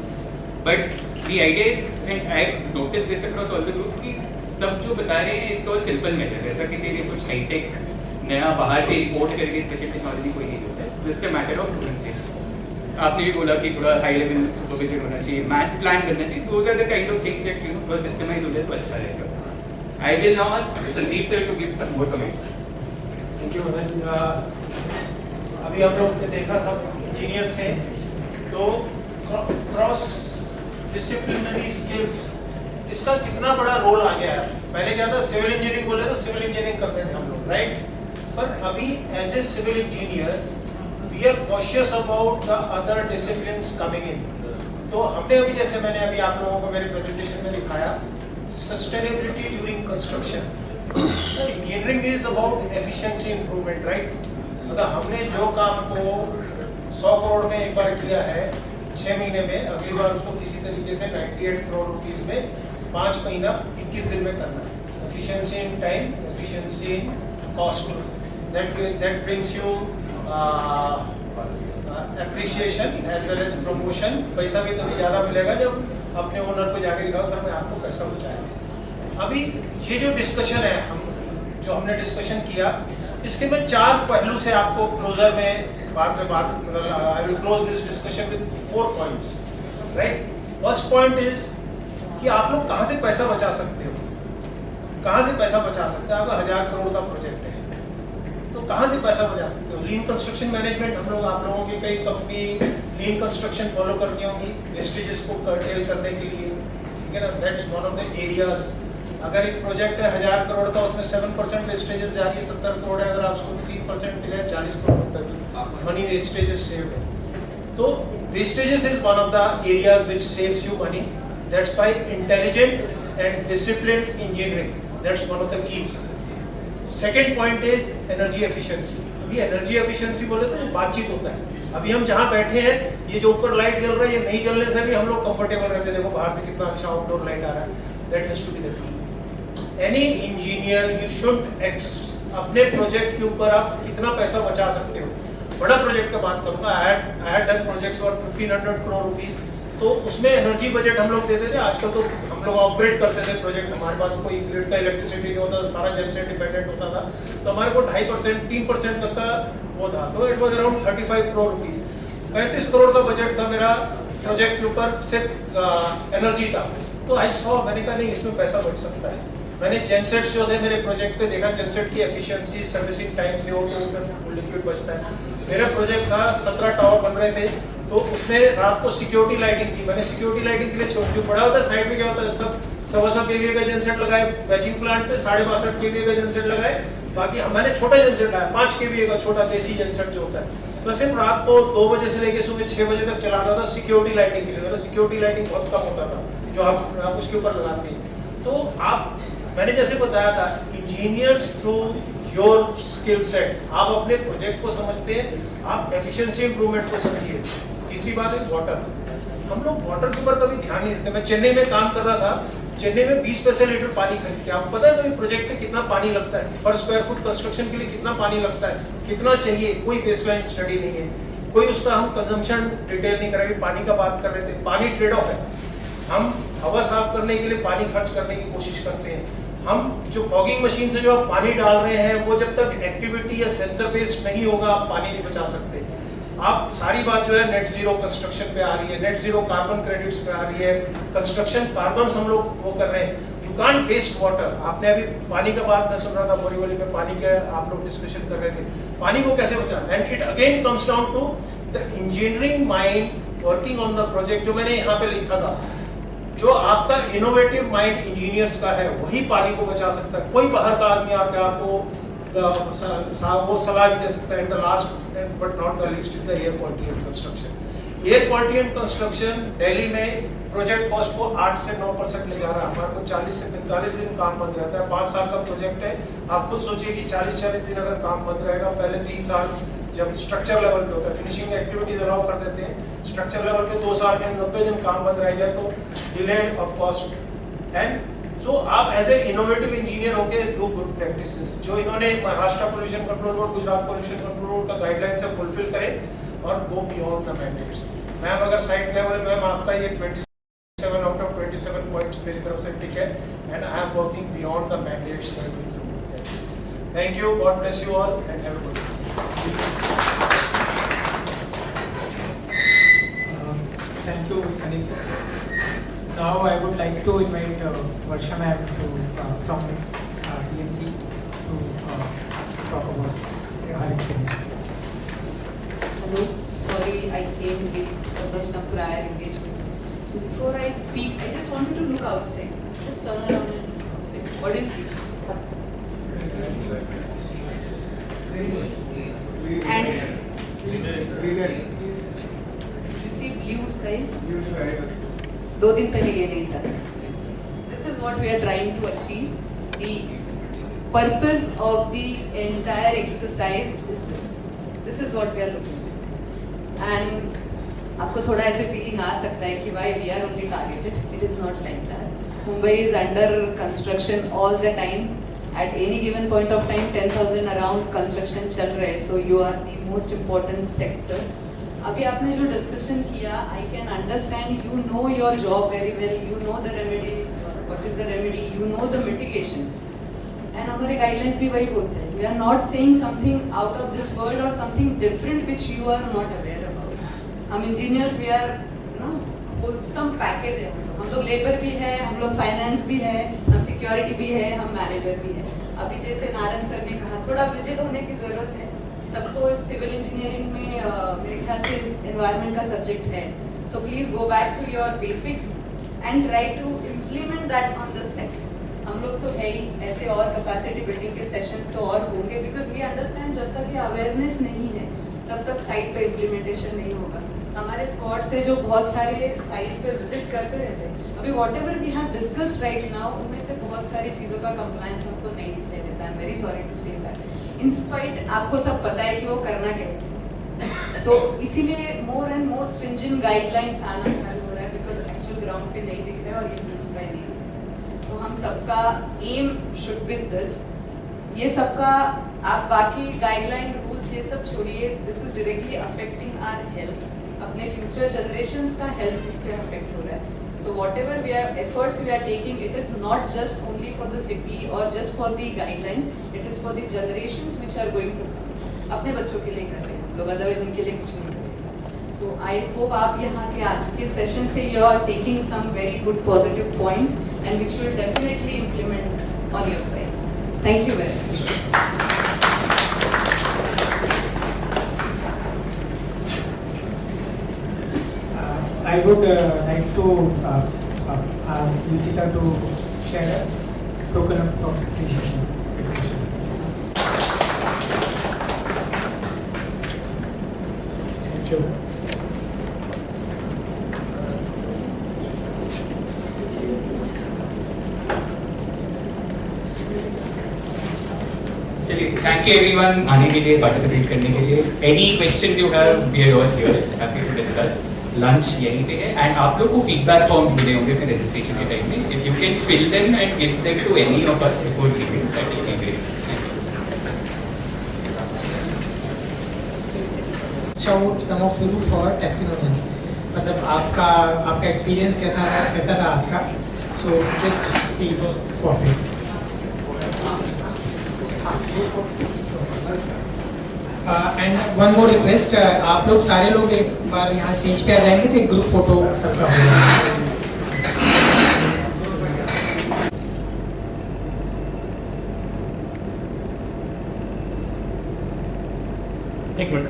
but the idea is and I noticed this across all the groups कि सब जो बता रहे हैं it's all simple measure, ऐसा किसी ने कुछ हाईटेक नया बाहर से इम्पोर्ट करके स्पेशल टेक्नोलॉजी कोई नहीं होता है, it's just a matter of fluency। आपने भी बोला कि थोड़ा हाई लेवल सुपरविजन होना चाहिए, मैथ प्लान करना चाहिए, those are the kind of things that you know थोड़ा सिस्टमाइज हो जाए तो अच्छा रहेगा। I will now ask Sandeep sir to give some more comments. Thank you Manoj. अभी हम लोग ने देखा सब इंजीनियर्स ने तो क्रॉस डिसिप्लिनरी स्किल्स इसका कितना बड़ा रोल आ गया है। पहले क्या था, सिविल इंजीनियरिंग बोले तो सिविल इंजीनियरिंग करते थे हम लोग, राइट, पर अभी as a civil engineer we are cautious about the other disciplines coming in। तो हमने अभी जैसे मैंने अभी आप लोगों को मेरे प्रेजेंटेशन में दिखाया sustainability during construction, engineering is about efficiency improvement, right. मतलब हमने जो काम को 100 करोड़ में एक बार किया है 6 महीने में, अगली बार उसको किसी तरीके से 98 करोड़ रुपीस में 5 महीना 21 दिन में करना है। Efficiency in time, efficiency in cost, that brings you appreciation as well as promotion। पैसा भी तभी ज़्यादा मिलेगा जब अपने ओनर को जाके दिखाओ सर मैं आपको पैसा बचाया। अभी ये जो डिस्कशन है जो हमने डिस्कशन किया, इसके मैं 4 पहलू से आपको क्लोजर में बाद मतलब I will close this discussion with 4 points, right. First point is कि आप लोग कहाँ से पैसा बचा सकते हो, कहाँ से पैसा बचा सकते हो। आपका 1000 करोड़ का प्रोजेक्ट है तो कहाँ से पैसा बचा सकते हो। लीन कंस्ट्रक्शन मैनेजमेंट हम लोग आप लोगों की कई कंपनी लीन कंस्ट्रक्शन फॉलो करती होंगी वेस्टेजेस को कर्टेल करने के लिए, ठीक है ना, that's one of the areas. अगर एक प्रोजेक्ट है 1000 करोड़ का, उसमें 7% वेस्टेजेस जा रही है, 70 करोड़ है, अगर आपको 3% मिले 40 करोड़ रुपए की मनी वेस्टेजेस सेव है। तो wastages is one of the areas which saves you money, that's by intelligent and disciplined engineering, that's one of the keys. Second point is energy efficiency. अभी एनर्जी एफिशिएंसी बोले तो बातचीत होता है। अभी हम जहाँ बैठे हैं, ये जो ऊपर लाइट जल रहा है, ये नहीं जलने से भी हम लोग कंफर्टेबल रहते हैं। देखो बाहर से कितना अच्छा आउटडोर लाइट आ रहा है, that has to be the key. Any engineer you should अपने प्रोजेक्ट के ऊपर आप कितना पैसा बचा सकते हो। बड़ा प्रोजेक्ट का बात करूंगा, I had done projects for 1500 crore rupees, तो उसमें एनर्जी बजट हम लोग देते थे। आजकल तो हम लोग अपग्रेड करते थे प्रोजेक्ट, हमारे पास कोई ग्रिड का इलेक्ट्रिसिटी नहीं होता, सारा जेन से डिपेंडेंट होता था, तो हमारे को 2.5% 3% तक का वो था, तो it was around 35 crore rupees. 35 crore का बजट था मेरा प्रोजेक्ट के ऊपर, सिर्फ एनर्जी था। तो आई सॉ, मैंने कहा नहीं इसमें पैसा बच सकता है। मैंने जेनसेट्स जो थे मेरे प्रोजेक्ट पे देखा, जेनसेट की एफिशिएंसी सर्विसिंग टाइम से हो तो लिक्विड बचता है। मेरा प्रोजेक्ट था 17 टावर बन रहे थे, तो उसमें रात को सिक्योरिटी लाइटिंग थी। मैंने सिक्योरिटी लाइटिंग के लिए जो बड़ा होता है साइड में क्या होता है, सब 125 केवीए का जेनसेट लगाए, बैचिंग प्लांट पे 62.5 केवीए का जेनसेट लगाए, बाकी मैंने छोटा जेनसेट लाया 5 केवीए का छोटा देसी जेनसेट जो होता है। मैं सिर्फ रात को 2 बजे से लेकर सुबह 6 बजे तक चलाता था सिक्योरिटी लाइटिंग के लिए। मेरा सिक्योरिटी लाइटिंग बहुत कम होता था जो हम उसके ऊपर लगाते हैं। तो आप, मैंने जैसे बताया था, engineers through your skill set, आप अपने प्रोजेक्ट को समझते हैं, आप एफिशिएंसी इंप्रूवमेंट को समझिए। तीसरी बात है वाटर। हम लोग वाटर के ऊपर कभी ध्यान नहीं देते। मैं चेन्नई में काम कर रहा था, चेन्नई में 20 पैसे लीटर पानी खरीदते हैं। आपको पता है कभी प्रोजेक्ट में कितना पानी लगता है, पर स्क्वायर फुट कंस्ट्रक्शन के लिए कितना पानी लगता है, कितना चाहिए, कोई बेसलाइन स्टडी नहीं है, कोई उसका हम कंजम्पशन डिटेल नहीं कर रहे। पानी का बात कर रहे थे, पानी ट्रेड ऑफ है। हम हवा साफ करने के लिए पानी खर्च करने की कोशिश करते हैं। हम जो फॉगिंग मशीन से जो आप पानी डाल रहे हैं, वो जब तक एक्टिविटी या सेंसर बेस्ड नहीं होगा, आप पानी नहीं बचा सकते। आप सारी बात जो है नेट जीरो कंस्ट्रक्शन पे आ रही है, नेट जीरो कार्बन क्रेडिट्स पे आ रही है, कंस्ट्रक्शन कार्बन हम लोग वो कर रहे हैं। You can't waste water. आपने अभी पानी का बात मैं सुन रहा था, बोरीवली में पानी के आप लोग डिस्कशन कर रहे थे, पानी को कैसे बचाना। And it again comes down to the engineering mind working on the project. जो मैंने यहाँ पे लिखा था, जो आपका इनोवेटिव माइंड इंजीनियर्स का है, वही पानी को बचा सकता है। कोई बाहर का आदमी आके आपको वो सलाह भी दे सकता है। And the last but not the least is the air quality and construction. Air quality and construction Delhi में प्रोजेक्ट कॉस्ट को 8 से 9% ले जा रहा है। हमारे को 40 से 45 दिन काम बंद रहता है। 5 साल का प्रोजेक्ट है। आप खुद सोचिए कि 40-40 दिन अगर काम बंद रहेगा, पहले 3 साल जब स्ट्रक्चर लेवल पे होता है, फिनिशिंग एक्टिविटीज अलाउ कर देते हैं, स्ट्रक्चर लेवल पे 2 साल में 90 दिन काम बंद रह जाए तो delay of cost. And so आप एज ए इनोवेटिव इंजीनियर होके डू गुड प्रैक्टिसेस जो इन्होंने Maharashtra pollution control board, Gujarat pollution control board का गाइडलाइन से फुलफिल करें और go beyond the mandates. Ma'am अगर साइट लेवल में मैम आपका ये 27 आउट ऑफ 27 पॉइंट्स मेरी तरफ से ठीक है, and I am working beyond the mandates by doing some good practices. Thank you, God bless you all and have a good day. Thank you, Sandeep sir. Now I would like to invite Varsha ma'am to from DMC to talk about her experience. Hello, sorry I came late because of some prior engagements. Before I speak, I just wanted to look outside. Just turn around and look outside. What do you see? And see blue skies. 2 दिन पहले ये नहीं था. This is what we are trying to achieve. The purpose of the entire exercise is this. This is what we are looking at. And आपको थोड़ा ऐसे feeling आ सकता है कि why we are only targeted. It is not like that. Mumbai is under construction all the time. At any given point of time, 10,000 around construction चल रहे हैं. So you are the most important sector. अभी आपने जो डिस्कशन किया, I can understand, you know your job very well, you know the remedy, what is the remedy, you know the mitigation, and हमारे गाइडलाइंस भी वही बोलते हैं, we are not saying something out of this world और something different which you are not aware about. हम engineers we are wholesome package है, हम लोग लेबर भी है, हम लोग फाइनेंस भी है, हम सिक्योरिटी भी है, हम मैनेजर भी है। अभी जैसे नारायण सर ने कहा, थोड़ा विजिल होने की जरूरत है सबको। इस सिविल इंजीनियरिंग में मेरे ख्याल से एनवायरनमेंट का सब्जेक्ट है, so please go back to your basics and try to implement that on the set. हम लोग तो है ही, ऐसे और कैपेसिटी बिल्डिंग के सेशंस तो और होंगे, बिकॉज वी अंडरस्टैंड जब तक ये अवेयरनेस नहीं है तब तक साइट पे इम्प्लीमेंटेशन नहीं होगा। हमारे स्क्वाड से जो बहुत सारे साइट्स पे विजिट करते रहते हैं, अभी whatever we have discussed right now, उनमें से बहुत सारी चीज़ों का कंप्लायंस हमको नहीं दिखाई देता। I am very sorry to say that. In spite आपको सब पता है कि वो करना कैसे। सो इसीलिए more and more stringent guidelines आना चालू हो रहा है, बिकॉज एक्चुअल ग्राउंड पे नहीं दिख रहा है और ये ब्लू स्काई नहीं दिख रहा है। सो हम सबका एम शुड बी दिस। ये सबका आप बाकी गाइडलाइन रूल्स ये सब छोड़िए, this is directly affecting our health, अपने फ्यूचर जनरेशंस का हेल्थ इस पे अफेक्ट हो रहा है। So whatever we are efforts we are taking, it is not just only for the city or just for the guidelines, it is for the generations which are going to come. अपने बच्चों के लिए कर रहे हैं हम लोग, अदरवाइज उनके लिए कुछ नहीं बचेगा। So I hope आप यहाँ के आज के सेशन से you are taking some very good positive points and which will definitely implement on your sides. Thank you very much. I would like to ask Yutika to share a token of appreciation. Thank you. चलिए, thank you everyone आने के लिए, participate करने के लिए. Any questions you have, we are all here, happy to discuss. Lunch यहीं पे है, and आप लोग को feedback forms मिले होंगे अपने registration के time में. If you can fill them and give them to any of us before leaving, that will be great. Thank you. Shout some of you for testimonials. मतलब आपका experience कैसा था आज का? So just please cooperate. And one more request, आप लोग सारे लोग एक बार यहाँ स्टेज पे आ जाएंगे तो एक ग्रुप फोटो सबका होगा. एक मिनट.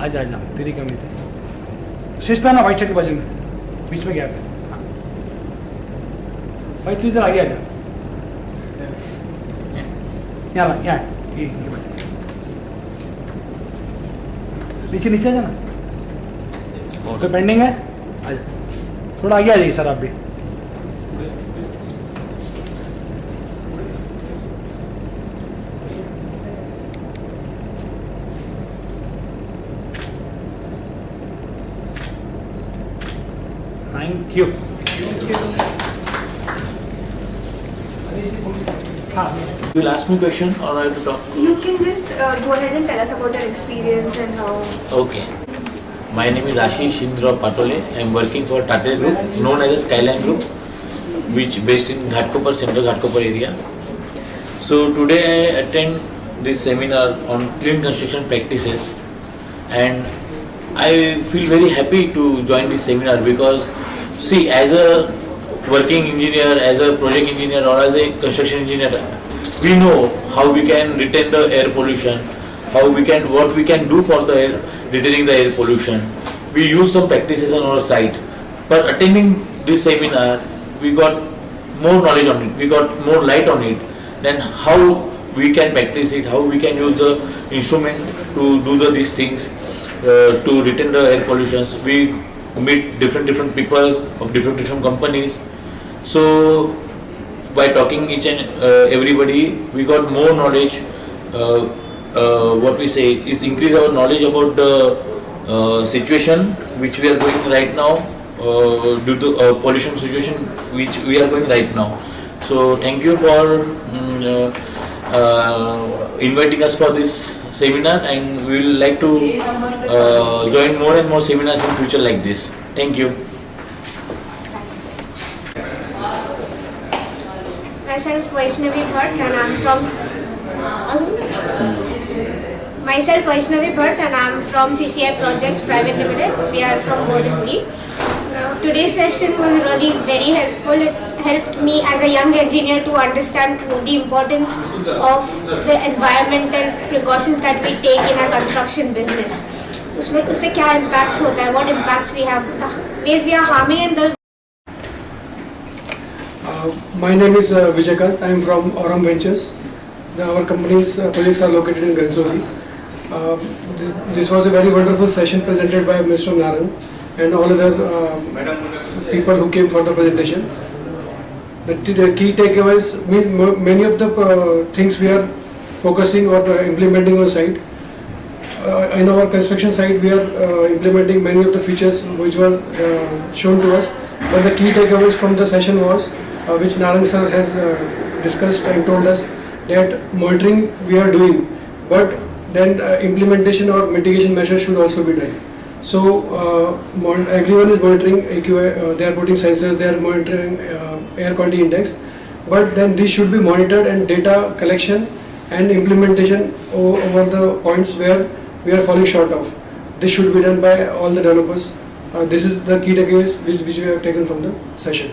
आजा आजा तेरी कमी थी. स्टेज पे आना, वाइट शर्ट के बाजू में, बीच में गैप है. भाई तू इधर आगे आजा. यहाँ ये नीचे नीचे आजा ना. तो पेंडिंग है, आजा थोड़ा आगे आ जाइए सर आप भी. Thank you. You will ask me question or I have to talk? You can just go ahead and tell us about your experience and how. Okay. My name is Ashish Indra Patole. I am working for Tata Group, known as a Skyline Group, which based in Ghatkopar, Central Ghatkopar area. So today I attend this seminar on clean construction practices, and I feel very happy to join this seminar because, see, as a working engineer, as a project engineer or as a construction engineer, we know how we can retain the air pollution, what we can do for the air, retaining the air pollution. We use some practices on our site. But attending this seminar, we got more knowledge on it, we got more light on it, then how we can practice it, how we can use the instrument to do these things to retain the air pollution. We meet different people of different companies. So by talking each and everybody, we got more knowledge. What we say is increase our knowledge about the situation which we are going right now due to pollution situation which we are going right now. So thank you for inviting us for this seminar, and we will like to join more and more seminars in future like this. Thank you. Myself Vaishnavi Bhatt and I'm from CCI Projects Private Limited. We are from Borivali. Today's session was really very helpful. It helped me as a young engineer to understand the importance of the environmental precautions that we take in our construction business. उससे क्या impacts होता है, what impacts we have, ways we are harming and the. My name is Vijay Kant. I am from Aurum Ventures. Our company's projects are located in Gansoli. This was a very wonderful session presented by Mr. Narang and all other people who came for the presentation. The key takeaways, many of the things we are focusing or implementing on site. In our construction site, we are implementing many of the features which were shown to us. But the key takeaways from the session was, which Narang sir has discussed and told us, that monitoring we are doing, but then implementation or mitigation measures should also be done. So everyone is monitoring AQI, they are putting sensors, they are monitoring air quality index, but then this should be monitored and data collection and implementation over the points where we are falling short of. This should be done by all the developers. This is the key takeaways which we have taken from the session.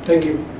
Thank you.